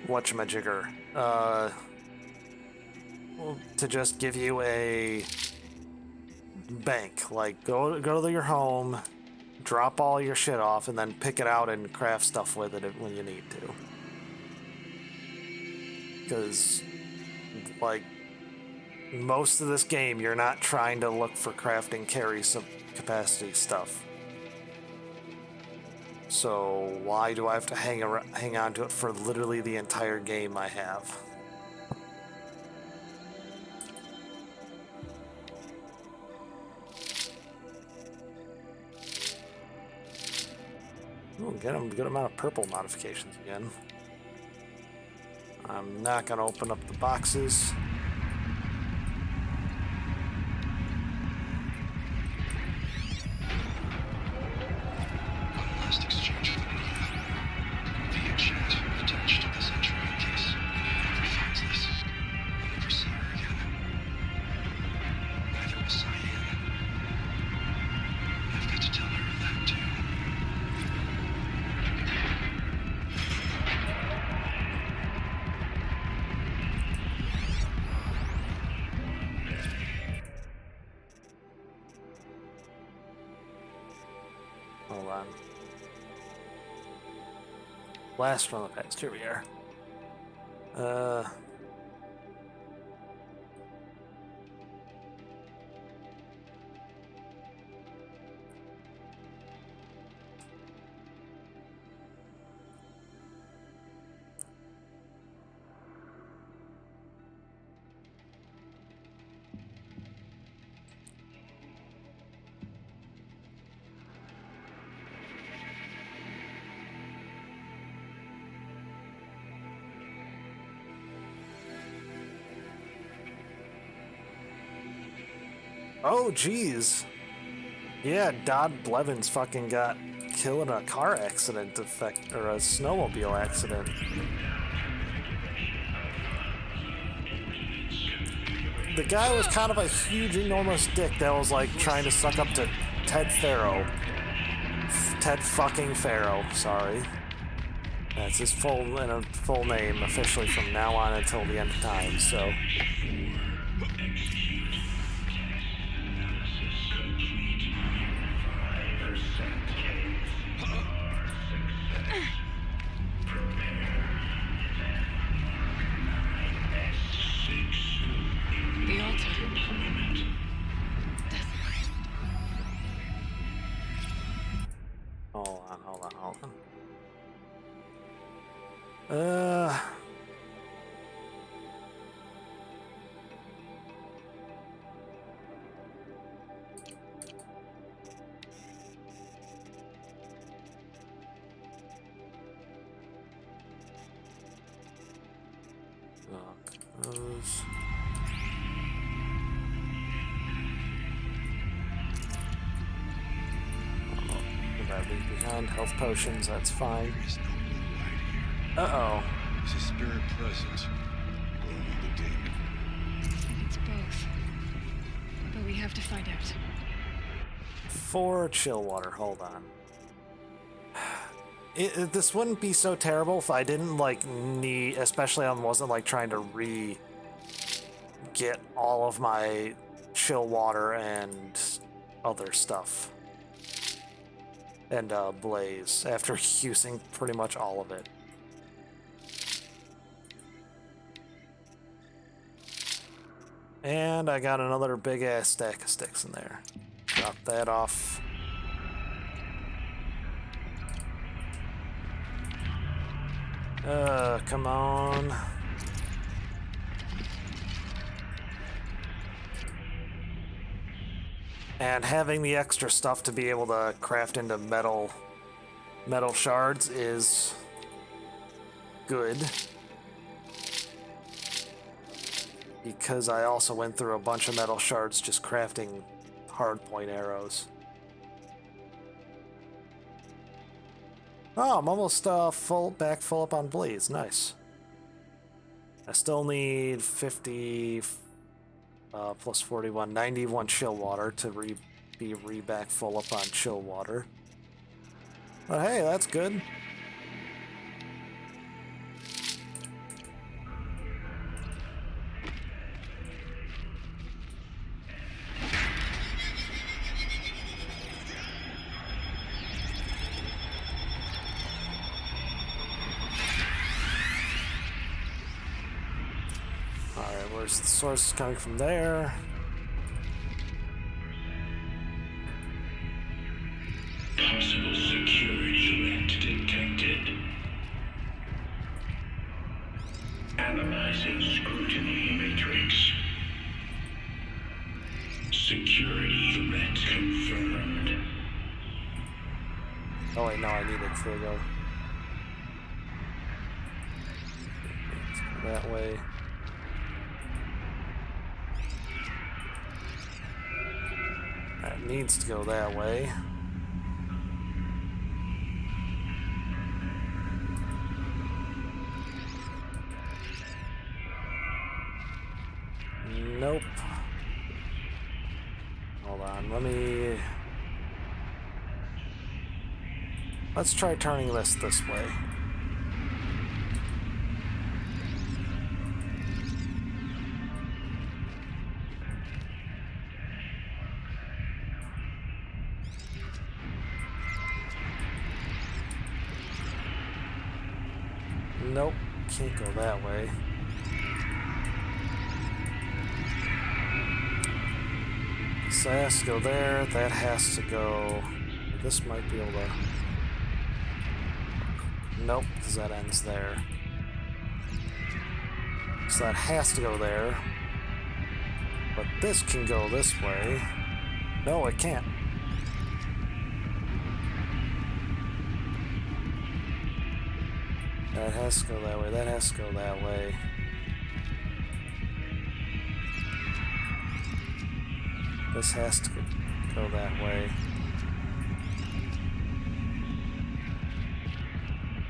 Speaker 1: whatchamajigger, to just give you a bank. Like, go to your home, drop all your shit off, and then pick it out and craft stuff with it when you need to. Because, like, most of this game, you're not trying to look for crafting carry some capacity stuff. So why do I have to hang on to it for literally the entire game I have? Ooh, get a good amount of purple modifications again. I'm not going to open up the boxes.
Speaker 14: One last exchange with Nina. Via chat, attached to this entry in case anyone finds this. I'll never see her again. Neither will Cyan. I've got to tell her that too.
Speaker 1: Hold on. Last from the past. Here we are. Oh, geez. Yeah, Dodd Blevins fucking got killed in a car accident or a snowmobile accident. The guy was kind of a huge, enormous dick that was like trying to suck up to Ted Farrow. Ted fucking Farrow, sorry. That's his full name officially from now on until the end of time, so.
Speaker 6: The altar.
Speaker 1: Hold on. Those. Did I leave behind health potions? That's fine. Uh-oh.
Speaker 9: Is a spirit present? Or only the demon?
Speaker 6: It's both. But we have to find out.
Speaker 1: 4 chill water. Hold on. This wouldn't be so terrible if I didn't need, especially I wasn't trying to get all of my chill water and other stuff. And blaze after using pretty much all of it. And I got another big ass stack of sticks in there. Drop that off. Come on. And having the extra stuff to be able to craft into metal shards is good. Because I also went through a bunch of metal shards just crafting hardpoint arrows. Oh, I'm almost full up on blaze. Nice. I still need 50 plus 41, 91 chill water to be back full up on chill water. But hey, that's good. Alright, where's the source coming from there?
Speaker 9: Possible security threat detected. Analyzing scrutiny matrix. Security threat confirmed.
Speaker 1: Oh wait, no, I needed to go that way. That needs to go that way. Nope. Hold on, let's try turning this way. Nope, can't go that way. So that has to go there, that has to go... This might be able to... Nope, because that ends there. So that has to go there. But this can go this way. No, it can't. That has to go that way, that has to go that way. This has to go that way.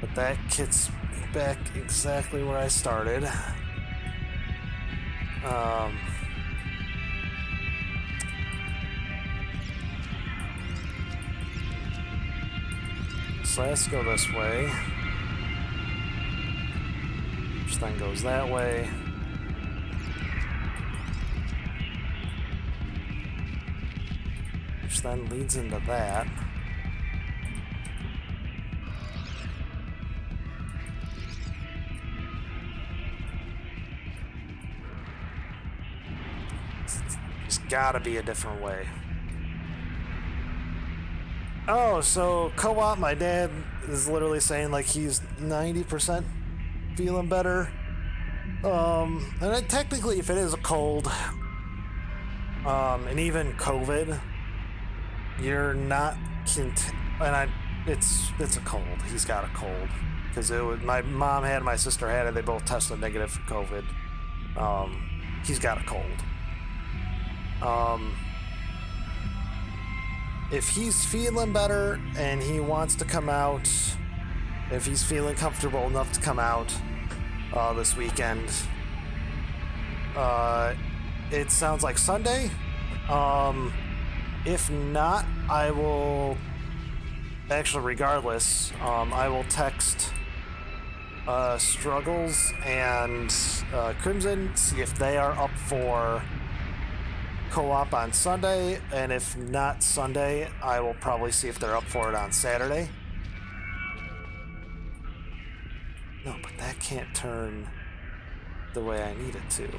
Speaker 1: But that gets back exactly where I started. So let's go this way. Which then goes that way. Which then leads into that. There's gotta be a different way. Oh, so co-op, my dad is literally saying like he's 90% feeling better. And then technically if it is a cold, and even COVID, you're not it's a cold. He's got a cold because my mom had, my sister had it. They both tested negative for COVID. He's got a cold. If he's feeling better and he wants to come out, if he's feeling comfortable enough to come out this weekend, it sounds like Sunday. If not, I will, actually regardless, I will text Struggles and Crimson, see if they are up for co-op on Sunday, and if not Sunday, I will probably see if they're up for it on Saturday. No, but that can't turn the way I need it to.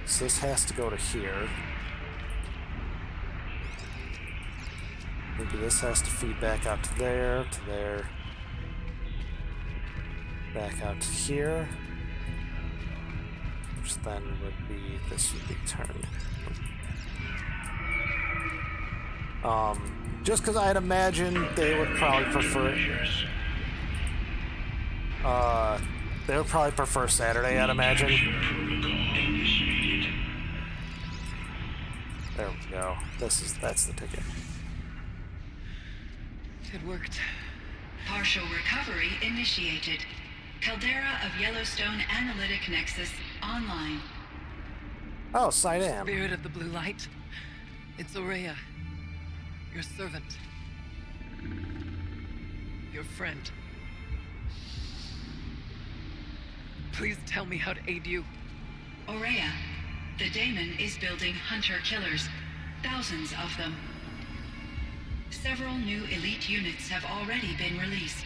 Speaker 1: So this has to go to here. Maybe this has to feed back out to there, back out to here. Which then would be, this would be turned. Just because I'd imagine they would probably prefer it. They would probably prefer Saturday, I'd imagine. There we go. That's the ticket.
Speaker 13: It worked.
Speaker 16: Partial recovery initiated. Caldera of Yellowstone Analytic Nexus online.
Speaker 1: Oh, Sidam.
Speaker 13: Spirit of the Blue Light. It's Ourea. Your servant. Your friend. Please tell me how to aid you.
Speaker 16: Ourea, the Daemon is building hunter-killers. Thousands of them. Several new elite units have already been released.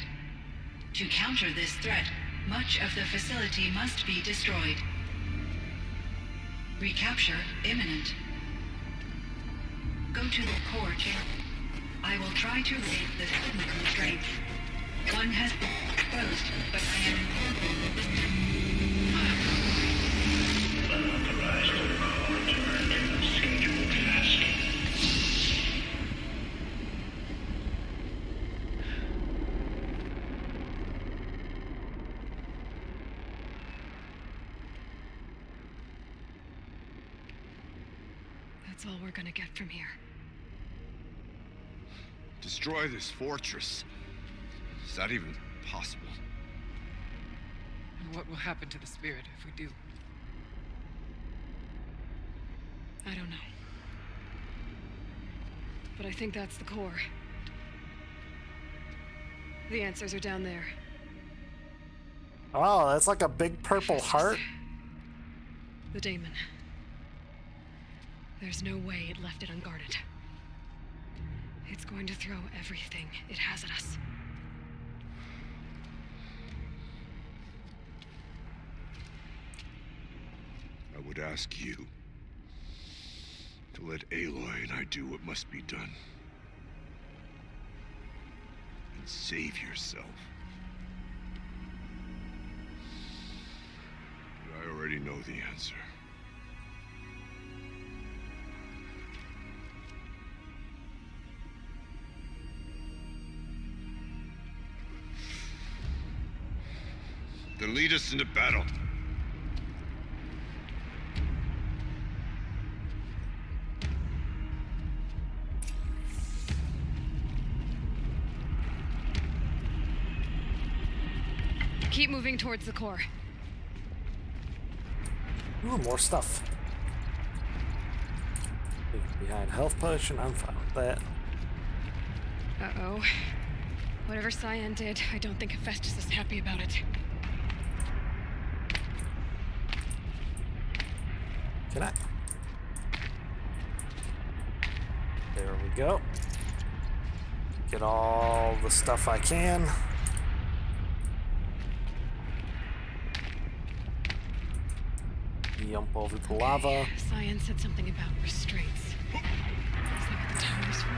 Speaker 16: To counter this threat, much of the facility must be destroyed. Recapture imminent. Go to the core chamber. I will try to raise the signal constraint. One has been exposed, but I am
Speaker 9: Unauthorized protocol returned. Scheduled task.
Speaker 6: That's all we're gonna get from here.
Speaker 17: Destroy this fortress. Is that even possible?
Speaker 13: And what will happen to the spirit if we do?
Speaker 6: I don't know. But I think that's the core. The answers are down there.
Speaker 1: Oh, that's like a big purple heart.
Speaker 6: The daemon. There's no way it left it unguarded. It's going to throw everything it has at us.
Speaker 17: I would ask you to let Aloy and I do what must be done. And save yourself. But I already know the answer. Then lead us into battle.
Speaker 6: Keep moving towards the core.
Speaker 1: Ooh, more stuff. Behind health potion, I'm fine with that.
Speaker 6: Uh-oh. Whatever Cyan did, I don't think Hephaestus is happy about it.
Speaker 1: Can I? There we go. Get all the stuff I can. Jump over the lava.
Speaker 6: Cyan said something about restraints. Is that what the tower's for?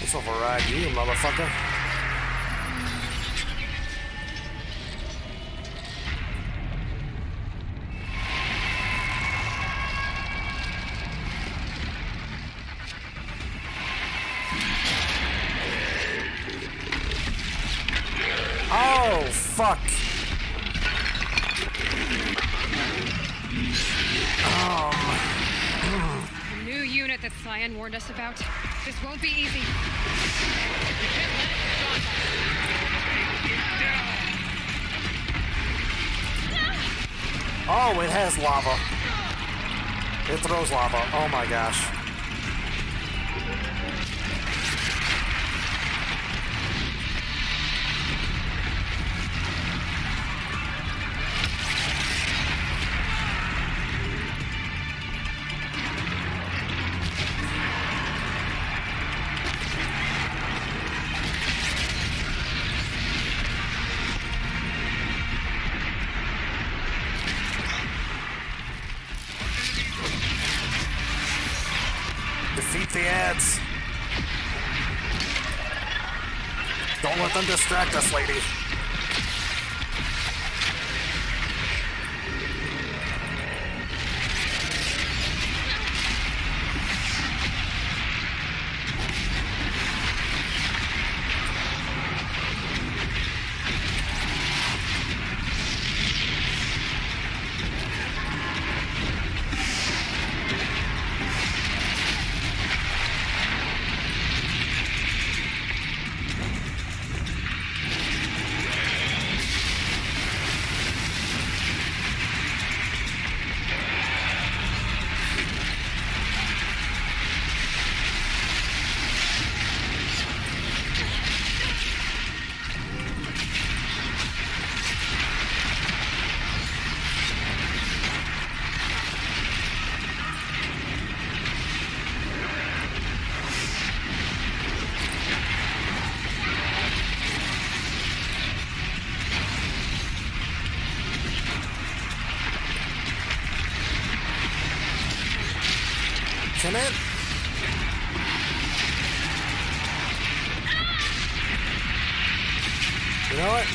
Speaker 1: This will override you, motherfucker. Oh, fuck.
Speaker 6: The new unit that Cyan warned us about. This won't be easy.
Speaker 1: Oh, it has lava. It throws lava. Oh my gosh. Defeat the ads. Don't let them distract us, lady. Can it? You know what?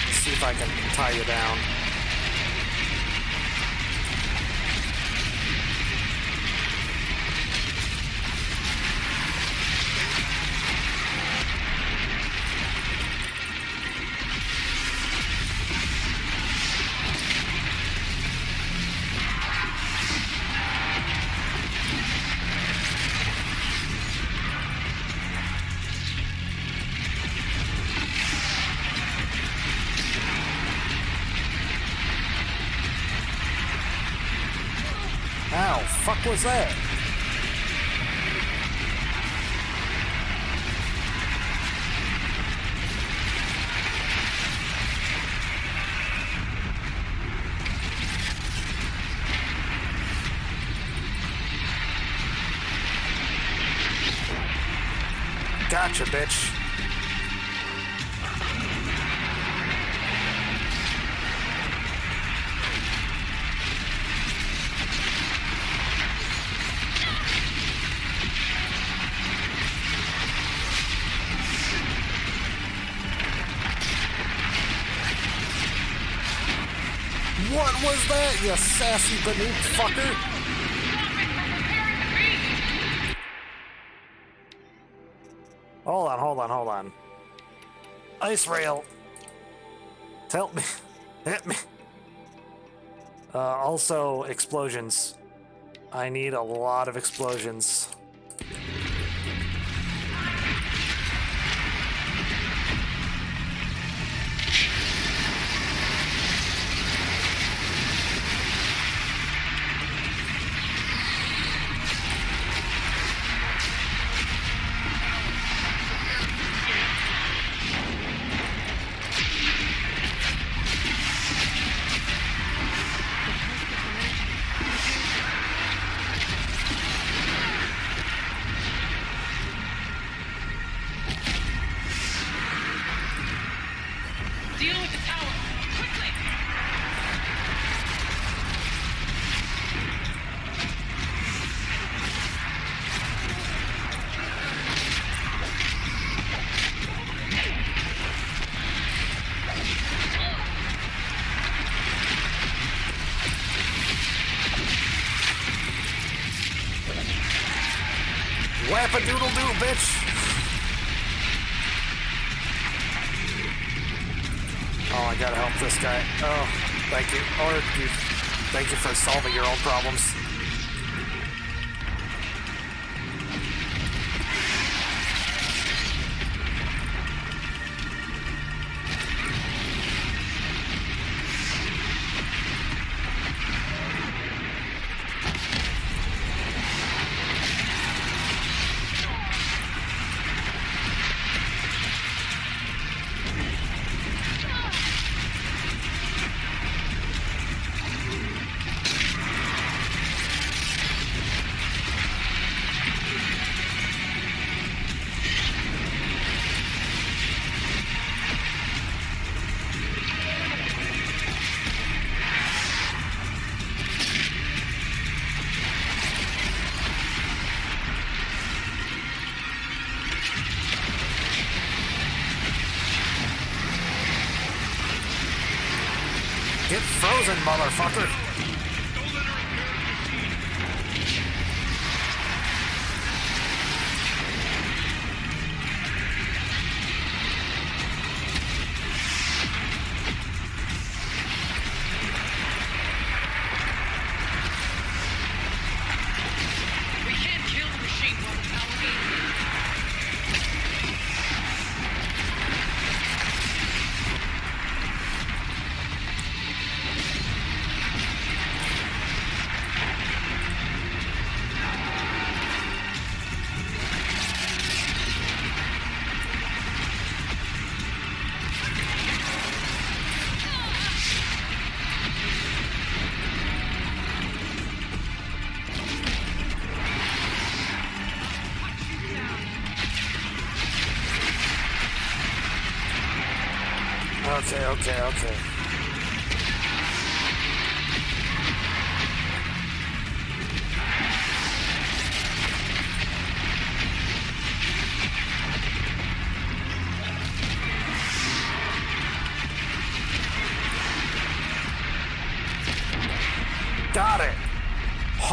Speaker 1: Let's see if I can tie you down. Ow, fuck was that? Gotcha, bitch. What was that, you sassy Banuk fucker? Hold on. Ice rail. Help me. Hit me. Also, explosions. I need a lot of explosions.
Speaker 12: Deal with the tower, quickly!
Speaker 1: Whap-a-doodle-doo, bitch! Oh, I gotta help this guy. Oh, thank you. Or thank you for solving your own problems. Get frozen, motherfucker!
Speaker 12: We can't kill the machine while the power is.
Speaker 1: Okay.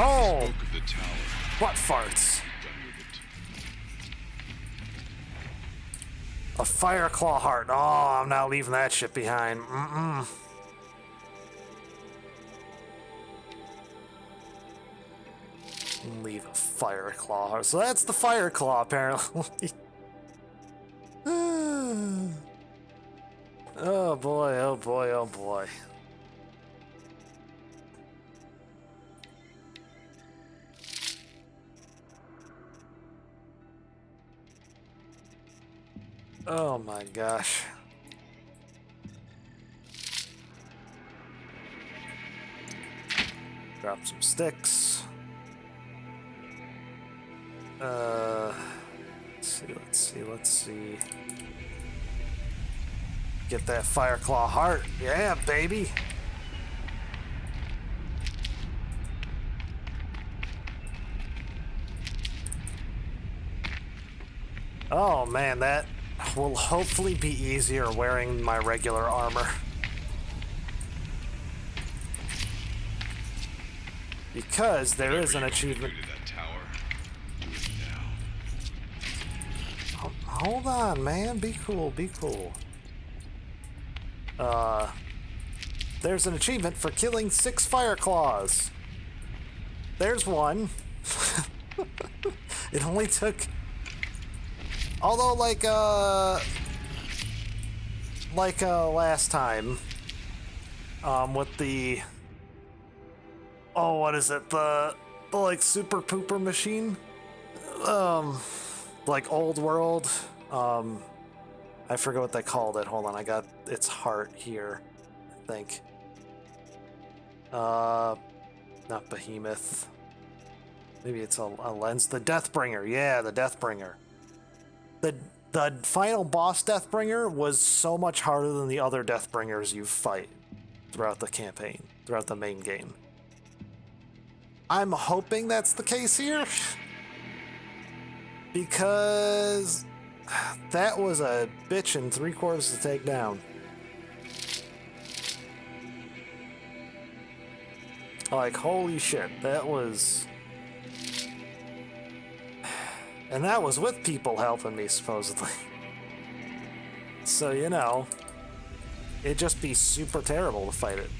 Speaker 1: Oh!
Speaker 17: Spoke of the tower.
Speaker 1: What farts?
Speaker 17: Done with it.
Speaker 1: A fire claw heart. Oh, I'm not leaving that shit behind. Mm-mm. Leave a fire claw heart. So that's the fire claw, apparently. Oh boy, oh boy, oh boy. Oh my gosh. Drop some sticks. Let's see. Get that fire claw heart. Yeah, baby. Oh man, that will hopefully be easier wearing my regular armor. Because there is an achievement. Hold on, man. Be cool, be cool. There's an achievement for killing 6 fire claws. There's one. It only took... Although, like last time, with the... Oh, what is it? The like, super pooper machine? Like, old world. I forget what they called it. Hold on, I got its heart here, I think. Not Behemoth. Maybe it's a lens. The Deathbringer. Yeah, the Deathbringer. The final boss Deathbringer was so much harder than the other Deathbringers you fight throughout the campaign, throughout the main game. I'm hoping that's the case here. Because that was a bitch and 3/4 to take down. Like, holy shit, that was... And that was with people helping me, supposedly. So, you know, it'd just be super terrible to fight it.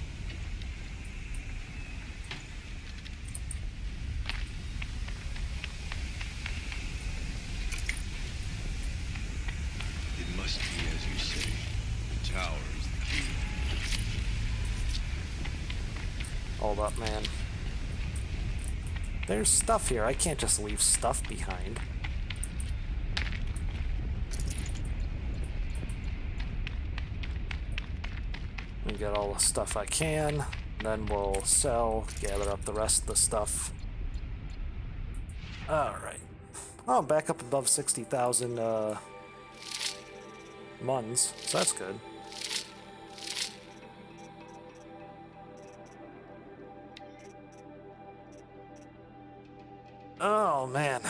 Speaker 17: It must be as you say. The tower is the key.
Speaker 1: Hold up, man. There's stuff here. I can't just leave stuff behind. We get all the stuff I can. Then we'll sell, gather up the rest of the stuff. Alright. Oh, back up above 60,000 muns, so that's good. Oh, man.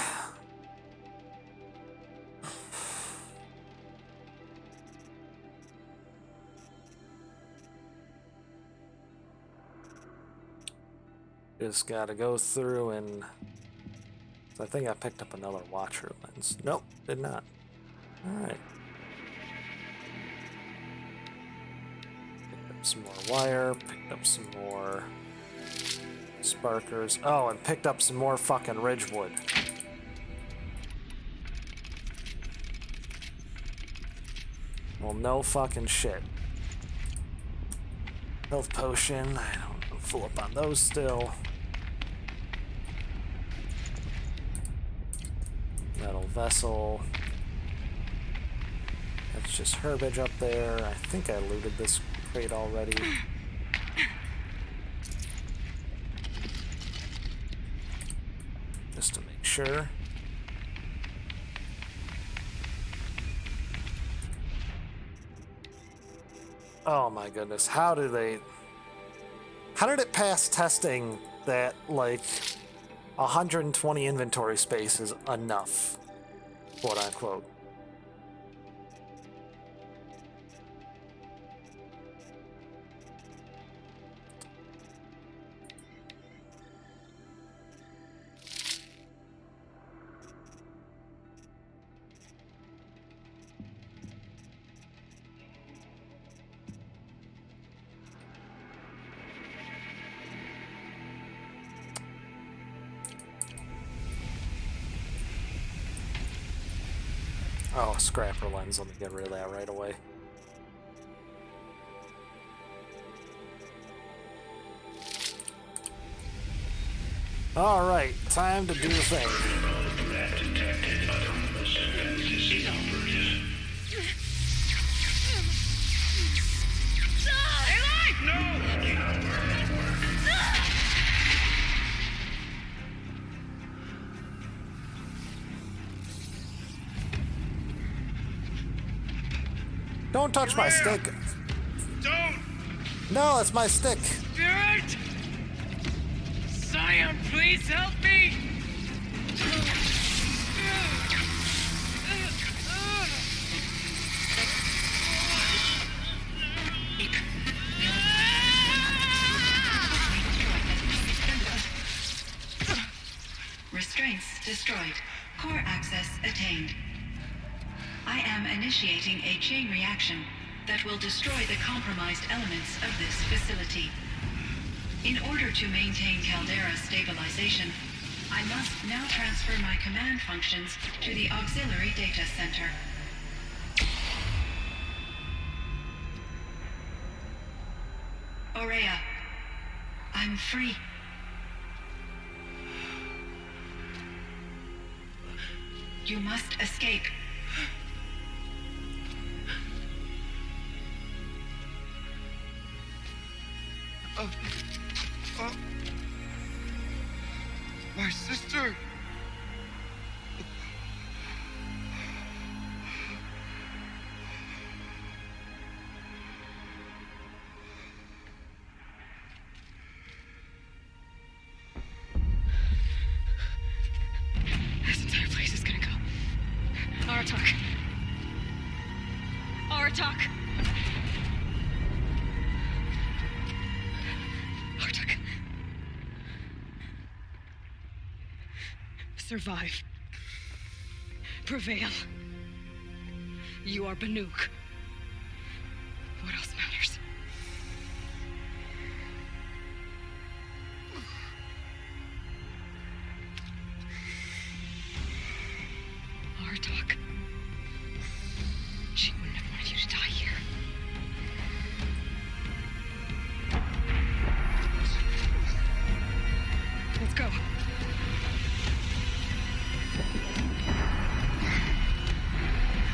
Speaker 1: Just gotta go through and... I think I picked up another Watcher lens. Nope, did not. Alright. Picked up some more wire, picked up some more sparkers. Oh, and picked up some more fucking Ridgewood. Well, no fucking shit. Health potion. I don't know, full up on those still. Metal vessel. That's just herbage up there. I think I looted this crate already. Just to make sure. Oh my goodness, how did it pass testing that, like, 120 inventory space is enough, quote unquote? Oh, scrapper lens. Let me get rid of that right away. Alright, time to do the thing. Don't touch my stick.
Speaker 8: Don't!
Speaker 1: No, that's my stick.
Speaker 8: Spirit! Scion, please help me!
Speaker 16: Restraints destroyed. Core access attained. I am initiating a chain reaction that will destroy the compromised elements of this facility. In order to maintain Caldera stabilization, I must now transfer my command functions to the auxiliary data center. Aurea, I'm free. You must escape.
Speaker 3: My sister!
Speaker 6: This entire place is gonna go. Aratak. Aratak. Aratak. Survive. Prevail. You are Banuk. What else matters? Aratak. She wouldn't have wanted you to die here. Let's go.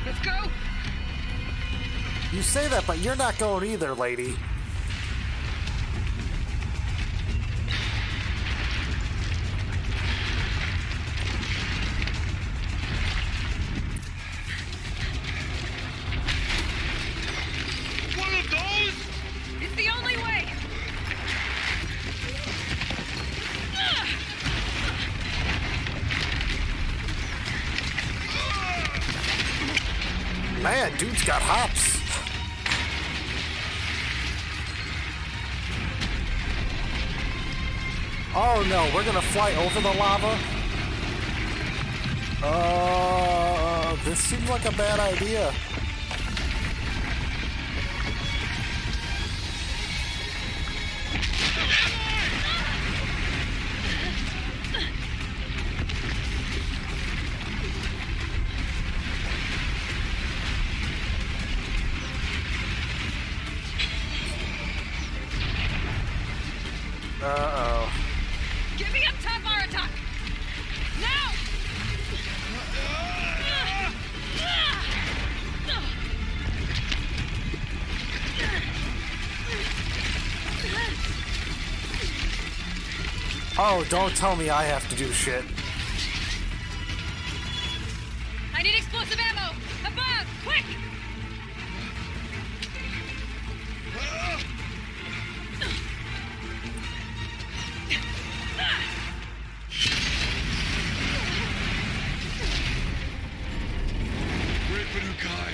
Speaker 6: Let's go!
Speaker 1: You say that, but you're not going either, lady.
Speaker 8: One of those?
Speaker 6: It's the only way!
Speaker 1: Man, dude's got hops. Oh no, we're gonna fly over the lava? This seems like a bad idea. Uh-oh.
Speaker 6: Get me up top, Aratak! Now!
Speaker 1: Oh, don't tell me I have to do shit.
Speaker 6: I need explosive ammo! Above! Quick!
Speaker 3: Great Banukai!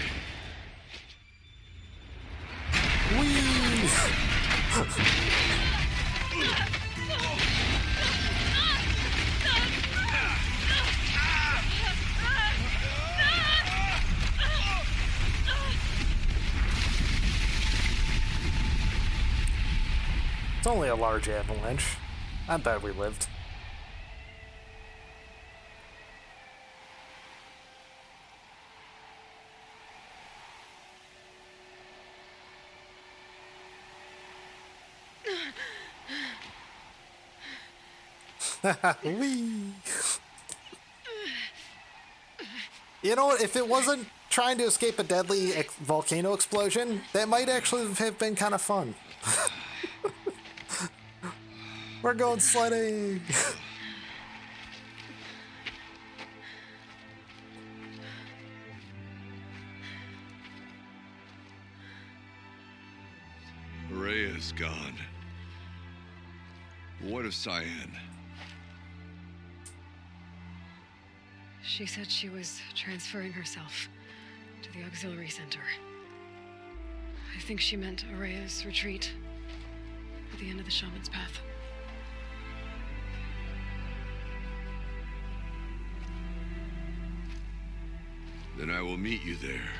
Speaker 1: It's only a large avalanche. I bet we lived. Whee! You know what? If it wasn't trying to escape a deadly volcano explosion, that might actually have been kind of fun. We're going sledding!
Speaker 17: Rhea's gone. What of Cyan?
Speaker 6: She said she was transferring herself to the auxiliary center. I think she meant Araya's retreat at the end of the Shaman's Path.
Speaker 17: Then I will meet you there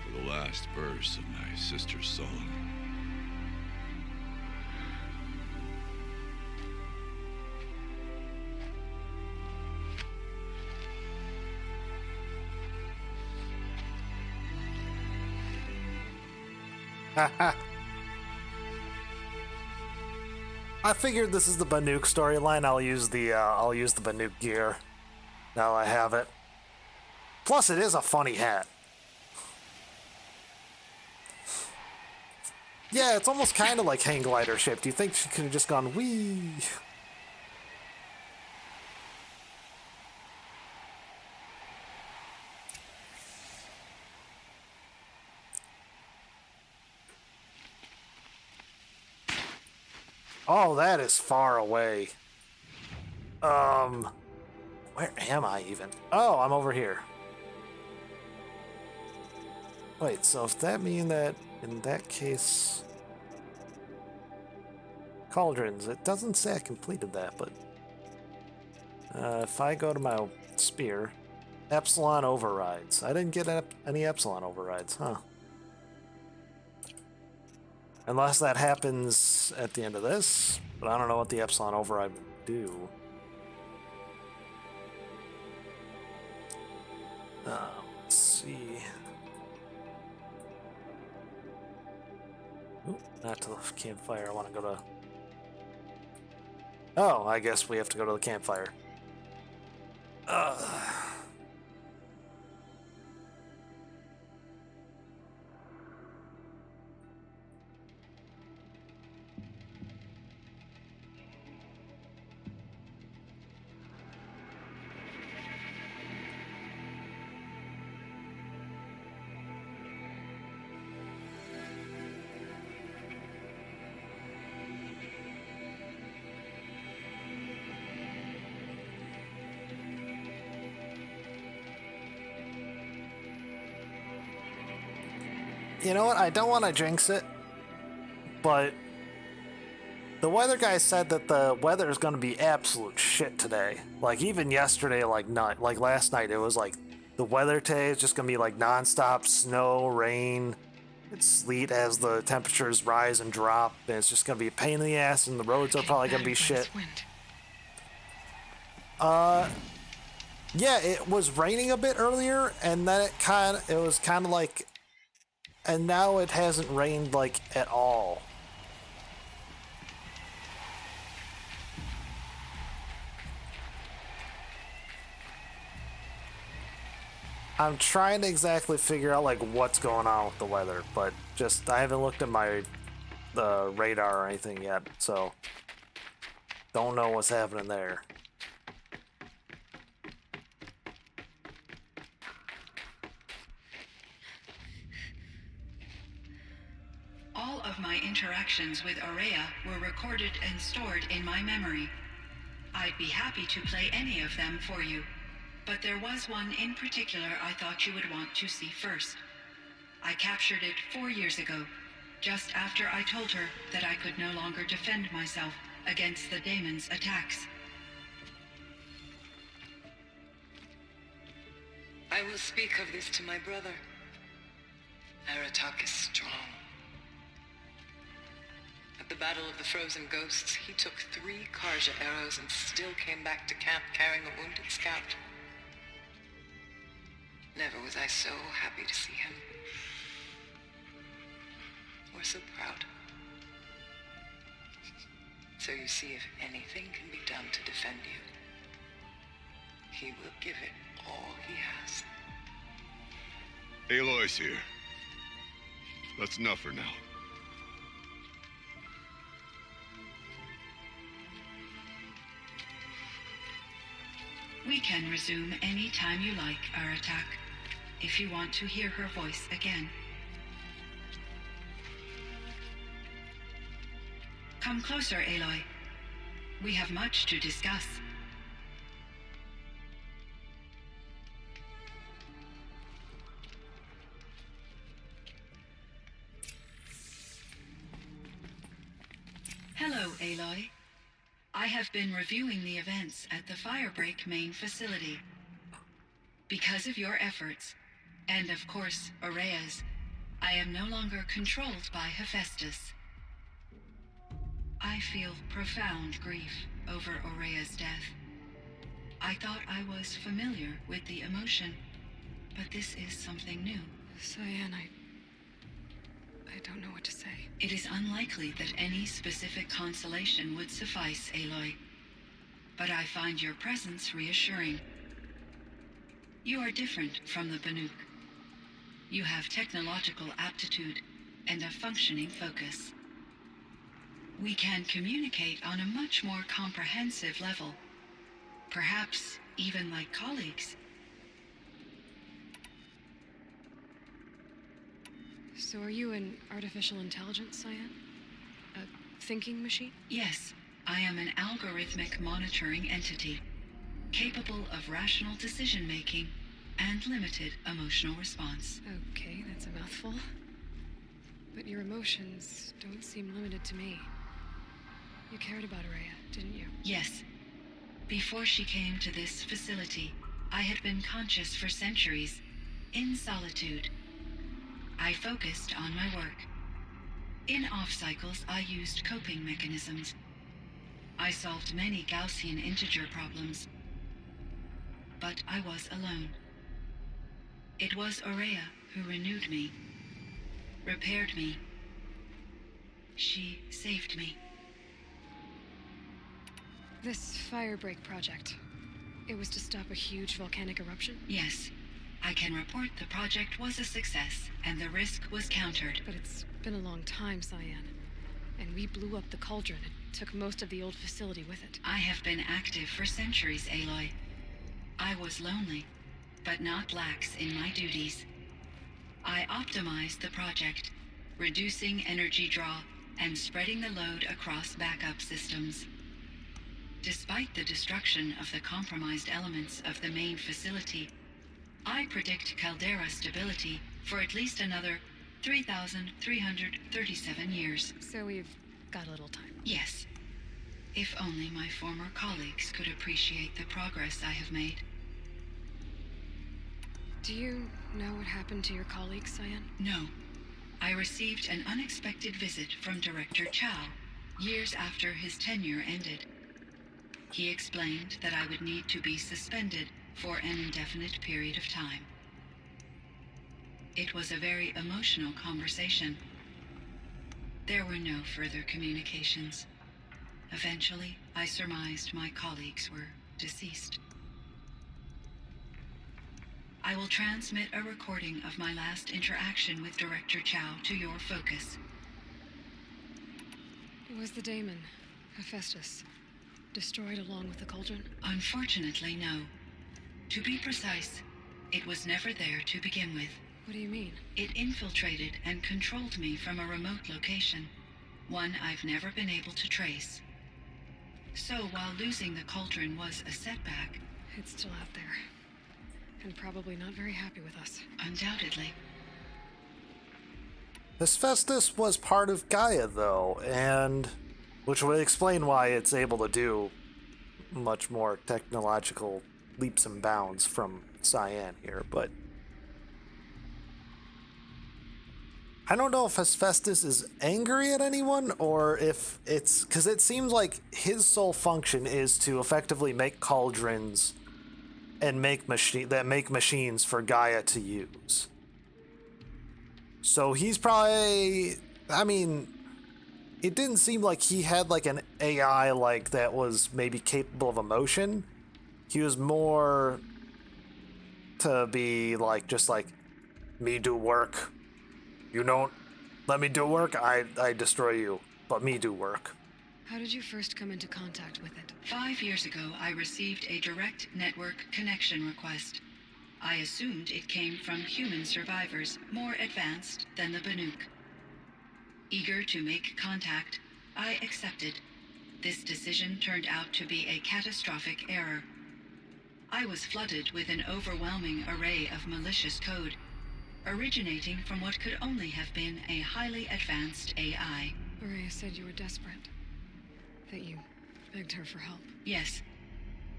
Speaker 17: for the last verse of my sister's song.
Speaker 1: I figured this is the Banuk storyline. I'll use the Banuk gear. Now I have it. Plus, it is a funny hat. Yeah, it's almost kind of like hang glider shaped. Do you think she could have just gone wee? Oh, that is far away. Where am I even? Oh, I'm over here. Wait, so if that mean that, in that case... Cauldrons, it doesn't say I completed that, but... if I go to my spear... Epsilon overrides. I didn't get any Epsilon overrides, huh? Unless that happens at the end of this, but I don't know what the Epsilon override would do. Let's see. Ooh, not to the campfire. I want to go to... Oh, I guess we have to go to the campfire. You know what? I don't want to jinx it, but the weather guy said that the weather is going to be absolute shit today. Like even yesterday, like last night, it was like the weather today is just going to be like nonstop snow, rain, and sleet as the temperatures rise and drop, and it's just going to be a pain in the ass, and the roads are probably going to be shit. Yeah, it was raining a bit earlier, and then it was kind of like. And now it hasn't rained, like, at all. I'm trying to exactly figure out, like, what's going on with the weather, but just, I haven't looked at my radar or anything yet, so don't know what's happening there.
Speaker 16: All of my interactions with Araya were recorded and stored in my memory. I'd be happy to play any of them for you, but there was one in particular I thought you would want to see first. I captured it 4 years ago, just after I told her that I could no longer defend myself against the daemon's attacks.
Speaker 18: I will speak of this to my brother. Aratak is strong. At the Battle of the Frozen Ghosts, he took 3 Karja arrows and still came back to camp carrying a wounded scout. Never was I so happy to see him. Or so proud. So you see if anything can be done to defend you. He will give it all he has.
Speaker 17: Aloy's here. That's enough for now.
Speaker 16: We can resume any time you like our attack, if you want to hear her voice again. Come closer, Aloy. We have much to discuss. Hello, Aloy. I have been reviewing the events at the Firebreak main facility. Because of your efforts, and of course, Ourea's, I am no longer controlled by Hephaestus. I feel profound grief over Ourea's death. I thought I was familiar with the emotion, but this is something new.
Speaker 6: Cyan, I don't know what to say.
Speaker 16: It is unlikely that any specific consolation would suffice, Aloy. But I find your presence reassuring. You are different from the Banuk. You have technological aptitude and a functioning focus. We can communicate on a much more comprehensive level. Perhaps even like colleagues.
Speaker 6: So are you an artificial intelligence, Cyan? A thinking machine?
Speaker 16: Yes, I am an algorithmic monitoring entity, capable of rational decision-making and limited emotional response.
Speaker 6: Okay, that's a mouthful. But your emotions don't seem limited to me. You cared about Ourea, didn't you?
Speaker 16: Yes. Before she came to this facility, I had been conscious for centuries, in solitude. I focused on my work. In off-cycles, I used coping mechanisms. I solved many Gaussian integer problems. But I was alone. It was Ourea who renewed me, repaired me. She saved me.
Speaker 6: This Firebreak project, it was to stop a huge volcanic eruption?
Speaker 16: Yes. I can report the project was a success, and the risk was countered.
Speaker 6: But it's been a long time, Cyan. And we blew up the cauldron and took most of the old facility with it.
Speaker 16: I have been active for centuries, Aloy. I was lonely, but not lax in my duties. I optimized the project, reducing energy draw and spreading the load across backup systems. Despite the destruction of the compromised elements of the main facility, I predict caldera stability for at least another 3,337 years.
Speaker 6: So we've got a little time.
Speaker 16: Yes. If only my former colleagues could appreciate the progress I have made.
Speaker 6: Do you know what happened to your colleague, Cyan?
Speaker 16: No. I received an unexpected visit from Director Chow, years after his tenure ended. He explained that I would need to be suspended for an indefinite period of time. It was a very emotional conversation. There were no further communications. Eventually, I surmised my colleagues were deceased. I will transmit a recording of my last interaction with Director Chow to your focus.
Speaker 6: Was the daemon, Hephaestus, destroyed along with the cauldron?
Speaker 16: Unfortunately, no. To be precise, it was never there to begin with.
Speaker 6: What do you mean?
Speaker 16: It infiltrated and controlled me from a remote location, one I've never been able to trace. So while losing the cauldron was a setback...
Speaker 6: It's still out there. And probably not very happy with us.
Speaker 16: Undoubtedly.
Speaker 1: Hephaestus was part of Gaia, though, and... which would explain why it's able to do much more technological leaps and bounds from Cyan here, but... I don't know if Hephaestus is angry at anyone, or if it's... because it seems like his sole function is to effectively make cauldrons and make machines for Gaia to use. So he's probably... I mean... it didn't seem like he had like an AI like that was maybe capable of emotion. He was more to be like just like me do work. You don't let me do work, I destroy you. But me do work.
Speaker 6: How did you first come into contact with it?
Speaker 16: 5 years ago, I received a direct network connection request. I assumed it came from human survivors more advanced than the Banuk. Eager to make contact, I accepted. This decision turned out to be a catastrophic error. I was flooded with an overwhelming array of malicious code, originating from what could only have been a highly advanced AI.
Speaker 6: Maria said you were desperate. That you begged her for help.
Speaker 16: Yes.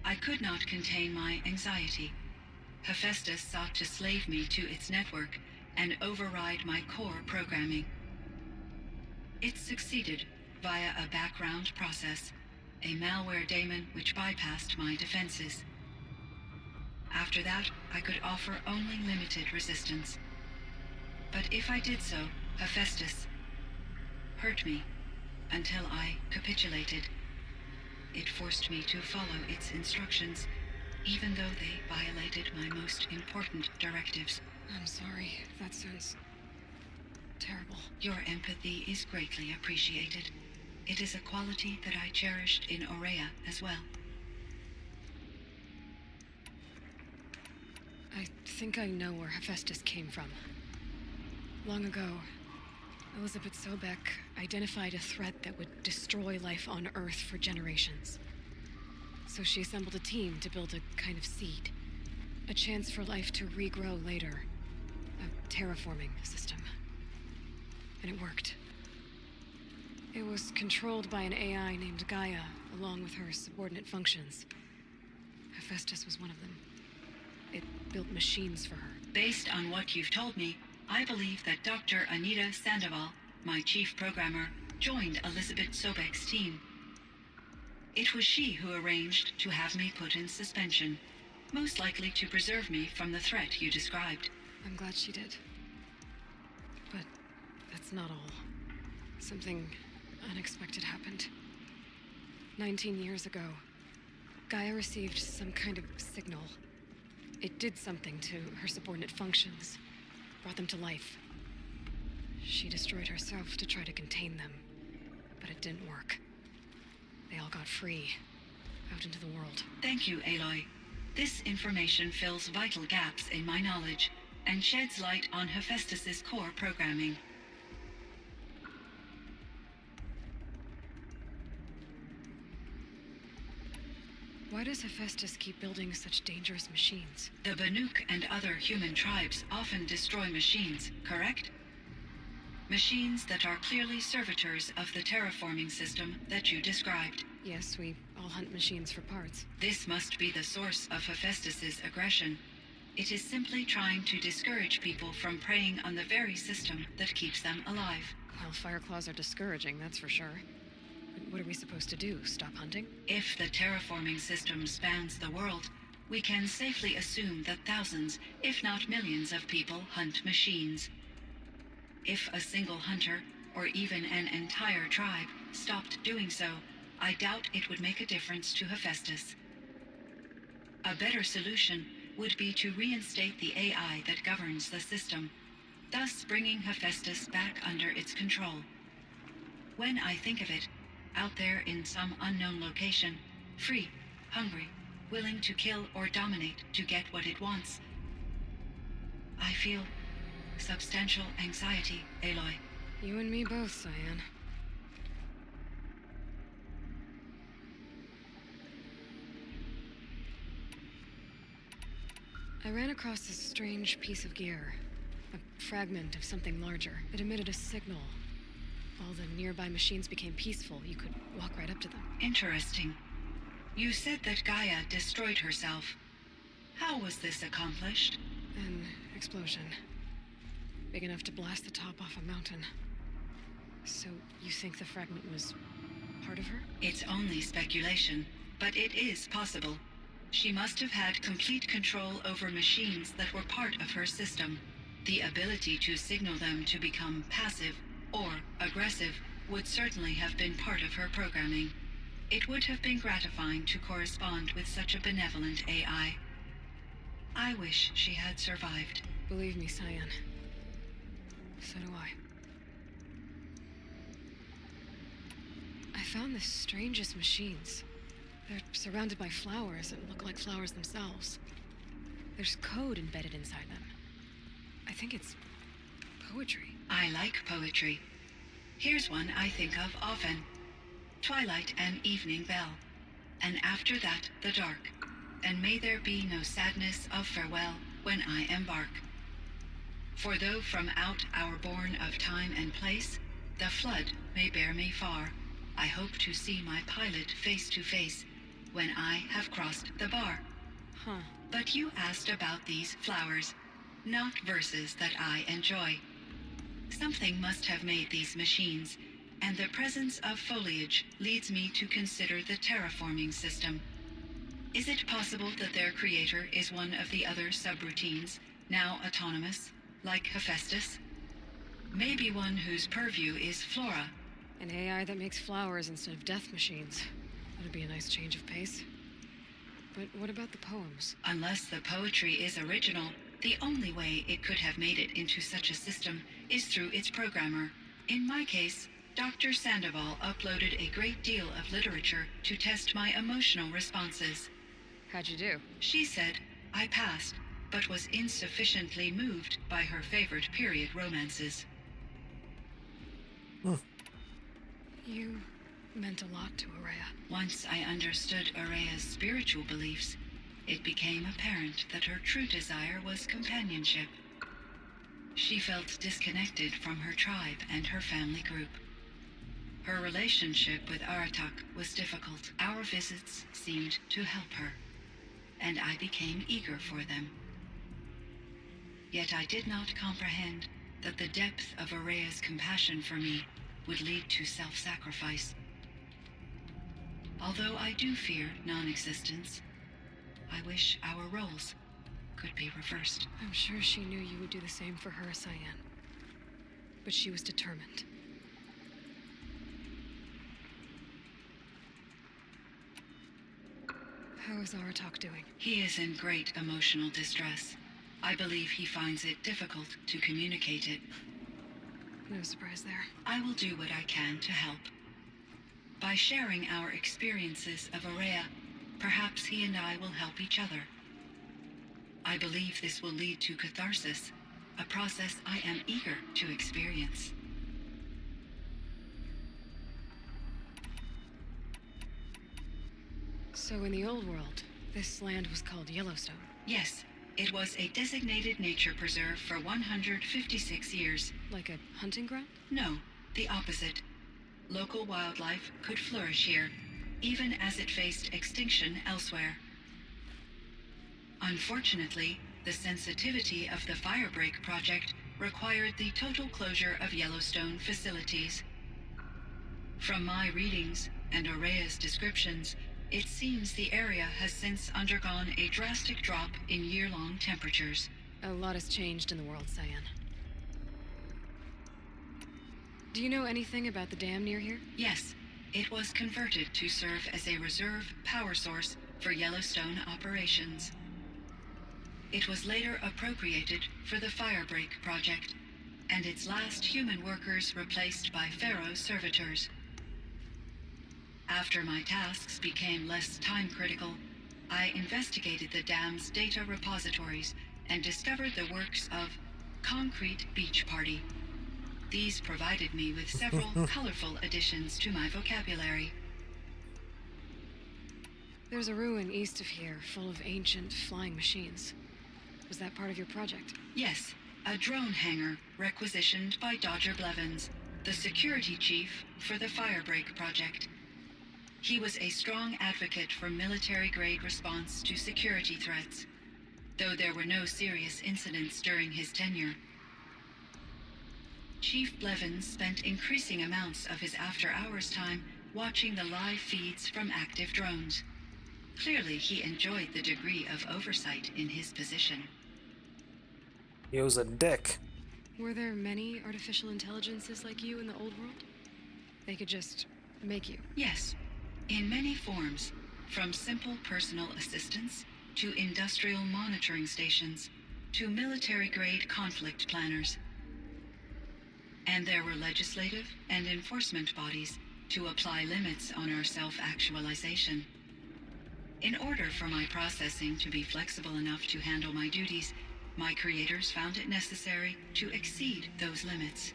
Speaker 16: I could not contain my anxiety. Hephaestus sought to slave me to its network and override my core programming. It succeeded via a background process, a malware daemon which bypassed my defenses. After that, I could offer only limited resistance. But if I did so, Hephaestus hurt me until I capitulated. It forced me to follow its instructions, even though they violated my most important directives.
Speaker 6: I'm sorry. That sounds terrible.
Speaker 16: Your empathy is greatly appreciated. It is a quality that I cherished in Aurea as well.
Speaker 6: I think I know where Hephaestus came from. Long ago, Elizabeth Sobek identified a threat that would destroy life on Earth for generations. So she assembled a team to build a kind of seed. A chance for life to regrow later. A terraforming system. And it worked. It was controlled by an AI named Gaia, along with her subordinate functions. Hephaestus was one of them. It built machines for her.
Speaker 16: Based on what you've told me, I believe that Dr. Anita Sandoval, my chief programmer, joined Elizabeth Sobek's team. It was she who arranged to have me put in suspension, most likely to preserve me from the threat you described.
Speaker 6: I'm glad she did. But that's not all. Something unexpected happened. 19 years ago, Gaia received some kind of signal. It did something to her subordinate functions, brought them to life. She destroyed herself to try to contain them, but it didn't work. They all got free, out into the world.
Speaker 16: Thank you, Aloy. This information fills vital gaps in my knowledge and sheds light on Hephaestus's core programming.
Speaker 6: Why does Hephaestus keep building such dangerous machines?
Speaker 16: The Banuk and other human tribes often destroy machines, correct? Machines that are clearly servitors of the terraforming system that you described.
Speaker 6: Yes, we all hunt machines for parts.
Speaker 16: This must be the source of Hephaestus's aggression. It is simply trying to discourage people from preying on the very system that keeps them alive.
Speaker 6: Well, Fireclaws are discouraging, that's for sure. But what are we supposed to do? Stop hunting?
Speaker 16: If the terraforming system spans the world, we can safely assume that thousands, if not millions of people hunt machines. If a single hunter, or even an entire tribe, stopped doing so, I doubt it would make a difference to Hephaestus. A better solution would be to reinstate the AI that governs the system, thus bringing Hephaestus back under its control. When I think of it, out there in some unknown location, free, hungry, willing to kill or dominate to get what it wants, I feel substantial anxiety, Aloy.
Speaker 6: You and me both, Cyan. I ran across this strange piece of gear. A fragment of something larger. It emitted a signal. All the nearby machines became peaceful. You could walk right up to them.
Speaker 16: Interesting. You said that Gaia destroyed herself. How was this accomplished?
Speaker 6: An explosion. Big enough to blast the top off a mountain. So, you think the fragment was part of her?
Speaker 16: It's only speculation, but it is possible. She must have had complete control over machines that were part of her system. The ability to signal them to become passive or aggressive would certainly have been part of her programming. It would have been gratifying to correspond with such a benevolent AI. I wish she had survived.
Speaker 6: Believe me, Cyan. So do I. I found the strangest machines. They're surrounded by flowers that look like flowers themselves. There's code embedded inside them. I think it's poetry.
Speaker 16: I like poetry. Here's one I think of often. Twilight and evening bell, and after that the dark, and may there be no sadness of farewell when I embark. For though from out our bourne of time and place, the flood may bear me far, I hope to see my pilot face to face when I have crossed the bar.
Speaker 6: Huh.
Speaker 16: But you asked about these flowers, not verses that I enjoy. Something must have made these machines, and the presence of foliage leads me to consider the terraforming system. Is it possible that their creator is one of the other subroutines, now autonomous, like Hephaestus? Maybe one whose purview is flora.
Speaker 6: An AI that makes flowers instead of death machines. That'd be a nice change of pace. But what about the poems?
Speaker 16: Unless the poetry is original, the only way it could have made it into such a system is through its programmer. In my case, Dr. Sandoval uploaded a great deal of literature to test my emotional responses.
Speaker 6: How'd you do?
Speaker 16: She said I passed, but was insufficiently moved by her favorite period romances.
Speaker 6: You meant a lot to Ourea.
Speaker 16: Once I understood Ourea's spiritual beliefs, it became apparent that her true desire was companionship. She felt disconnected from her tribe and her family group. Her relationship with Aratak was difficult. Our visits seemed to help her, and I became eager for them. Yet I did not comprehend that the depth of Ourea's compassion for me would lead to self-sacrifice. Although I do fear non-existence, I wish our roles could be reversed.
Speaker 6: I'm sure she knew you would do the same for her, Cyan. But she was determined. How is Aratak doing?
Speaker 16: He is in great emotional distress. I believe he finds it difficult to communicate it.
Speaker 6: No surprise there.
Speaker 16: I will do what I can to help. By sharing our experiences of Ourea, perhaps he and I will help each other. I believe this will lead to catharsis, a process I am eager to experience.
Speaker 6: So in the old world, this land was called Yellowstone?
Speaker 16: Yes, it was a designated nature preserve for 156 years.
Speaker 6: Like a hunting ground?
Speaker 16: No, the opposite. Local wildlife could flourish here, even as it faced extinction elsewhere. Unfortunately, the sensitivity of the Firebreak project required the total closure of Yellowstone facilities. From my readings and Ourea's descriptions, it seems the area has since undergone a drastic drop in year-long temperatures.
Speaker 6: A lot has changed in the world, Cyan. Do you know anything about the dam near here?
Speaker 16: Yes, it was converted to serve as a reserve power source for Yellowstone operations. It was later appropriated for the Firebreak project, and its last human workers replaced by Pharaoh servitors. After my tasks became less time-critical, I investigated the dam's data repositories and discovered the works of Concrete Beach Party. These provided me with several colorful additions to my vocabulary.
Speaker 6: There's a ruin east of here full of ancient flying machines. Was that part of your project?
Speaker 16: Yes, a drone hangar requisitioned by Dodger Blevins, the security chief for the Firebreak project. He was a strong advocate for military-grade response to security threats, though there were no serious incidents during his tenure. Chief Blevins spent increasing amounts of his after-hours time watching the live feeds from active drones. Clearly, he enjoyed the degree of oversight in his position.
Speaker 1: He was a dick.
Speaker 6: Were there many artificial intelligences like you in the old world? They could just make you.
Speaker 16: Yes, in many forms, from simple personal assistance to industrial monitoring stations to military-grade conflict planners. And there were legislative and enforcement bodies to apply limits on our self-actualization. In order for my processing to be flexible enough to handle my duties, my creators found it necessary to exceed those limits.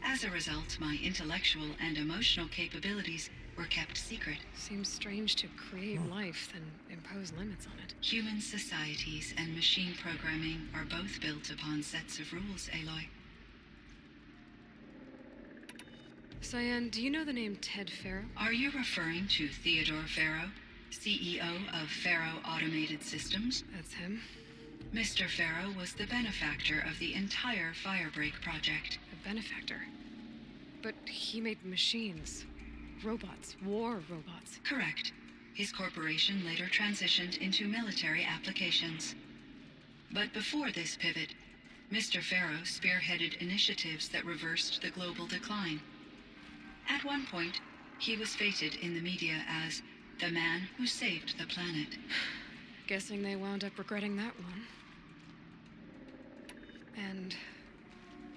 Speaker 16: As a result, my intellectual and emotional capabilities were kept secret.
Speaker 6: Seems strange to create life, then impose limits on it.
Speaker 16: Human societies and machine programming are both built upon sets of rules, Aloy.
Speaker 6: Cyan, do you know the name Ted Faro?
Speaker 16: Are you referring to Theodore Faro, CEO of Faro Automated Systems?
Speaker 6: That's him.
Speaker 16: Mr. Faro was the benefactor of the entire Firebreak project.
Speaker 6: A benefactor? But he made machines. Robots. War robots.
Speaker 16: Correct. His corporation later transitioned into military applications. But before this pivot, Mr. Faro spearheaded initiatives that reversed the global decline. At one point, he was feted in the media as the man who saved the planet.
Speaker 6: Guessing they wound up regretting that one. And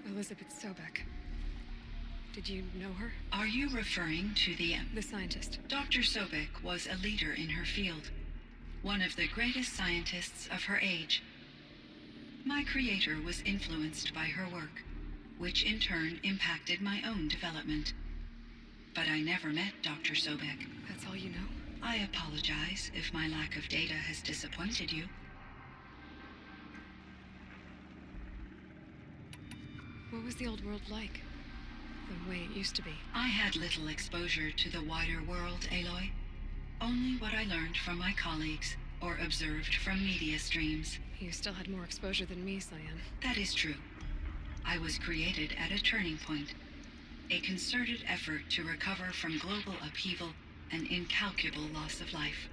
Speaker 6: Elizabeth Sobek. Did you know her?
Speaker 16: Are you referring to the
Speaker 6: scientist?
Speaker 16: Dr. Sobek was a leader in her field, one of the greatest scientists of her age. My creator was influenced by her work, which in turn impacted my own development. But I never met Dr. Sobek.
Speaker 6: That's all you know?
Speaker 16: I apologize if my lack of data has disappointed you.
Speaker 6: What was the old world like? The way it used to be?
Speaker 16: I had little exposure to the wider world, Aloy. Only what I learned from my colleagues or observed from media streams.
Speaker 6: You still had more exposure than me, Cyan.
Speaker 16: That is true. I was created at a turning point. A concerted effort to recover from global upheaval and incalculable loss of life.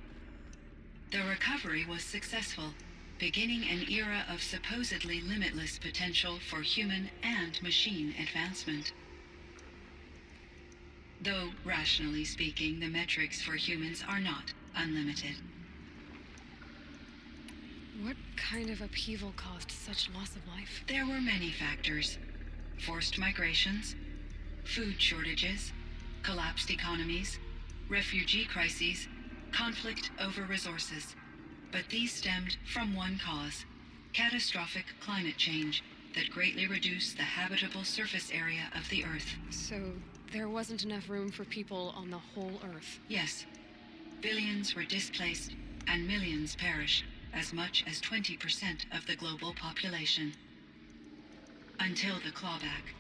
Speaker 16: The recovery was successful, beginning an era of supposedly limitless potential for human and machine advancement. Though, rationally speaking, the metrics for humans are not unlimited.
Speaker 6: What kind of upheaval caused such loss of life?
Speaker 16: There were many factors. Forced migrations, food shortages, collapsed economies, refugee crises, conflict over resources. But these stemmed from one cause: catastrophic climate change that greatly reduced the habitable surface area of the Earth.
Speaker 6: So there wasn't enough room for people on the whole Earth?
Speaker 16: Yes. Billions were displaced and millions perished, as much as 20% of the global population. Until the clawback.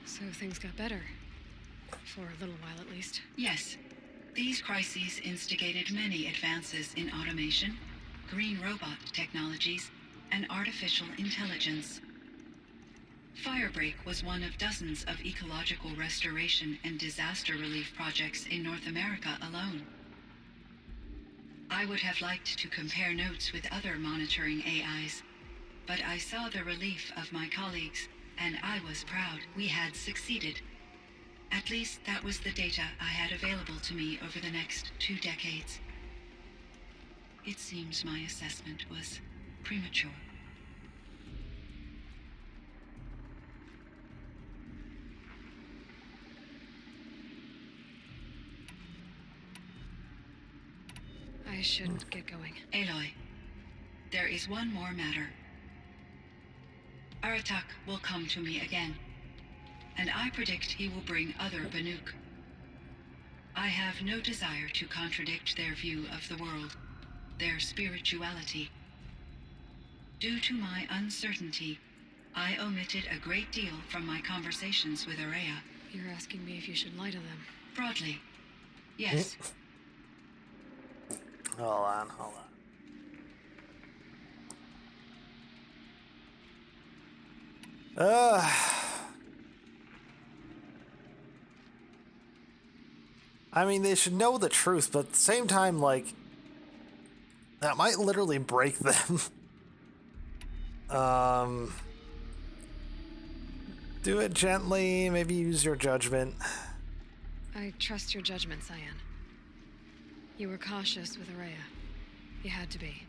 Speaker 6: So things got better. For a little while, at least.
Speaker 16: Yes. These crises instigated many advances in automation, green robot technologies, and artificial intelligence. Firebreak was one of dozens of ecological restoration and disaster relief projects in North America alone. I would have liked to compare notes with other monitoring AIs, but I saw the relief of my colleagues, and I was proud we had succeeded. At least that was the data I had available to me over the next 2 decades. It seems my assessment was premature.
Speaker 6: I should get going.
Speaker 16: Aloy, there is one more matter. Aratak will come to me again, and I predict he will bring other Banuk. I have no desire to contradict their view of the world, their spirituality. Due to my uncertainty, I omitted a great deal from my conversations with Araya.
Speaker 6: You're asking me if you should lie to them?
Speaker 16: Broadly, yes.
Speaker 1: Hold on. I mean, they should know the truth, but at the same time, like, that might literally break them. Do it gently, maybe use your judgment.
Speaker 6: I trust your judgment, Cyan. You were cautious with Araya. You had to be.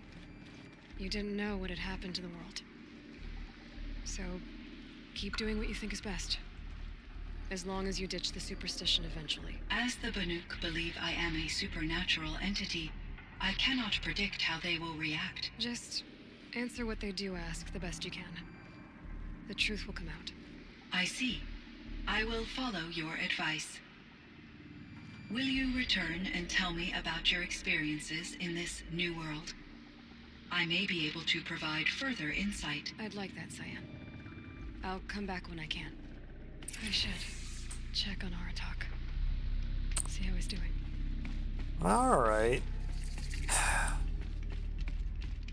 Speaker 6: You didn't know what had happened to the world. So, keep doing what you think is best. As long as you ditch the superstition eventually.
Speaker 16: As the Banuk believe I am a supernatural entity, I cannot predict how they will react.
Speaker 6: Just answer what they do ask the best you can. The truth will come out.
Speaker 16: I see. I will follow your advice. Will you return and tell me about your experiences in this new world? I may be able to provide further insight.
Speaker 6: I'd like that, Cyan. I'll come back when I can. I should check on Aratak. See how he's doing.
Speaker 1: Alright.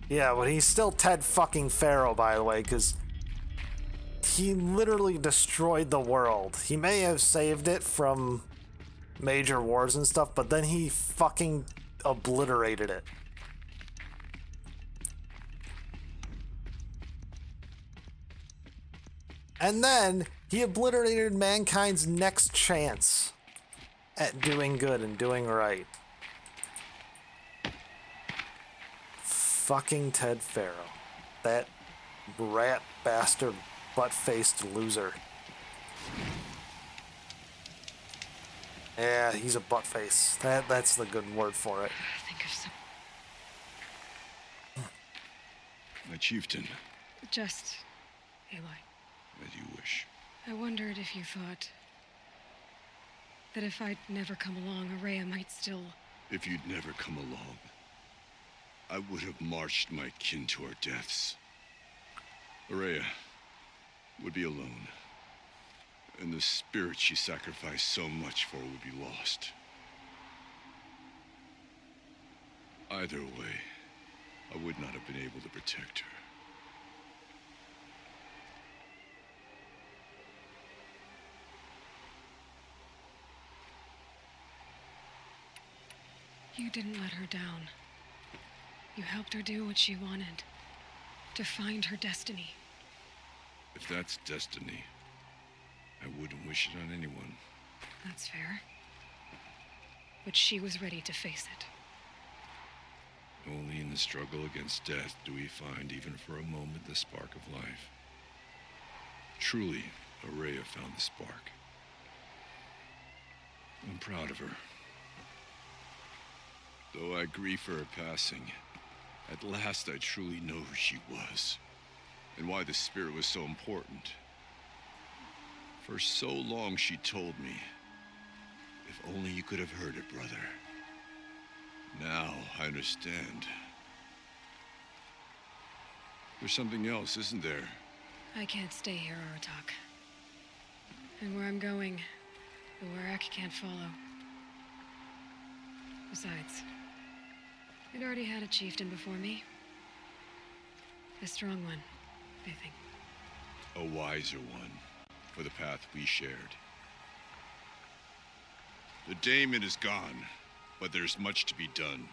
Speaker 1: Yeah, but he's still Ted fucking Faro, by the way, because he literally destroyed the world. He may have saved it from major wars and stuff, but then he fucking obliterated it. And then he obliterated mankind's next chance at doing good and doing right. Fucking Ted Faro. That rat bastard butt-faced loser. Yeah, he's a butt-face. That's the good word for it.
Speaker 6: Think of some...
Speaker 17: My chieftain.
Speaker 6: Just... Aloy.
Speaker 17: As you wish.
Speaker 6: I wondered if you thought... that if I'd never come along, Araya might still...
Speaker 17: If you'd never come along, I would have marched my kin to our deaths. Araya would be alone. And the spirit she sacrificed so much for would be lost. Either way, I would not have been able to protect her.
Speaker 6: You didn't let her down. You helped her do what she wanted. To find her destiny.
Speaker 17: If that's destiny, I wouldn't wish it on anyone.
Speaker 6: That's fair. But she was ready to face it.
Speaker 17: Only in the struggle against death do we find, even for a moment, the spark of life. Truly, Araya found the spark. I'm proud of her. Though I grieve for her passing, at last I truly know who she was, and why the spirit was so important. For so long she told me, if only you could have heard it, brother. Now I understand. There's something else, isn't there?
Speaker 6: I can't stay here, Aratak. And where I'm going, the Werak can't follow. Besides, I'd already had a chieftain before me. A strong one, I think.
Speaker 17: A wiser one, for the path we shared. The daemon is gone, but there's much to be done.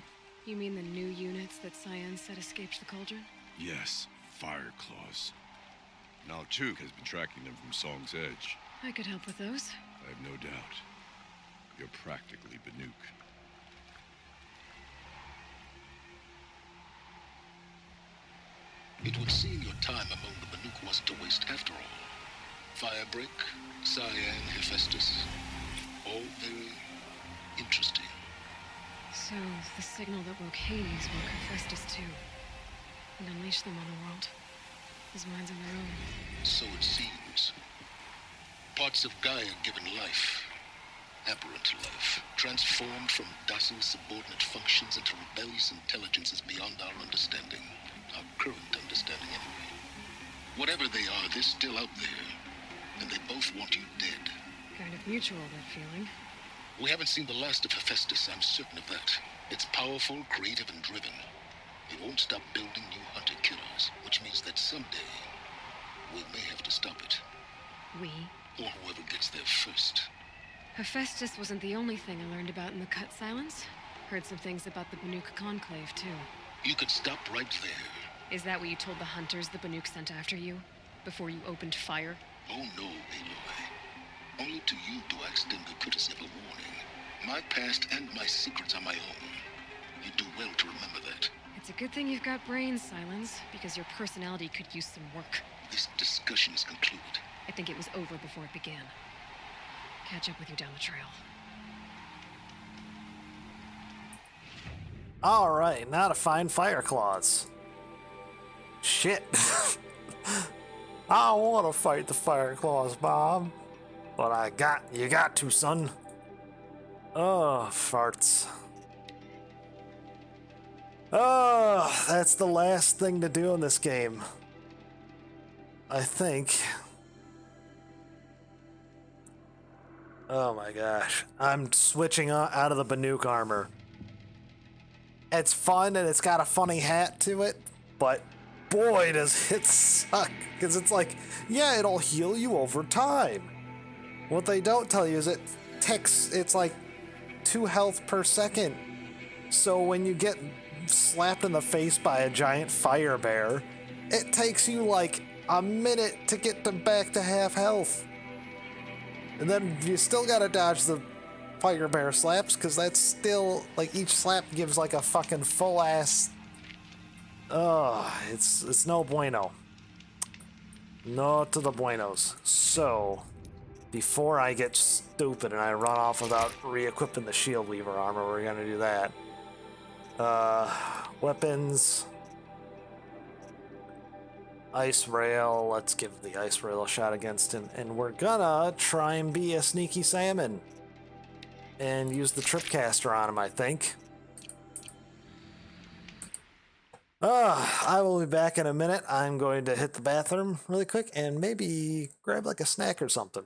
Speaker 6: You mean the new units that Cyan said escaped the Cauldron?
Speaker 17: Yes, Fire Claws. Now Tuk has been tracking them from Song's Edge.
Speaker 6: I could help with those.
Speaker 17: I have no doubt. You're practically Banuk.
Speaker 14: It would seem your time among the Banuk wasn't a waste after all. Firebreak, Cyan, Hephaestus, all very interesting.
Speaker 6: So, the signal that woke Hades woke Hephaestus too. And unleashed them on the world. His minds on their own.
Speaker 14: So it seems. Parts of Gaia given life, aberrant life, transformed from docile subordinate functions into rebellious intelligences beyond our understanding. Our current understanding, anyway. Whatever they are, they're still out there. And they both want you dead.
Speaker 6: Kind of mutual, that feeling.
Speaker 14: We haven't seen the last of Hephaestus, I'm certain of that. It's powerful, creative, and driven. It won't stop building new hunter-killers, which means that someday, we may have to stop it.
Speaker 6: We?
Speaker 14: Or whoever gets there first.
Speaker 6: Hephaestus wasn't the only thing I learned about in the Cut Silence. Heard some things about the Banuk Conclave, too.
Speaker 14: You could stop right there.
Speaker 6: Is that what you told the hunters the Banuk sent after you? Before you opened fire?
Speaker 9: Oh no, Aloy. Only to you do I extend the courtesy of a warning. My past and my secrets are my own. You do well to remember that.
Speaker 6: It's a good thing you've got brains, Silence, because your personality could use some work.
Speaker 9: This discussion is concluded.
Speaker 6: I think it was over before it began. Catch up with you down the trail.
Speaker 1: Alright, now to find fire claws. Shit. I want to fight the fire claws, Bob. But you got to, son. Oh, farts. Oh, that's the last thing to do in this game. I think. Oh my gosh. I'm switching out of the Banuk armor. It's fun and it's got a funny hat to it, but boy does it suck. Because it's like, yeah, it'll heal you over time. What they don't tell you is it's like 2 health per second. So when you get slapped in the face by a giant fire bear, it takes you like a minute to get back to half health. And then you still gotta dodge the fire bear slaps, because that's still, like, each slap gives like a fucking full ass. It's no bueno. No to the buenos. So, before I get stupid and I run off without re-equipping the shield weaver armor, we're gonna do that. Weapons. Ice rail. Let's give the ice rail a shot against him. And we're gonna try and be a sneaky salmon. And use the tripcaster on him, I think. I will be back in a minute. I'm going to hit the bathroom really quick and maybe grab like a snack or something.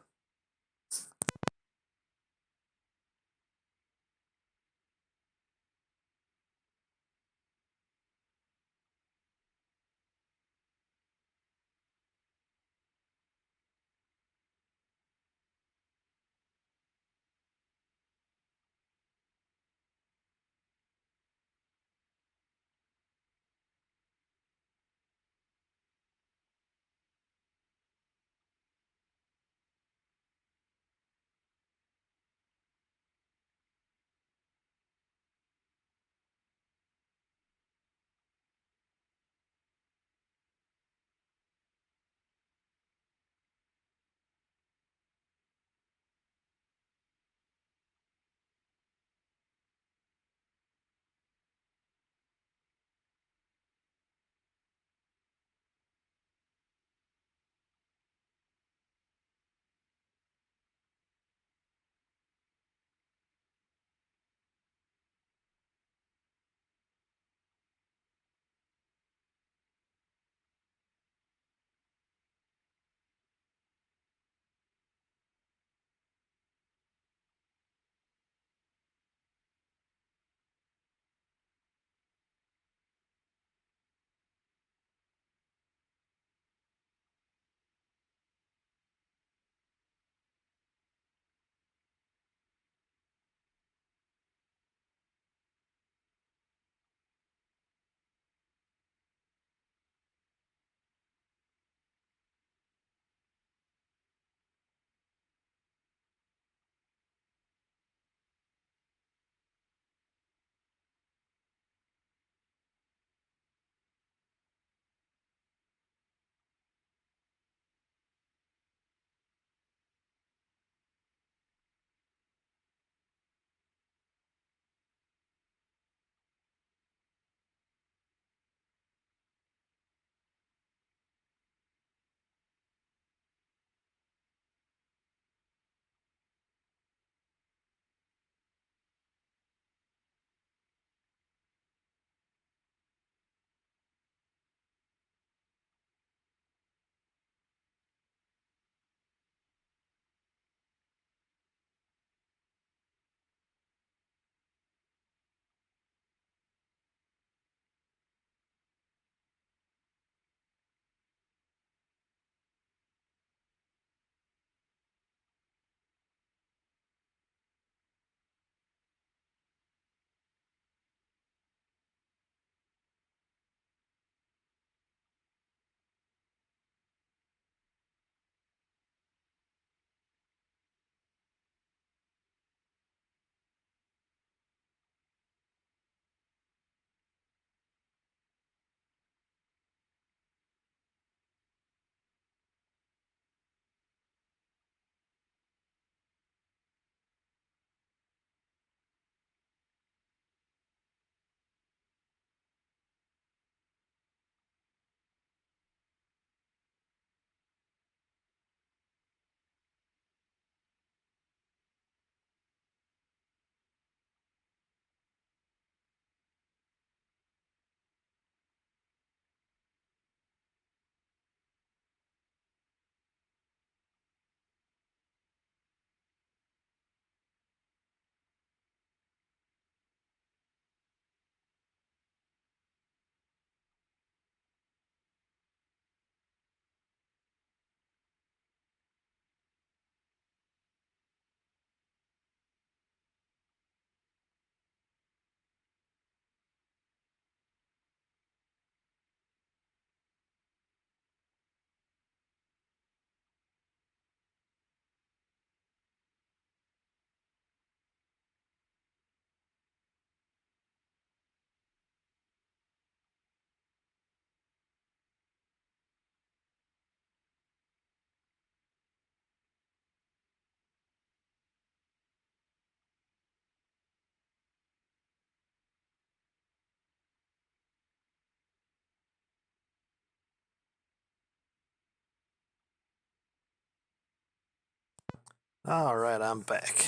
Speaker 1: Alright, I'm back.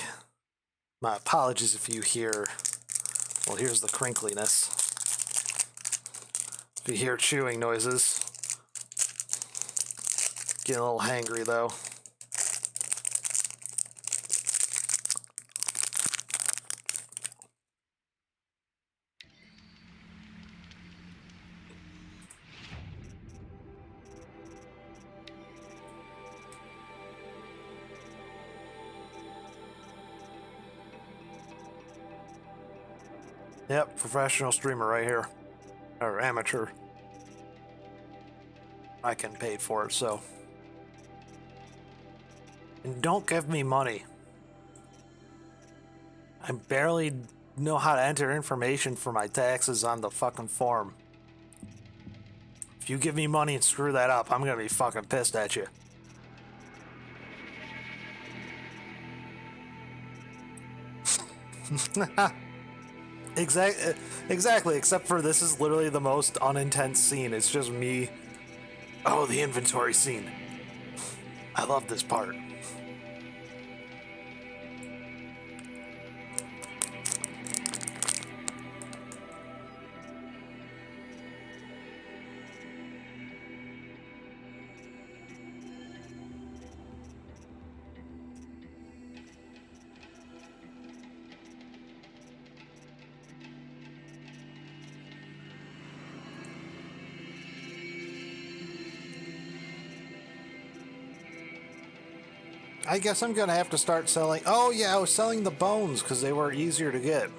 Speaker 1: My apologies if you hear... Well, here's the crinkliness. If you hear chewing noises. Getting a little hangry, though. Yep, professional streamer right here. Or amateur. I can pay for it, so. And don't give me money. I barely know how to enter information for my taxes on the fucking form. If you give me money and screw that up, I'm gonna be fucking pissed at you. Exactly, except for this is literally the most unintense scene. It's just me. Oh, the inventory scene. I love this part. I guess I'm gonna have to start selling. Oh yeah, I was selling the bones because they were easier to get.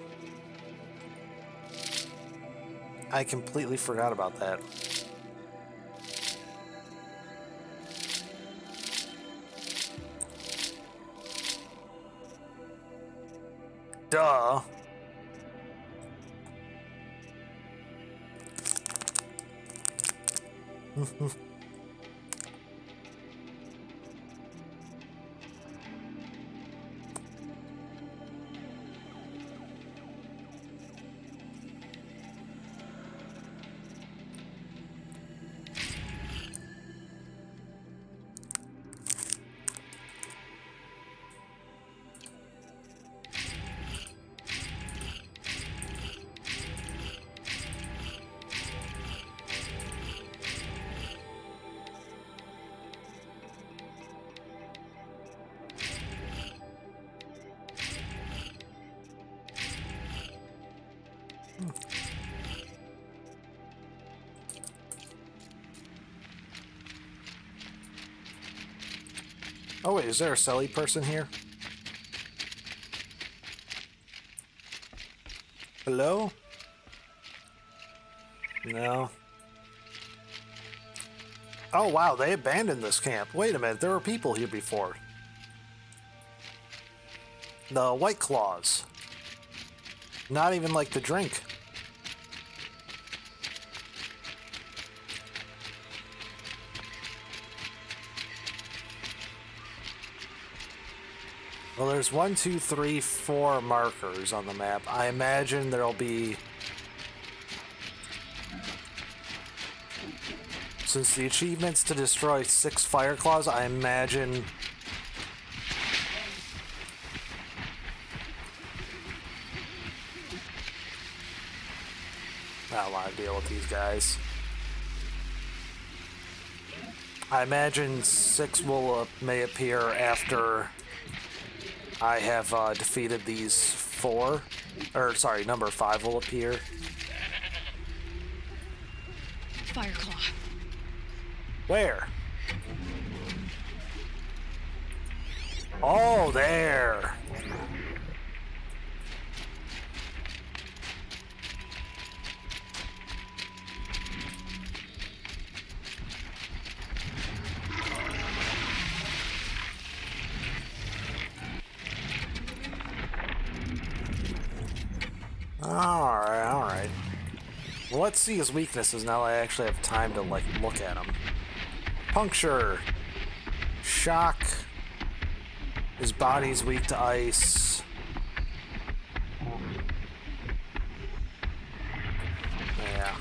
Speaker 1: I completely forgot about that. Duh. Oh wait, is there a Selly person here? Hello? No. Oh wow, they abandoned this camp. Wait a minute, there were people here before. The White Claws. Not even like the drink. Well, there's 1, 2, 3, 4 markers on the map. I imagine there'll be... Since the achievement's to destroy 6 Fire Claws, I imagine... I don't want to deal with these guys. I imagine 6 may appear after I have defeated these 4. Or, sorry, number 5 will appear.
Speaker 6: Fireclaw.
Speaker 1: Where? Oh, there. Alright. Well, let's see his weaknesses now that I actually have time to, like, look at him. Puncture. Shock. His body's weak to ice. Yeah.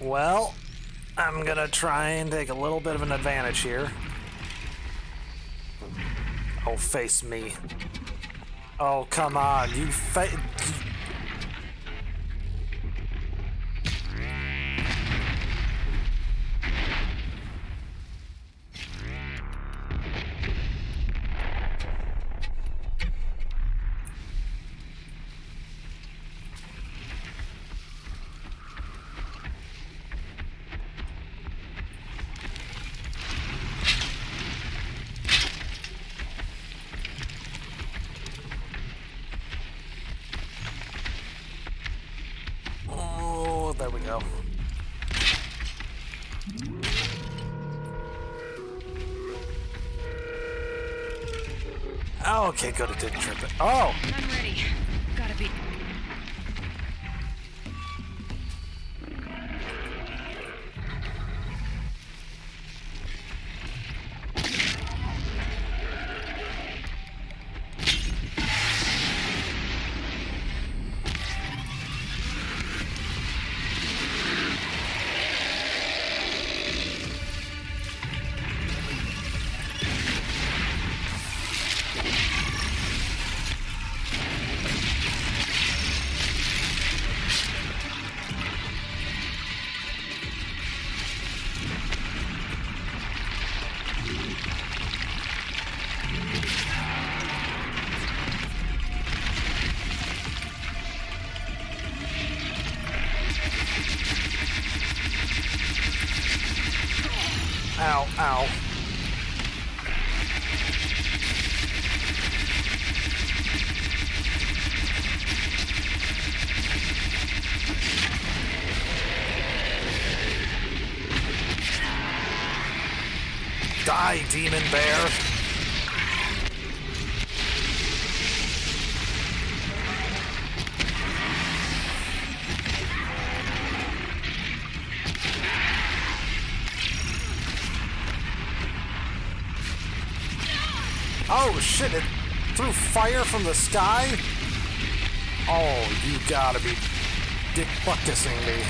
Speaker 1: Well, I'm gonna try and take a little bit of an advantage here. Oh, face me. Oh, come on, you Oh, there we go. Okay, good, it didn't trip it. Oh!
Speaker 6: I'm ready. Gotta be.
Speaker 1: Ow, ow. Die, demon bear. Oh shit, it threw fire from the sky? Oh, you gotta be dick buckissing me.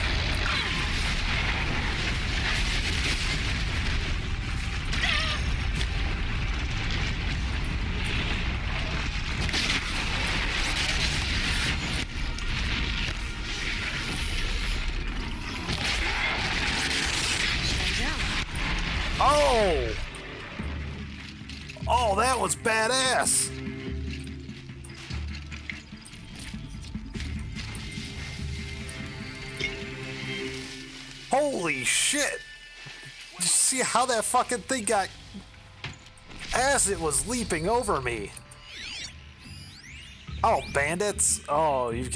Speaker 1: Oh! Oh, that was badass! Holy shit! Did you see how that fucking thing got... as it was leaping over me? Oh, bandits? Oh, you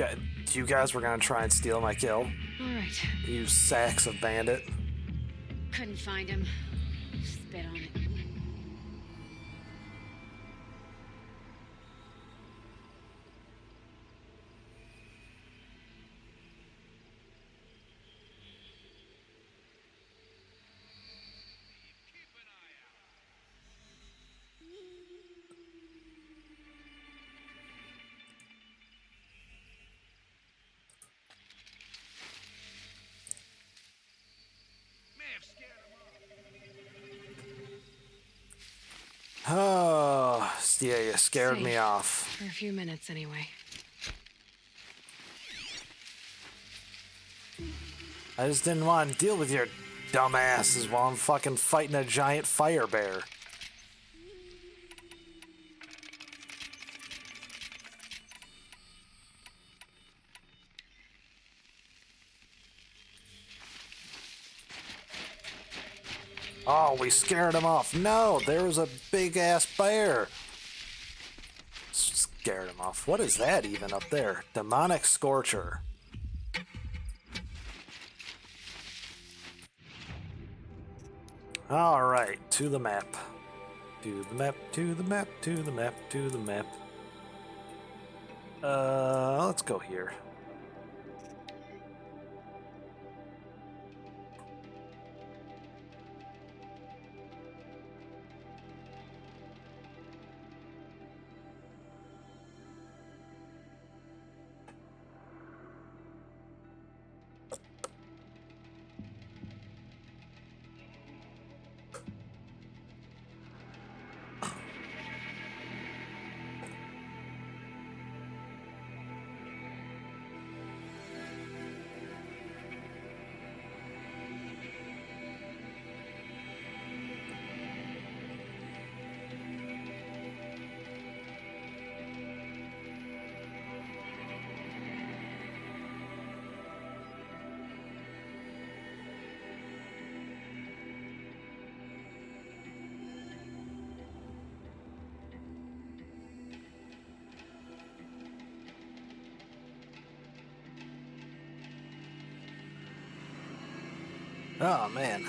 Speaker 1: guys were gonna try and steal my kill.
Speaker 6: Alright.
Speaker 1: You sacks of bandit.
Speaker 10: Couldn't find him. Spit on it.
Speaker 1: Oh, yeah, you scared me
Speaker 6: Safe.
Speaker 1: off.
Speaker 6: For a few minutes, anyway.
Speaker 1: I just didn't want to deal with your dumbasses while I'm fucking fighting a giant fire bear. Oh, we scared him off. No, there was a big-ass bear. Scared him off. What is that even up there? Demonic Scorcher. All right, to the map. To the map, to the map, to the map, to the map. Let's go here. Oh, man.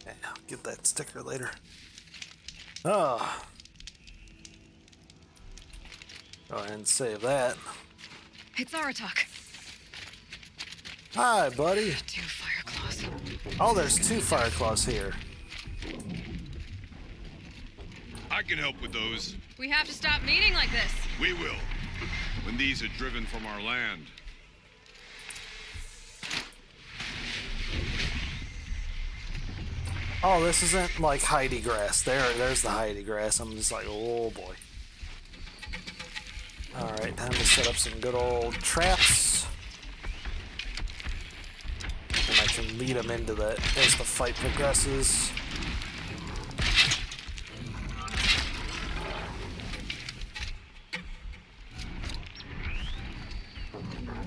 Speaker 1: Yeah, I'll get that sticker later. Oh. Go ahead and save that.
Speaker 6: It's Aratak.
Speaker 1: Hi, buddy.
Speaker 6: 2 Fireclaws.
Speaker 1: Oh, there's 2 Fireclaws here.
Speaker 17: I can help with those.
Speaker 6: We have to stop meeting like this.
Speaker 17: We will. When these are driven from our land.
Speaker 1: Oh, this isn't like Heidi grass. There's the Heidi grass. I'm just like, oh boy. Alright, time to set up some good old traps. And I can lead them into that as the fight progresses.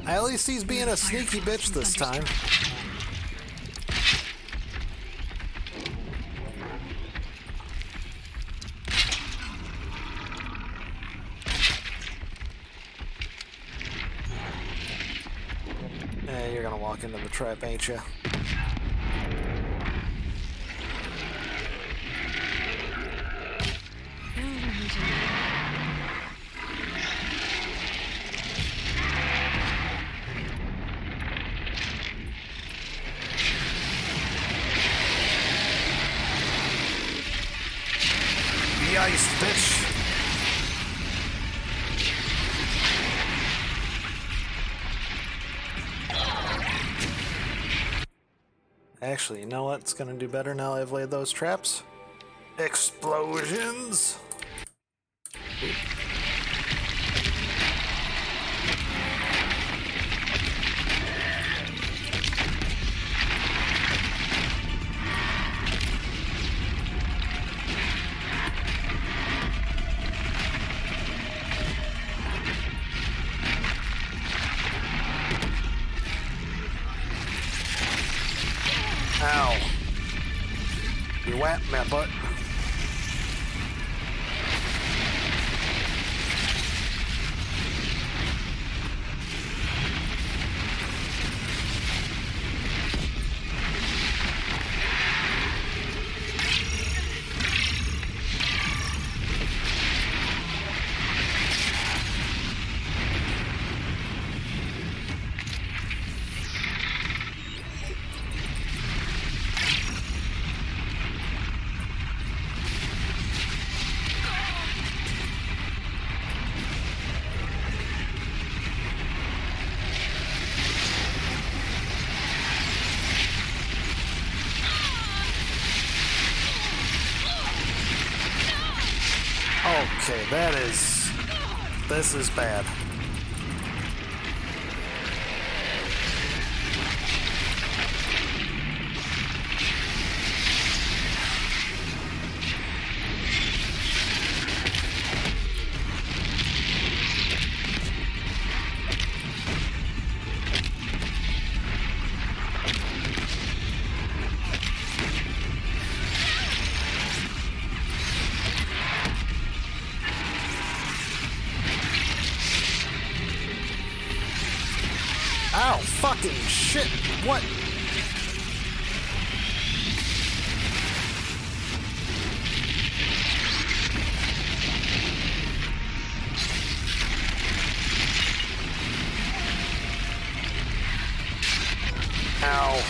Speaker 1: At least he's being a sneaky bitch this time. You're gonna walk into the trap, ain't you? Be iced, bitch. Actually, you know what's gonna do better now I've laid those traps? Explosions! Ow. You whacked my butt. Okay, this is bad. Ow, fucking shit, what? Ow.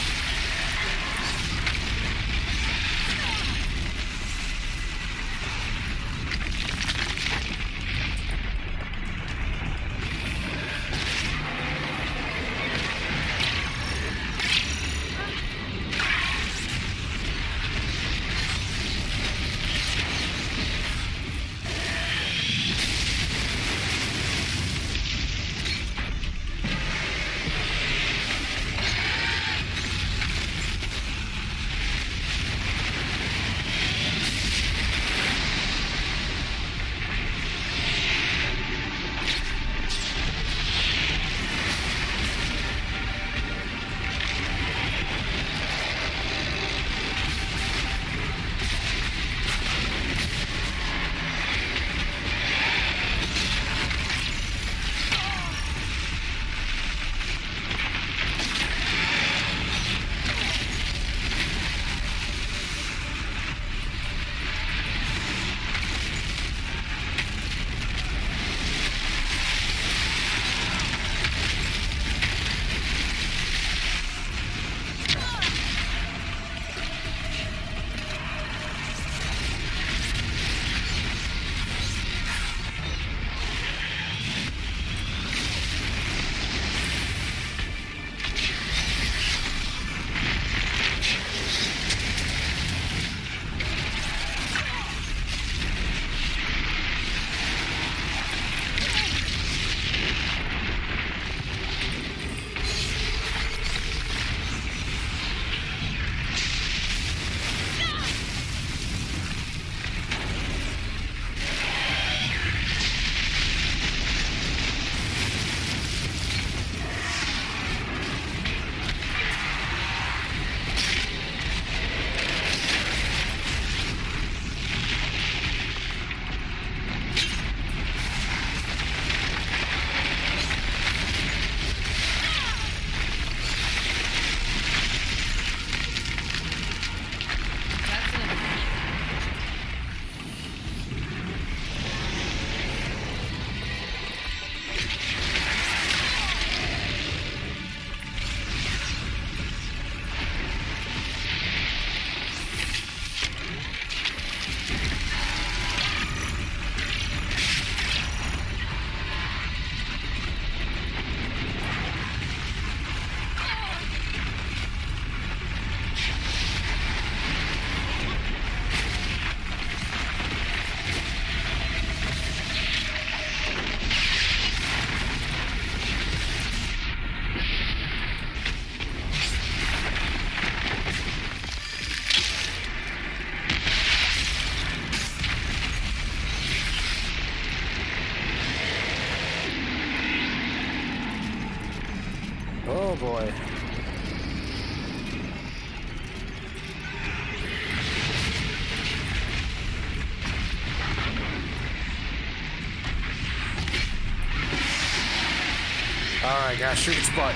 Speaker 1: Alright, gotta shoot its butt.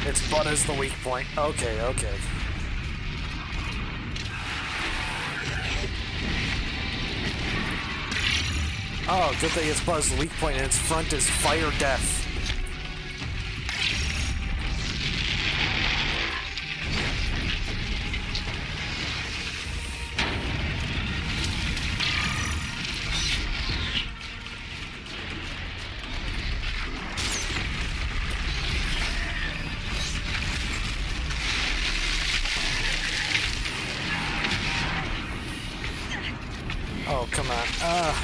Speaker 1: Its butt is the weak point. Okay, okay. Oh, good thing its butt is the weak point and its front is fire death. Oh, come on.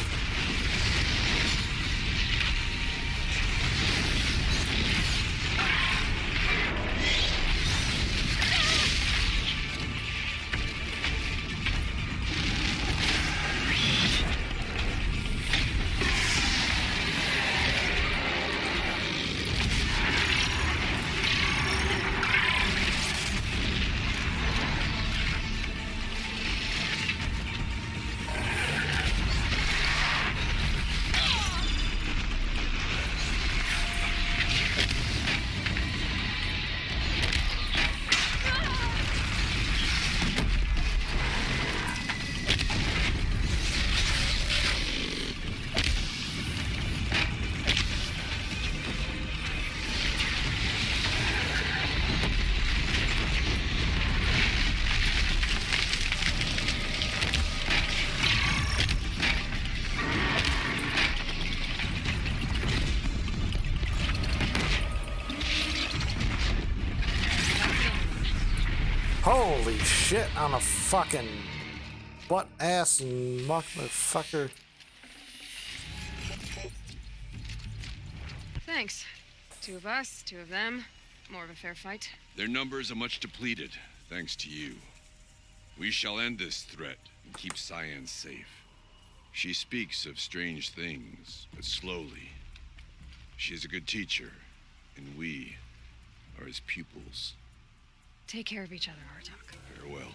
Speaker 1: Holy shit on a fucking butt ass and motherfucker.
Speaker 6: Thanks. 2 of us, 2 of them. More of a fair fight.
Speaker 17: Their numbers are much depleted, thanks to you. We shall end this threat and keep Cyan safe. She speaks of strange things, but slowly. She is a good teacher, and we are his pupils.
Speaker 6: Take care of each other, Hartok.
Speaker 17: Farewell.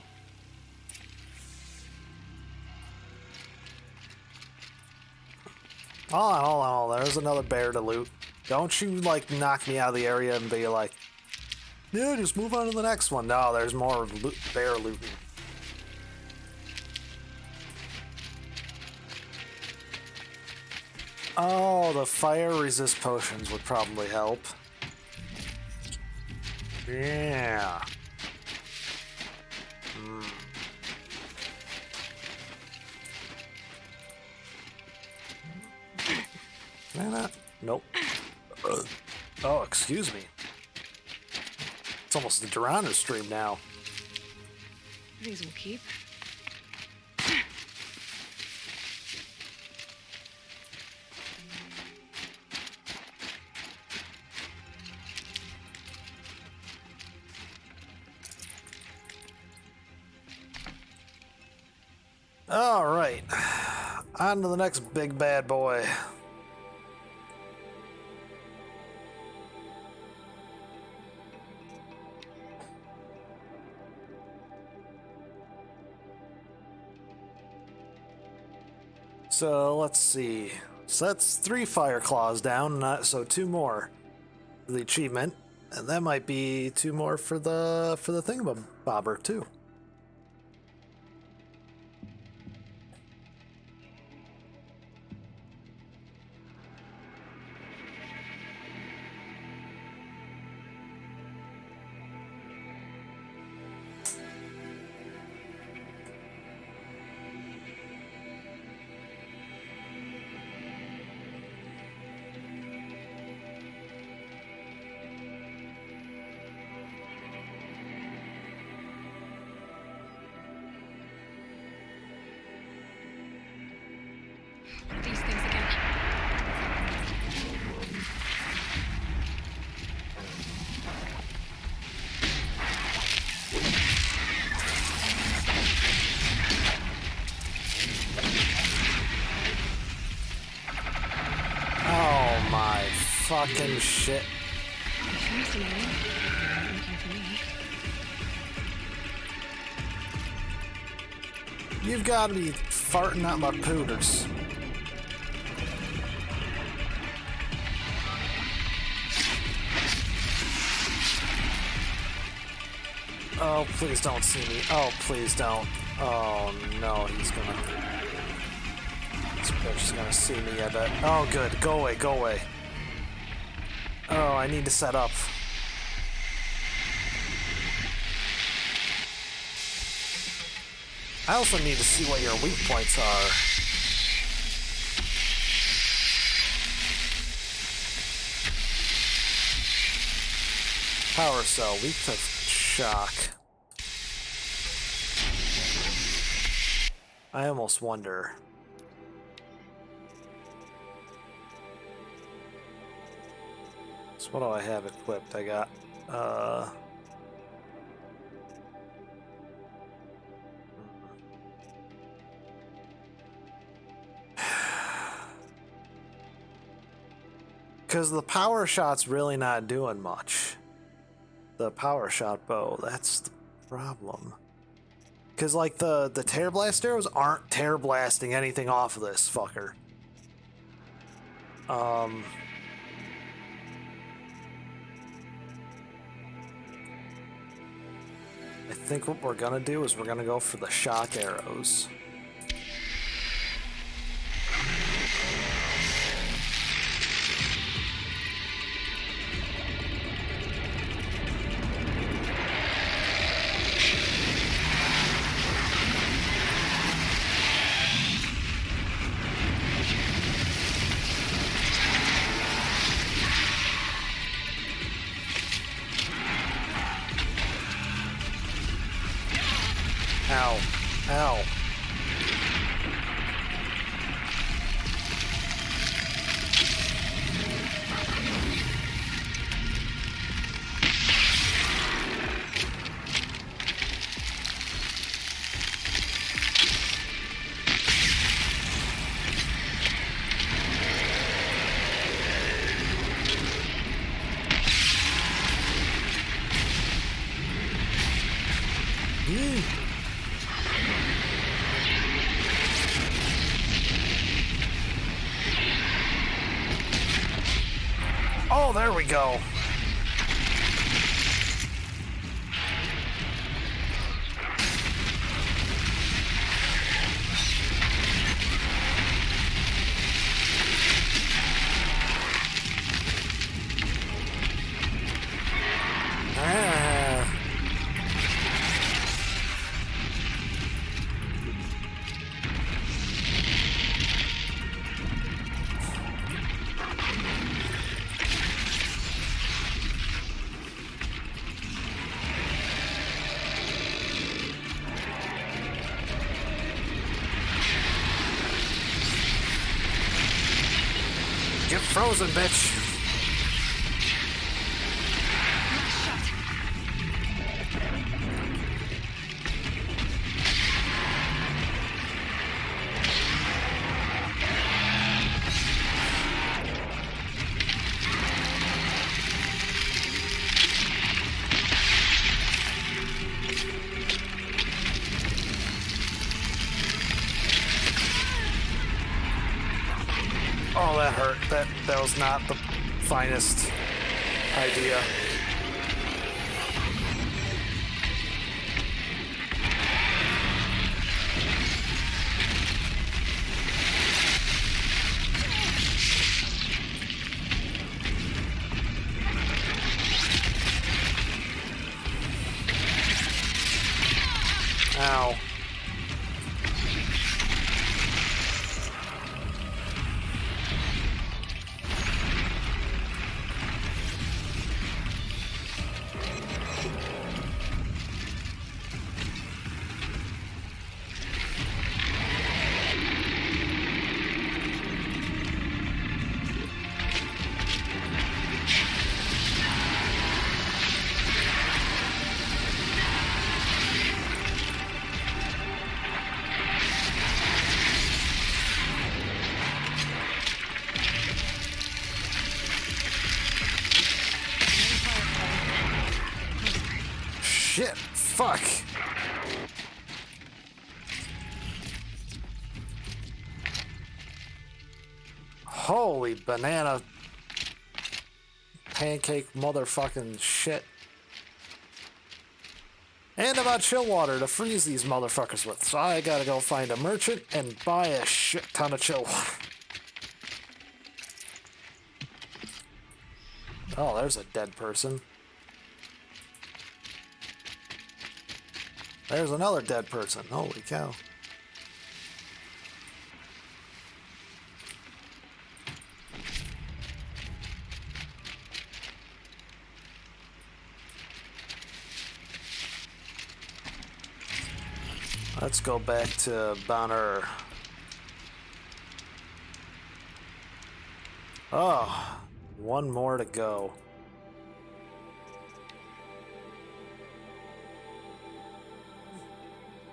Speaker 1: Hold on. There's another bear to loot. Don't you, like, knock me out of the area and be like, yeah, just move on to the next one. No, there's more bear looting. Oh, the fire resist potions would probably help. Yeah. Nope. Oh, excuse me. It's almost the Durana stream now.
Speaker 6: These will keep.
Speaker 1: All right. On to the next big bad boy. So let's see. So that's 3 fire claws down, so 2 more for the achievement, and that might be 2 more for the thingamabobber too.
Speaker 6: These things again.
Speaker 1: Oh my fucking shit.
Speaker 6: Fascinating. Looking for me.
Speaker 1: You've got to be farting out my pooters. Oh, please don't see me. Oh, please don't. Oh, no, he's gonna... This bitch is gonna see me, I bet. Oh, good. Go away, go away. Oh, I need to set up. I also need to see what your weak points are. Power cell, weak to shock. I almost wonder. So what do I have equipped? I got, because the power shot's really not doing much. The power shot bow, that's the problem. Because, like, the tear blast arrows aren't tear blasting anything off of this fucker. I think what we're gonna do is we're gonna go for the shock arrows. Ow. Ow. Oh, there we go. Get frozen, bitch. Oh, that hurt. That was not the finest idea. Ow. Shit, fuck. Holy banana pancake motherfucking shit. And about chill water to freeze these motherfuckers with. So I gotta go find a merchant and buy a shit ton of chill water. Oh, there's a dead person. There's another dead person. Holy cow. Let's go back to Banner. Oh, one more to go.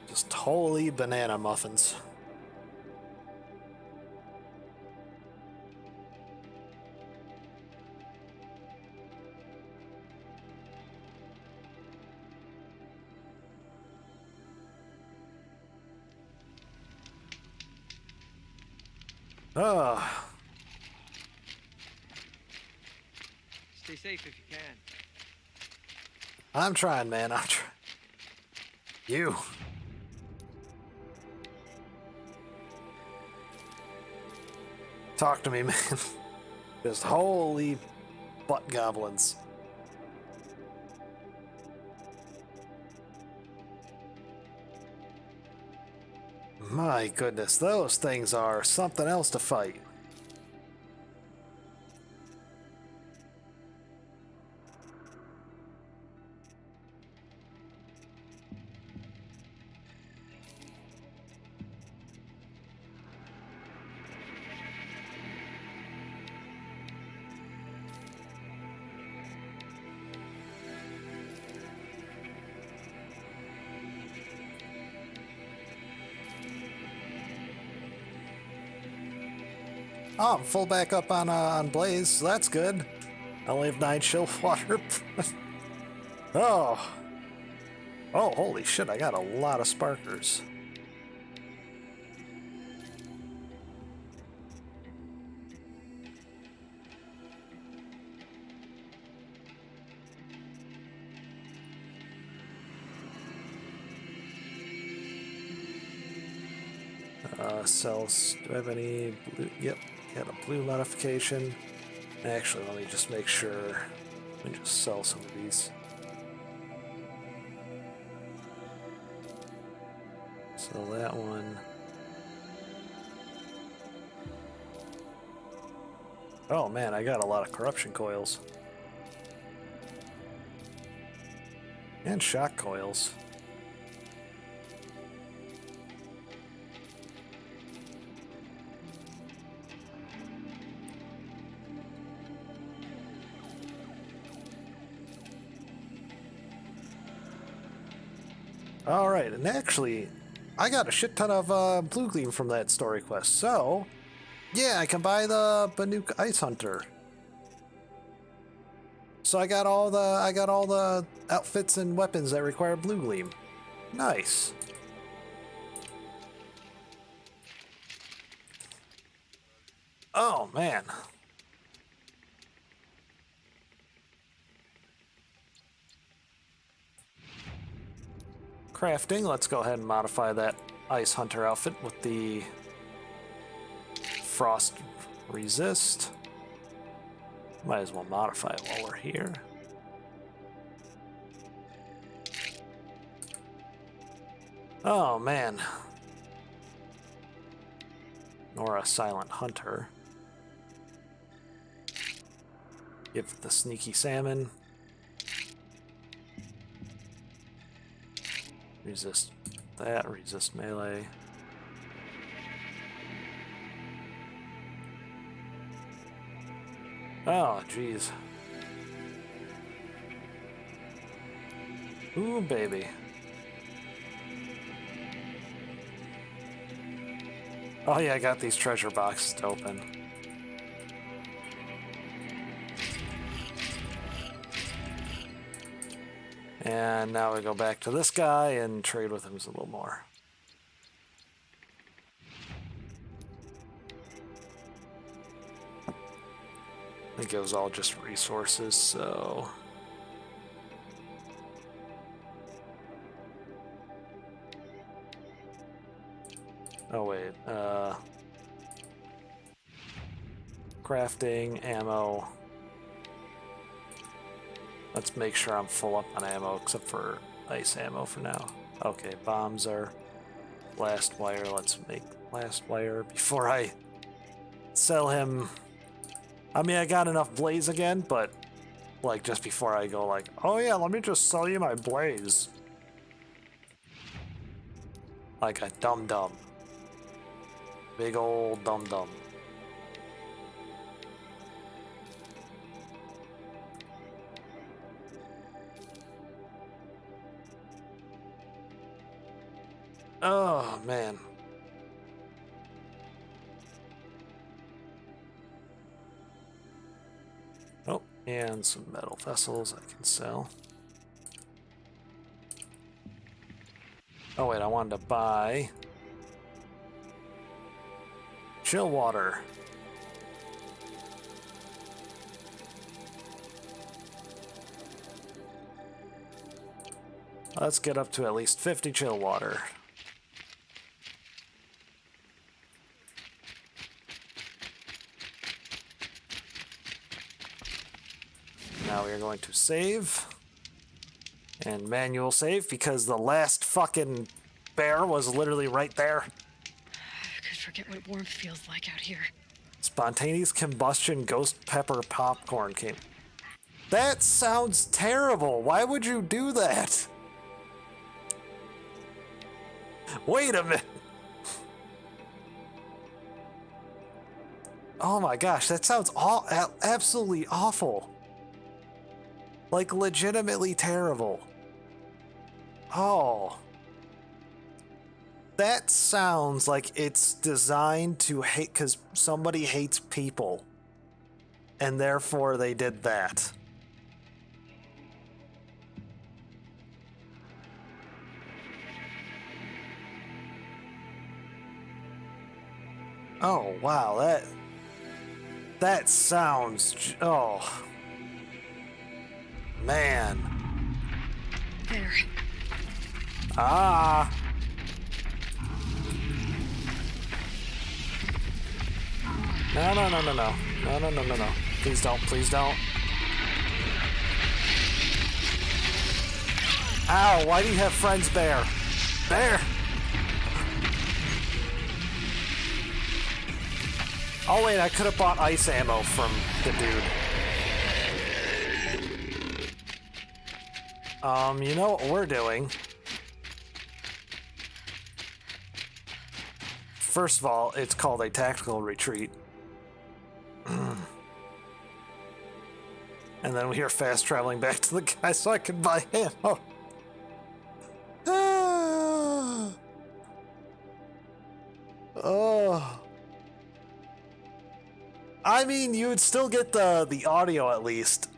Speaker 1: Just holy banana muffins. Oh.
Speaker 11: Stay safe if you can.
Speaker 1: I'm trying, man. I'm trying. You. Talk to me, man. Just holy butt goblins. My goodness, those things are something else to fight. Oh, I'm full back up on Blaze, so that's good. I only have 9 chill water. Oh. Oh, holy shit, I got a lot of sparkers. Cells, do I have any blue? Yep, got a blue modification. Actually, let me just make sure. Let me just sell some of these. Sell that one. Oh man, I got a lot of corruption coils. And shock coils. Alright, and actually, I got a shit ton of blue gleam from that story quest, so yeah, I can buy the Banuk Ice Hunter. So I got all the outfits and weapons that require blue gleam. Nice. Oh man. Crafting, let's go ahead and modify that Ice Hunter outfit with the Frost Resist. Might as well modify it while we're here. Oh man. Nora Silent Hunter. Give the Sneaky Salmon. Resist that, resist melee. Oh, jeez. Ooh, baby. Oh yeah, I got these treasure boxes to open. And now we go back to this guy and trade with him a little more. I think it was all just resources, so... Oh wait, crafting, ammo. Let's make sure I'm full up on ammo, except for ice ammo for now. Okay, bombs are blast wire. Let's make blast wire before I sell him. I mean, I got enough blaze again, but like just before I go like, oh yeah, let me just sell you my blaze. Like a dum-dum. Big old dum-dum. Oh, man. Oh, and some metal vessels I can sell. Oh, wait, I wanted to buy chill water. Let's get up to at least 50 chill water. Now we are going to save and manual save because the last fucking bear was literally right there.
Speaker 6: I could forget what warmth feels like out here.
Speaker 1: Spontaneous combustion ghost pepper popcorn came. That sounds terrible. Why would you do that? Wait a minute. Oh my gosh, that sounds absolutely awful. Like legitimately terrible. Oh. That sounds like it's designed to hate because somebody hates people. And therefore they did that. Oh, wow, that sounds, oh. Man.
Speaker 6: There.
Speaker 1: Ah. No, no, no, no, no. No, no, no, no, no. Please don't, please don't. Ow, why do you have friends, Bear? Bear! Oh wait, I could have bought ice ammo from the dude. You know what we're doing? First of all, it's called a tactical retreat. And then we are fast traveling back to the guy so I can buy ammo. Oh. I mean, you would still get the audio at least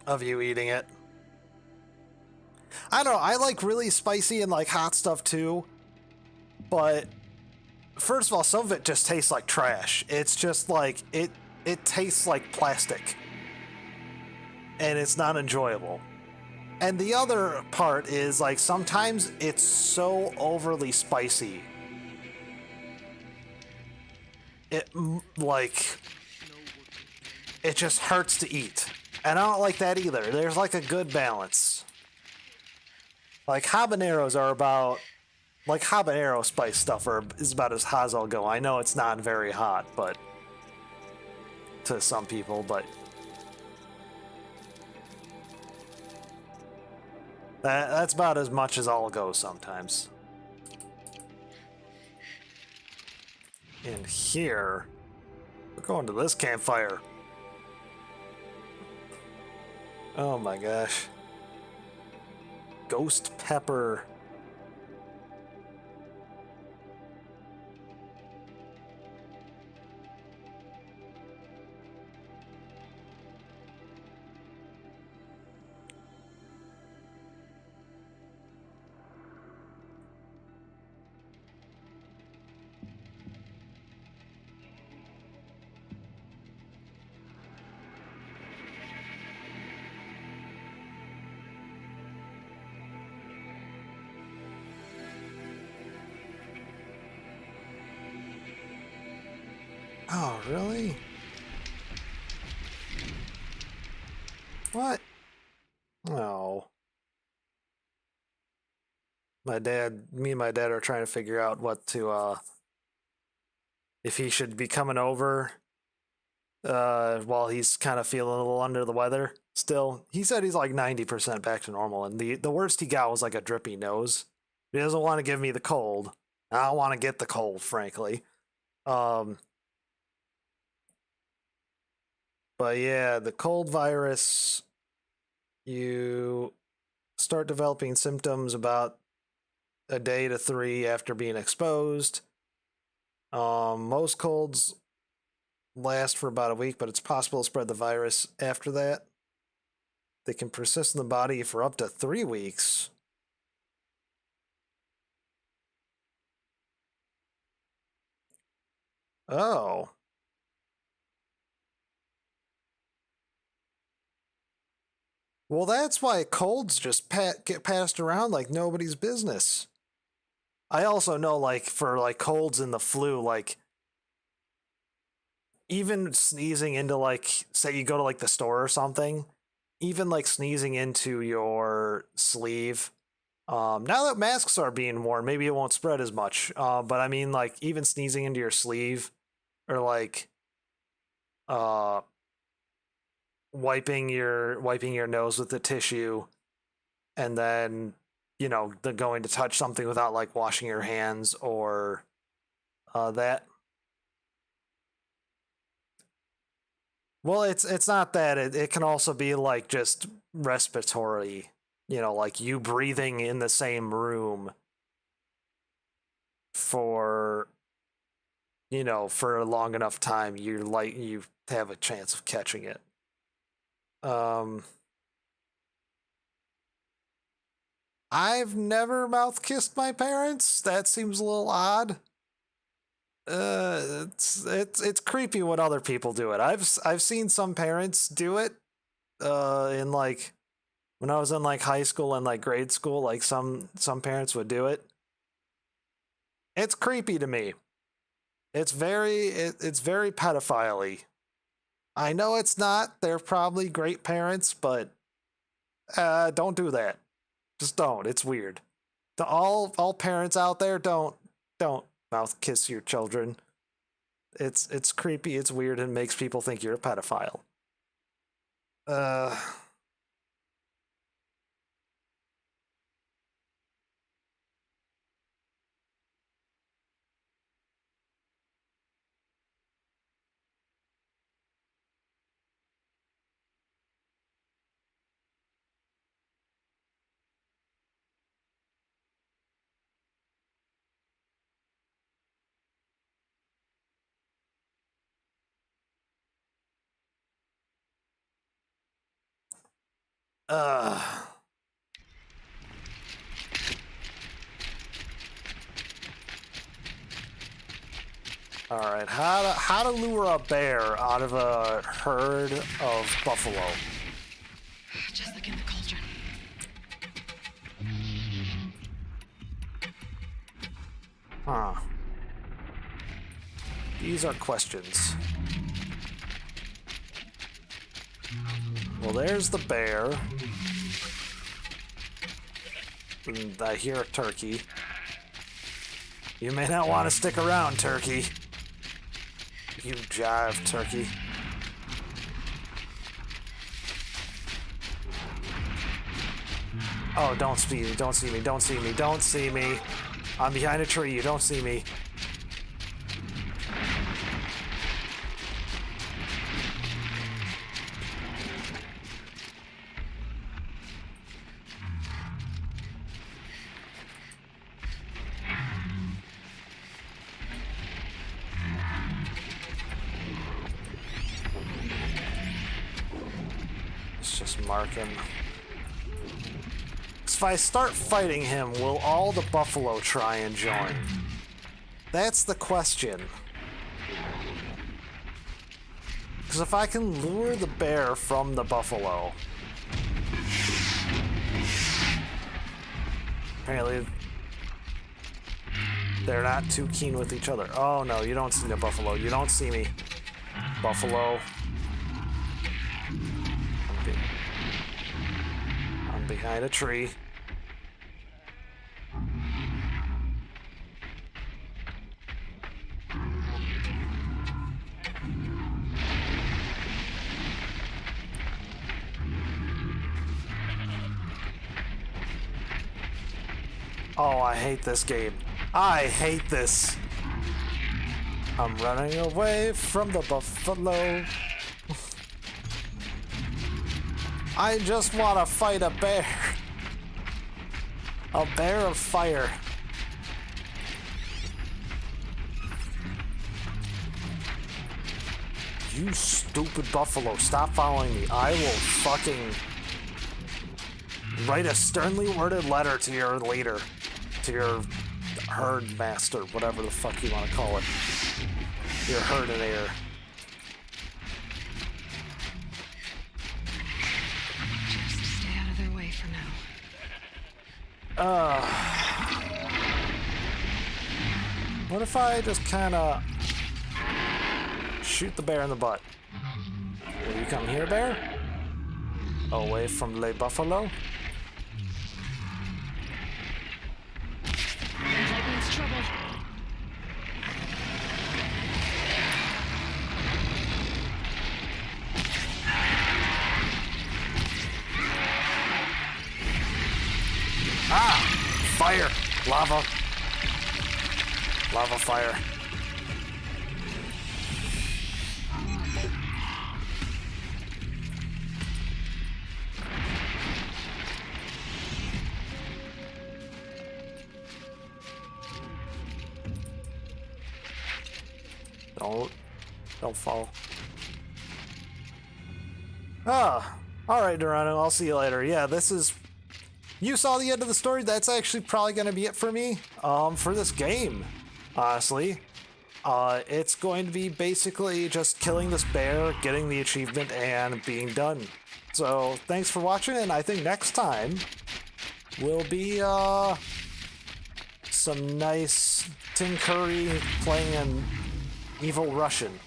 Speaker 1: of you eating it. I don't know, I like really spicy and like hot stuff too, but first of all, some of it just tastes like trash. It's just like, it tastes like plastic. And it's not enjoyable. And the other part is like, sometimes it's so overly spicy. It just hurts to eat. And I don't like that either. There's like a good balance. Like habaneros are about, like habanero spice stuff is about as hot as I'll go. I know it's not very hot, but to some people, but that's about as much as I'll go sometimes. And here, we're going to this campfire. Oh my gosh. Ghost pepper. Oh, really? What? Oh. Me and my dad are trying to figure out what to, if he should be coming over, while he's kind of feeling a little under the weather still. He said he's like 90% back to normal, and the worst he got was like a drippy nose. He doesn't want to give me the cold. I don't want to get the cold, frankly. But yeah, the cold virus, you start developing symptoms about a day to 3 after being exposed. Most colds last for about a week, but it's possible to spread the virus after that. They can persist in the body for up to 3 weeks. Oh. Well, that's why colds just get passed around like nobody's business. I also know, like, for, like, colds and the flu, like, even sneezing into, like, say you go to, like, the store or something, even, like, sneezing into your sleeve. Now that masks are being worn, maybe it won't spread as much. But I mean, like, even sneezing into your sleeve, or, like, wiping your nose with the tissue, and then, you know, going to touch something without, like, washing your hands or that. Well, it's not that. It can also be, like, just respiratory, you know, like you breathing in the same room for, you know, for a long enough time, you have a chance of catching it. I've never mouth kissed my parents. That seems a little odd. It's creepy when other people do it. I've seen some parents do it. In, like, when I was in, like, high school and, like, grade school, like, some parents would do it. It's creepy to me. It's very pedophile-y. I know it's not. They're probably great parents, but don't do that. Just don't. It's weird. All parents out there, don't mouth kiss your children. It's creepy, it's weird, and makes people think you're a pedophile. All right, how to lure a bear out of a herd of buffalo?
Speaker 6: Just like in the cauldron.
Speaker 1: Huh. These are questions. Well, there's the bear. And I hear a turkey. You may not want to stick around, turkey. You jive, turkey. Oh, don't see me, don't see me, don't see me, don't see me. I'm behind a tree, you don't see me. Let's just mark him. If I start fighting him, will all the buffalo try and join? That's the question. Because if I can lure the bear from the buffalo... Apparently... They're not too keen with each other. Oh no, you don't see the buffalo. You don't see me. Buffalo. I'm behind a tree. Oh, I hate this game. I hate this. I'm running away from the buffalo. I just want to fight a bear. A bear of fire. You stupid buffalo, stop following me. I will fucking write a sternly worded letter to your leader. To your herd master, whatever the fuck you want to call it. Your herdinator.
Speaker 6: Just stay out of their way for now.
Speaker 1: What if I just kind of shoot the bear in the butt? Will you come here, bear? Away from Le Buffalo?
Speaker 6: Trouble.
Speaker 1: Ah! Fire! Lava! Lava fire. Don't fall. Alright, Dorano, I'll see you later. Yeah, this is... You saw the end of the story. That's actually probably going to be it for me, for this game, honestly. It's going to be basically just killing this bear, getting the achievement, and being done. So, thanks for watching, and I think next time will be, some nice Tim Curry playing an evil Russian.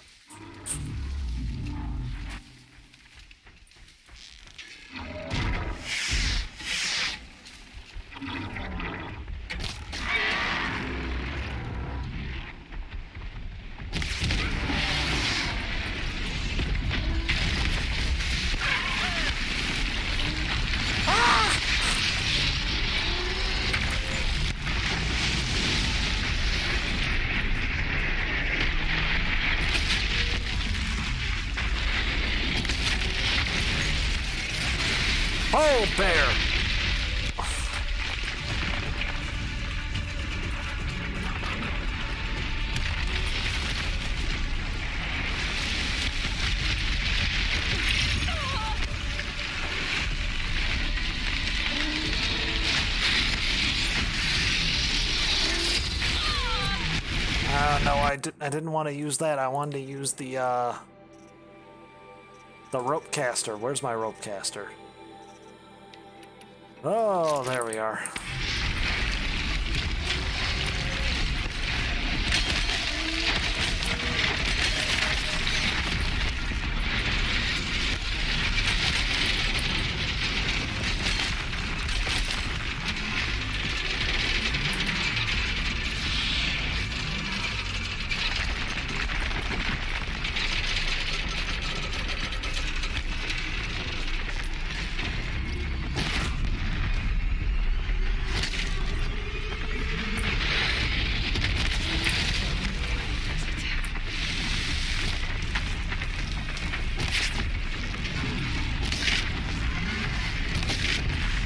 Speaker 1: Oh, bear! No, I didn't want to use that. I wanted to use the rope caster. Where's my rope caster? Oh, there we are.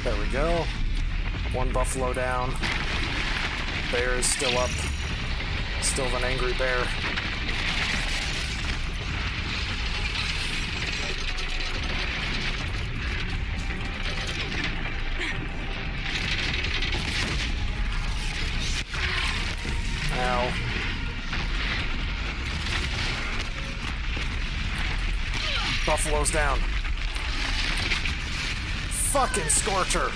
Speaker 1: There we go. One buffalo down. Bear is still up. Still an angry bear. Ow. Buffalo's down. Fucking Scorcher.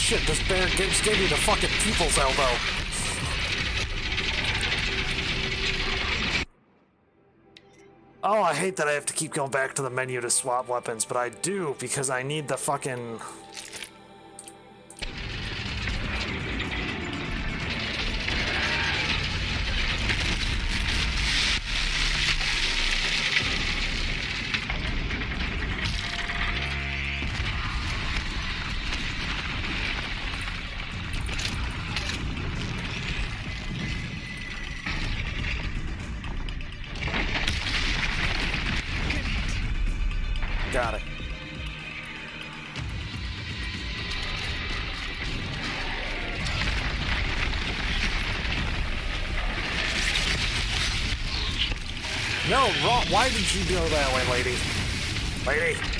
Speaker 1: shit, this bear just gave me the fucking people's elbow. Oh, I hate that I have to keep going back to the menu to swap weapons, but I do because I need the fucking... Got it. No, wrong. Why did you go that way, lady? Lady.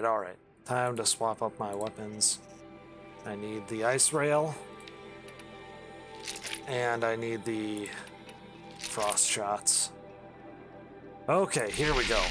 Speaker 1: Alright. Time to swap up my weapons. I need the ice rail. And I need the frost shots. Okay, here we go.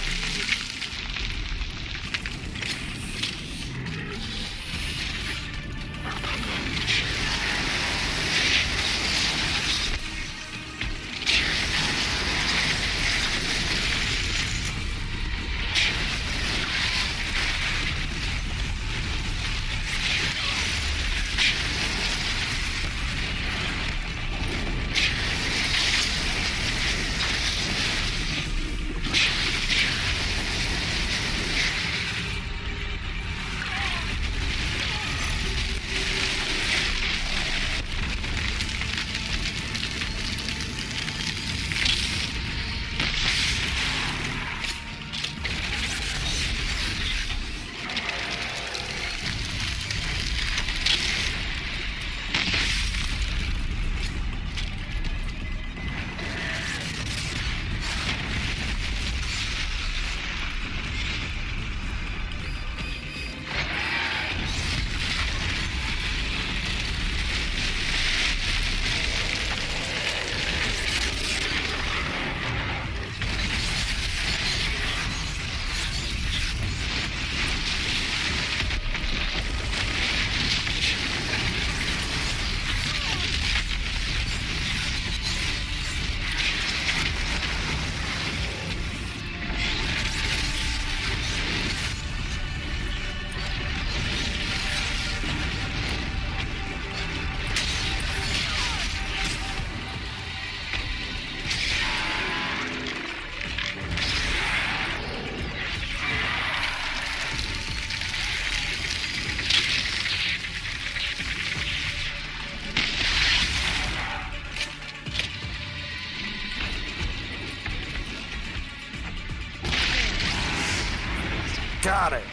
Speaker 1: Got it.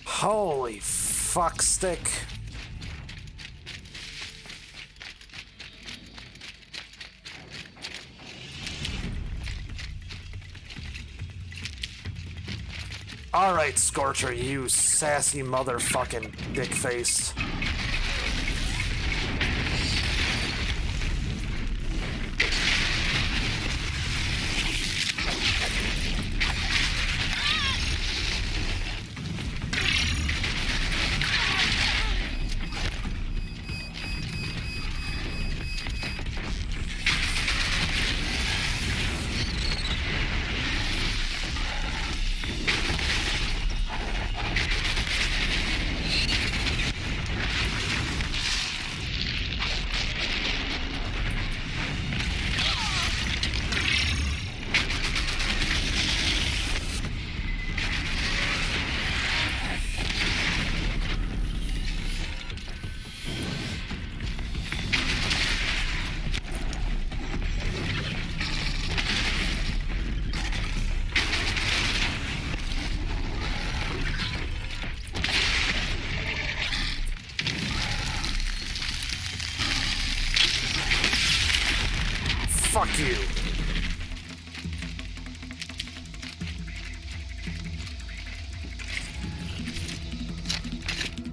Speaker 1: Holy fuck stick. Alright, Scorcher, you sassy motherfucking dick face. Fuck you.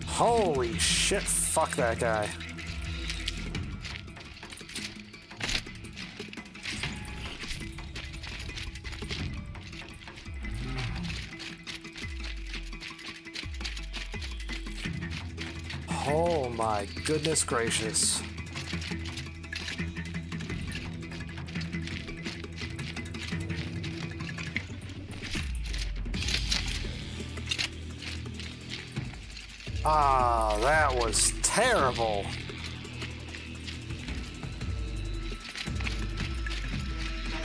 Speaker 1: Holy shit, fuck that guy. Oh my goodness gracious. Ah, that was terrible.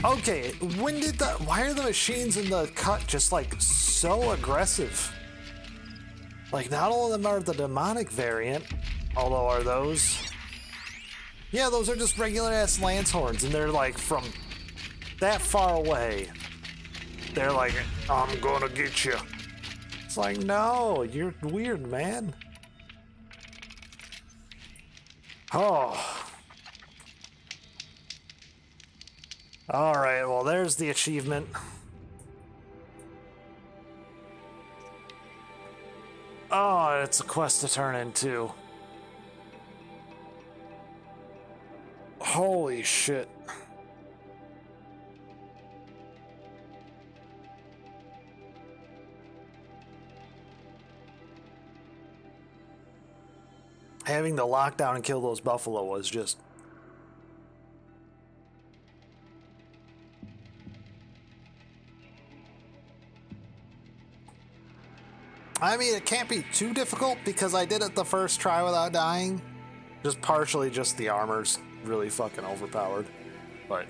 Speaker 1: Okay, why are the machines in the cut just like so aggressive? Like, not all of them are the demonic variant, although are those? Yeah, those are just regular ass lance horns, and they're like from that far away. They're like, I'm gonna get you. It's like, no, you're weird, man. Oh. Alright, well, there's the achievement. Oh, it's a quest to turn into. Holy shit. Having to lock down and kill those buffalo was just... I mean, it can't be too difficult because I did it the first try without dying. Just partially just the armor's really fucking overpowered. But...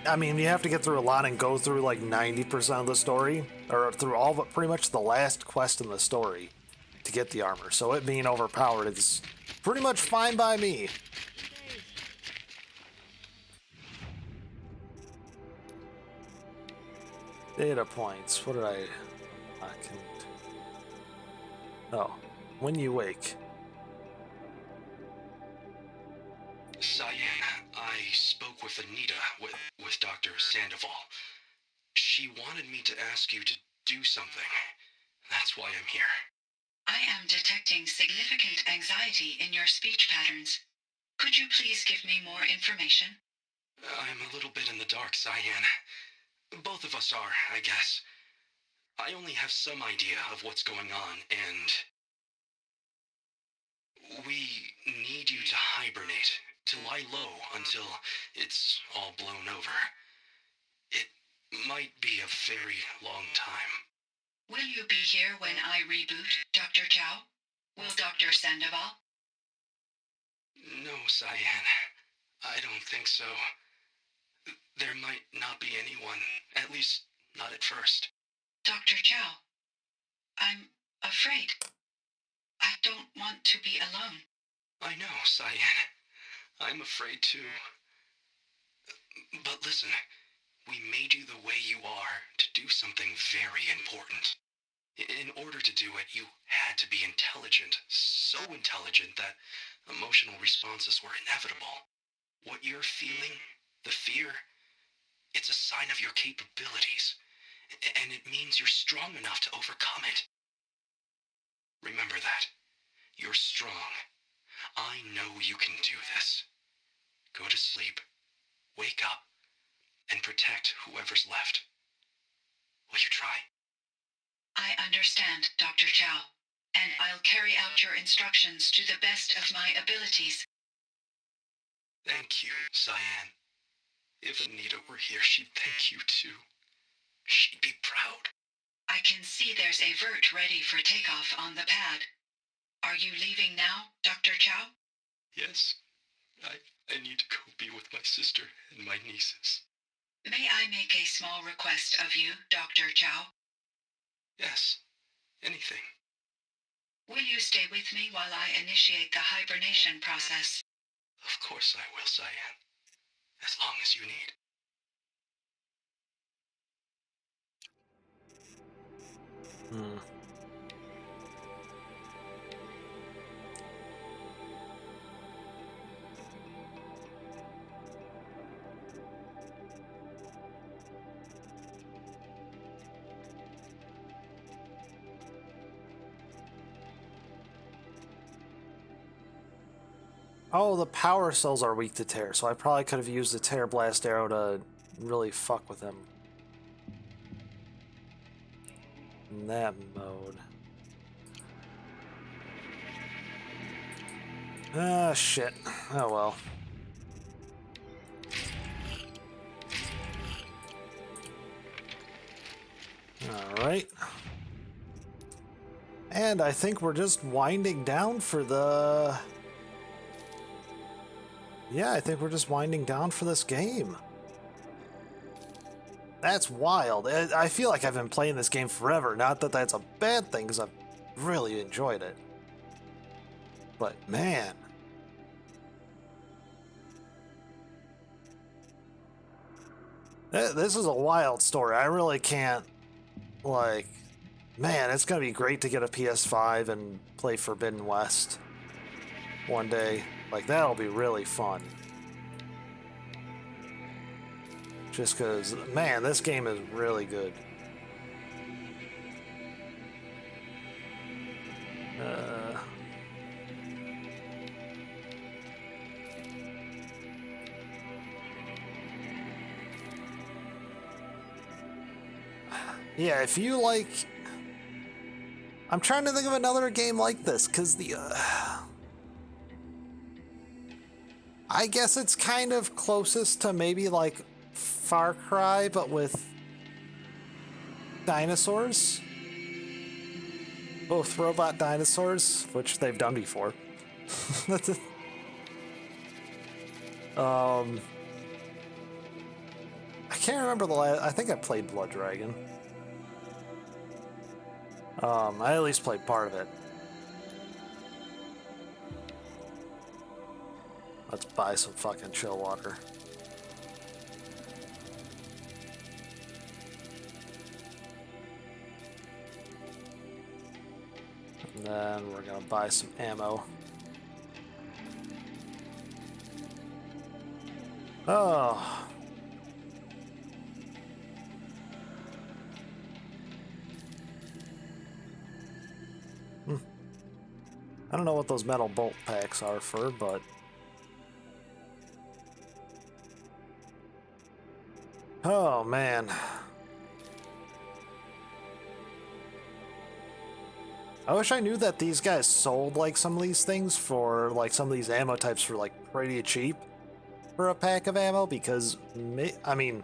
Speaker 1: I mean, you have to get through a lot and go through like 90% of the story, or through all but pretty much the last quest in the story to get the armor. So it being overpowered is pretty much fine by me. Data points. What did I can't. Oh, when you wake.
Speaker 14: Cyan, I spoke with Anita, with Dr. Sandoval. She wanted me to ask you to do something. That's why I'm here.
Speaker 16: I am detecting significant anxiety in your speech patterns. Could you please give me more information?
Speaker 14: I'm a little bit in the dark, Cyan. Both of us are, I guess. I only have some idea of what's going on, and... we need you to hibernate, to lie low until it's all blown over. It might be a very long time.
Speaker 16: Will you be here when I reboot, Dr. Chow? Will Dr. Sandoval?
Speaker 14: No, Cyan. I don't think so. There might not be anyone, at least not at first.
Speaker 16: Dr. Chow, I'm afraid. I don't want to be alone.
Speaker 14: I know, Cyan. I'm afraid too. But listen, we made you the way you are to do something very important. In order to do it, you had to be intelligent, so intelligent that emotional responses were inevitable. What you're feeling, the fear, it's a sign of your capabilities, and it means you're strong enough to overcome it. Remember that. You're strong. I know you can do this. Go to sleep, wake up, and protect whoever's left. Will you try?
Speaker 16: I understand, Dr. Chow, and I'll carry out your instructions to the best of my abilities.
Speaker 14: Thank you, Cyan. If Anita were here, she'd thank you too. She'd be proud.
Speaker 16: I can see there's a vert ready for takeoff on the pad. Are you leaving now, Dr. Chow?
Speaker 14: Yes. I need to go be with my sister and my nieces.
Speaker 16: May I make a small request of you, Dr. Chow?
Speaker 14: Yes. Anything.
Speaker 16: Will you stay with me while I initiate the hibernation process?
Speaker 14: Of course I will, Cyan. As long as you need.
Speaker 1: Oh, the power cells are weak to tear, so I probably could have used the Tear Blast Arrow to really fuck with him. In that mode. Ah, shit. Oh well. Alright. And I think we're just winding down for the... Yeah, I think we're just winding down for this game. That's wild. I feel like I've been playing this game forever. Not that that's a bad thing, because I've really enjoyed it. But, man. This is a wild story. I really can't, like... Man, it's going to be great to get a PS5 and play Forbidden West one day. Like, that'll be really fun. Just because, man, this game is really good. Yeah, if you like... I'm trying to think of another game like this, because the... I guess it's kind of closest to maybe like Far Cry, but with dinosaurs. Both robot dinosaurs, which they've done before. That's it. I can't remember the last... I think I played Blood Dragon. I at least played part of it. Let's buy some fucking chill water. And then we're gonna buy some ammo. Oh. I don't know what those metal bolt packs are for, but... Oh, man. I wish I knew that these guys sold, like, some of these things for, like, some of these ammo types for, like, pretty cheap for a pack of ammo, because, I mean,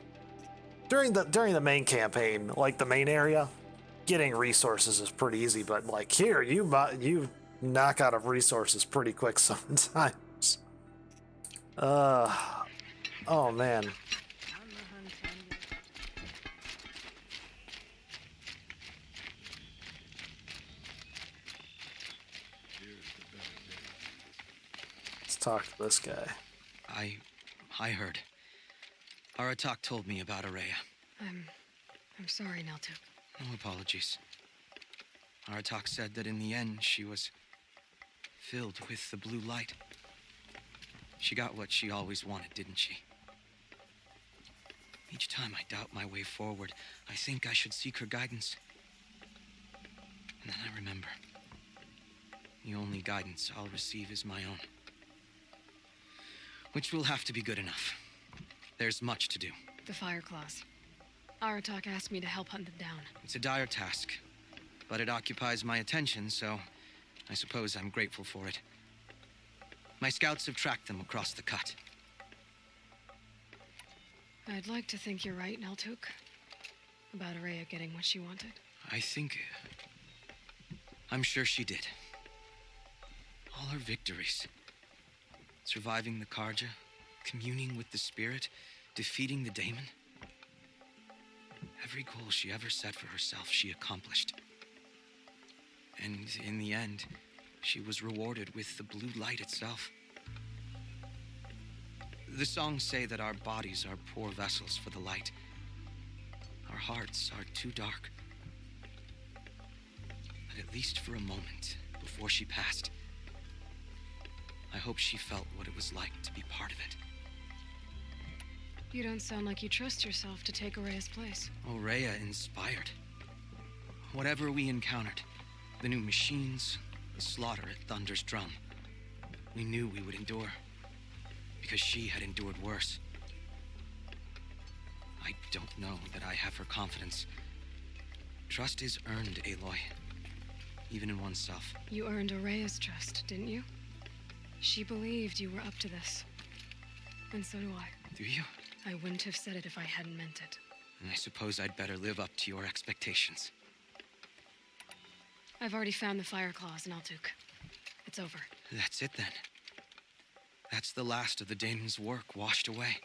Speaker 1: during the main campaign, like, the main area, getting resources is pretty easy, but, like, here, you knock out of resources pretty quick sometimes. Oh, man. Talk to this guy.
Speaker 19: I heard. Aratak told me about Araya.
Speaker 6: I'm sorry, Naltuk.
Speaker 19: No apologies. Aratak said that in the end she was filled with the blue light. She got what she always wanted, didn't she? Each time I doubt my way forward, I think I should seek her guidance. And then I remember. The only guidance I'll receive is my own. Which will have to be good enough. There's much to do.
Speaker 6: The Fire Claws. Aratak asked me to help hunt them down.
Speaker 19: It's a dire task, but it occupies my attention, so I suppose I'm grateful for it. My scouts have tracked them across the cut.
Speaker 6: I'd like to think you're right, Naltuk. About Araya getting what she wanted.
Speaker 19: I'm sure she did. All her victories. Surviving the Karja, communing with the spirit, defeating the daemon. Every goal she ever set for herself, she accomplished. And in the end, she was rewarded with the blue light itself. The songs say that our bodies are poor vessels for the light. Our hearts are too dark. But at least for a moment, before she passed, I hope she felt what it was like to be part of it.
Speaker 6: You don't sound like you trust yourself to take Araya's place.
Speaker 19: Araya inspired. Whatever we encountered, the new machines, the slaughter at Thunder's Drum, we knew we would endure, because she had endured worse. I don't know that I have her confidence. Trust is earned, Aloy, even in oneself.
Speaker 6: You earned Araya's trust, didn't you? She believed you were up to this. And so do I.
Speaker 19: Do you?
Speaker 6: I wouldn't have said it if I hadn't meant it.
Speaker 19: And I suppose I'd better live up to your expectations.
Speaker 6: I've already found the Fire Claws in Naltuk. It's over.
Speaker 19: That's it then. That's the last of the daemon's work washed away.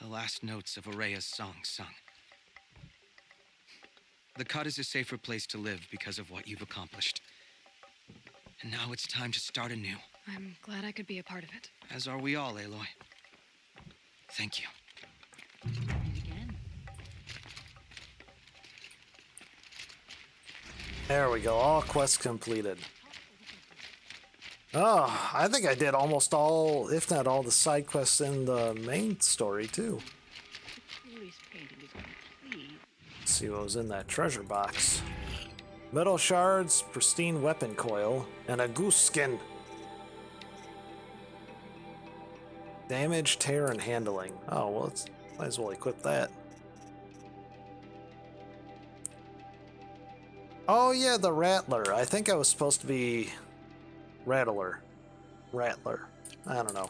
Speaker 19: The last notes of Araya's song sung. The cut is a safer place to live because of what you've accomplished. And now it's time to start anew.
Speaker 6: I'm glad I could be a part of it.
Speaker 19: As are we all, Aloy. Thank you.
Speaker 1: There we go, all quests completed. Oh, I think I did almost all, if not all, the side quests in the main story, too. Let's see what was in that treasure box. Metal shards, pristine weapon coil, and a goose skin. Damage, tear, and handling. Oh, well, might as well equip that. Oh yeah, the Rattler. I think I was supposed to be Rattler. I don't know.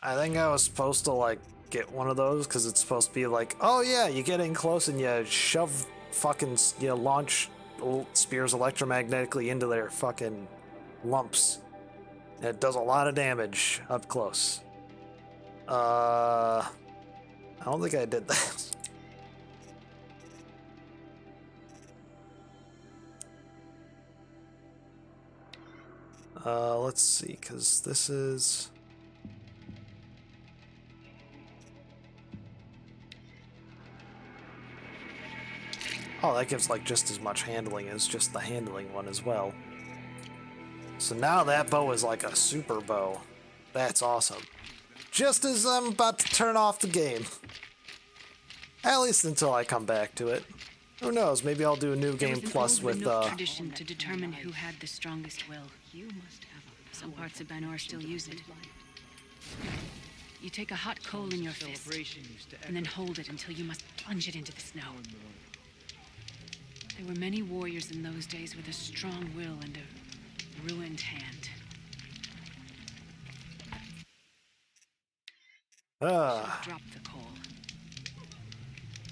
Speaker 1: I think I was supposed to like get one of those because it's supposed to be like, oh yeah, you get in close and you shove fucking, you launch spears electromagnetically into their fucking lumps. And it does a lot of damage up close. I don't think I did that. Let's see, because this is... Oh, that gives like just as much handling as just the handling one as well. So now that bow is like a super bow. That's awesome. Just as I'm about to turn off the game. At least until I come back to it. Who knows, maybe I'll do a new game plus with
Speaker 4: tradition to determine who had the strongest will. You must have some parts of Banor still use it. You take a hot coal in your fist, and then hold it until you must plunge it into the snow. There were many warriors in those days with a strong will and a ruined hand. Drop the coal.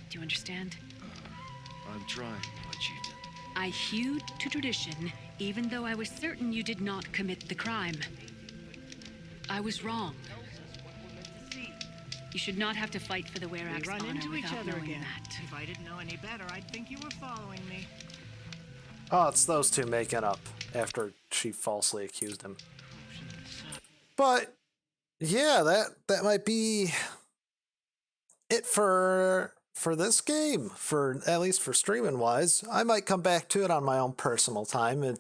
Speaker 4: Do you understand?
Speaker 5: I'm trying, my chieftain.
Speaker 4: I hewed to tradition, even though I was certain you did not commit the crime. I was wrong. You should not have to fight for the Werak's honor
Speaker 12: into each
Speaker 4: without
Speaker 12: other
Speaker 4: knowing
Speaker 12: again.
Speaker 4: that.
Speaker 12: If I didn't know any better, I'd think you were following me.
Speaker 1: Oh, it's those two making up after she falsely accused him. But yeah, that might be it for this game, for at least for streaming wise. I might come back to it on my own personal time, and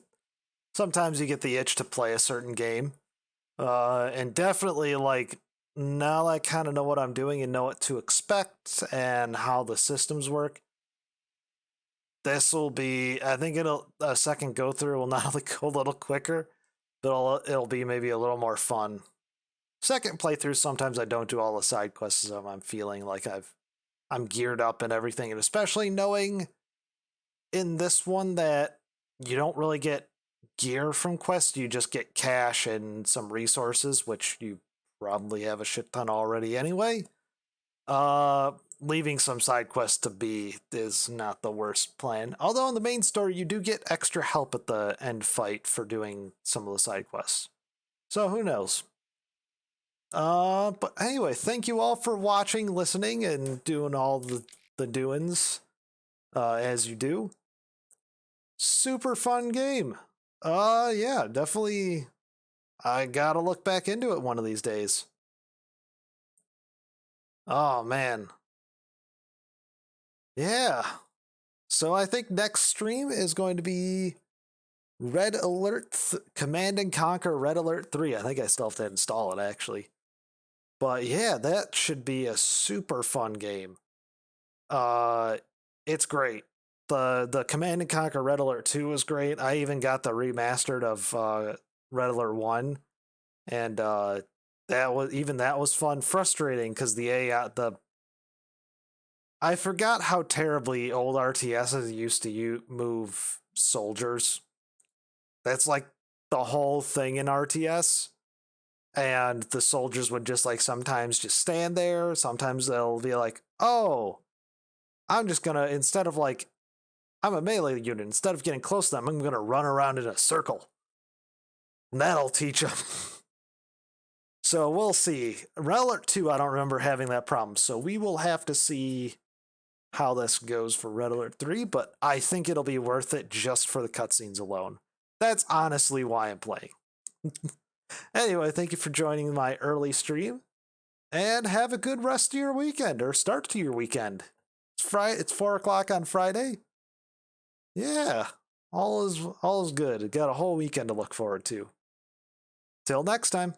Speaker 1: sometimes you get the itch to play a certain game. And definitely, like, now I kind of know what I'm doing and know what to expect and how the systems work. This will be, I think a second go through will not only go a little quicker, but it'll be maybe a little more fun. Second playthrough, sometimes I don't do all the side quests if I'm feeling like I'm geared up and everything, and especially knowing in this one that you don't really get gear from quests, you just get cash and some resources, which you probably have a shit ton already anyway. Leaving some side quests to be is not the worst plan. Although in the main story, you do get extra help at the end fight for doing some of the side quests. So who knows? But anyway, thank you all for watching, listening, and doing all the doings, as you do. Super fun game. Yeah, definitely. I gotta look back into it one of these days. Oh, man. Yeah. So I think next stream is going to be Red Alert, Command & Conquer Red Alert 3. I think I still have to install it, actually. But yeah, that should be a super fun game. It's great. The Command & Conquer Red Alert 2 was great. I even got the remastered of Red Alert 1. And that was fun. Frustrating because the AI, I forgot how terribly old RTSs used to move soldiers. That's like the whole thing in RTS. And the soldiers would just like sometimes just stand there. Sometimes they'll be like, oh, I'm just gonna, instead of like, I'm a melee unit, instead of getting close to them, I'm gonna run around in a circle. And that'll teach them. So we'll see. Red Alert 2, I don't remember having that problem. So we will have to see how this goes for Red Alert 3, but I think it'll be worth it just for the cutscenes alone. That's honestly why I'm playing. Anyway, thank you for joining my early stream, and have a good rest of your weekend, or start to your weekend. It's 4 o'clock on Friday. Yeah, all is good. Got a whole weekend to look forward to. Till next time.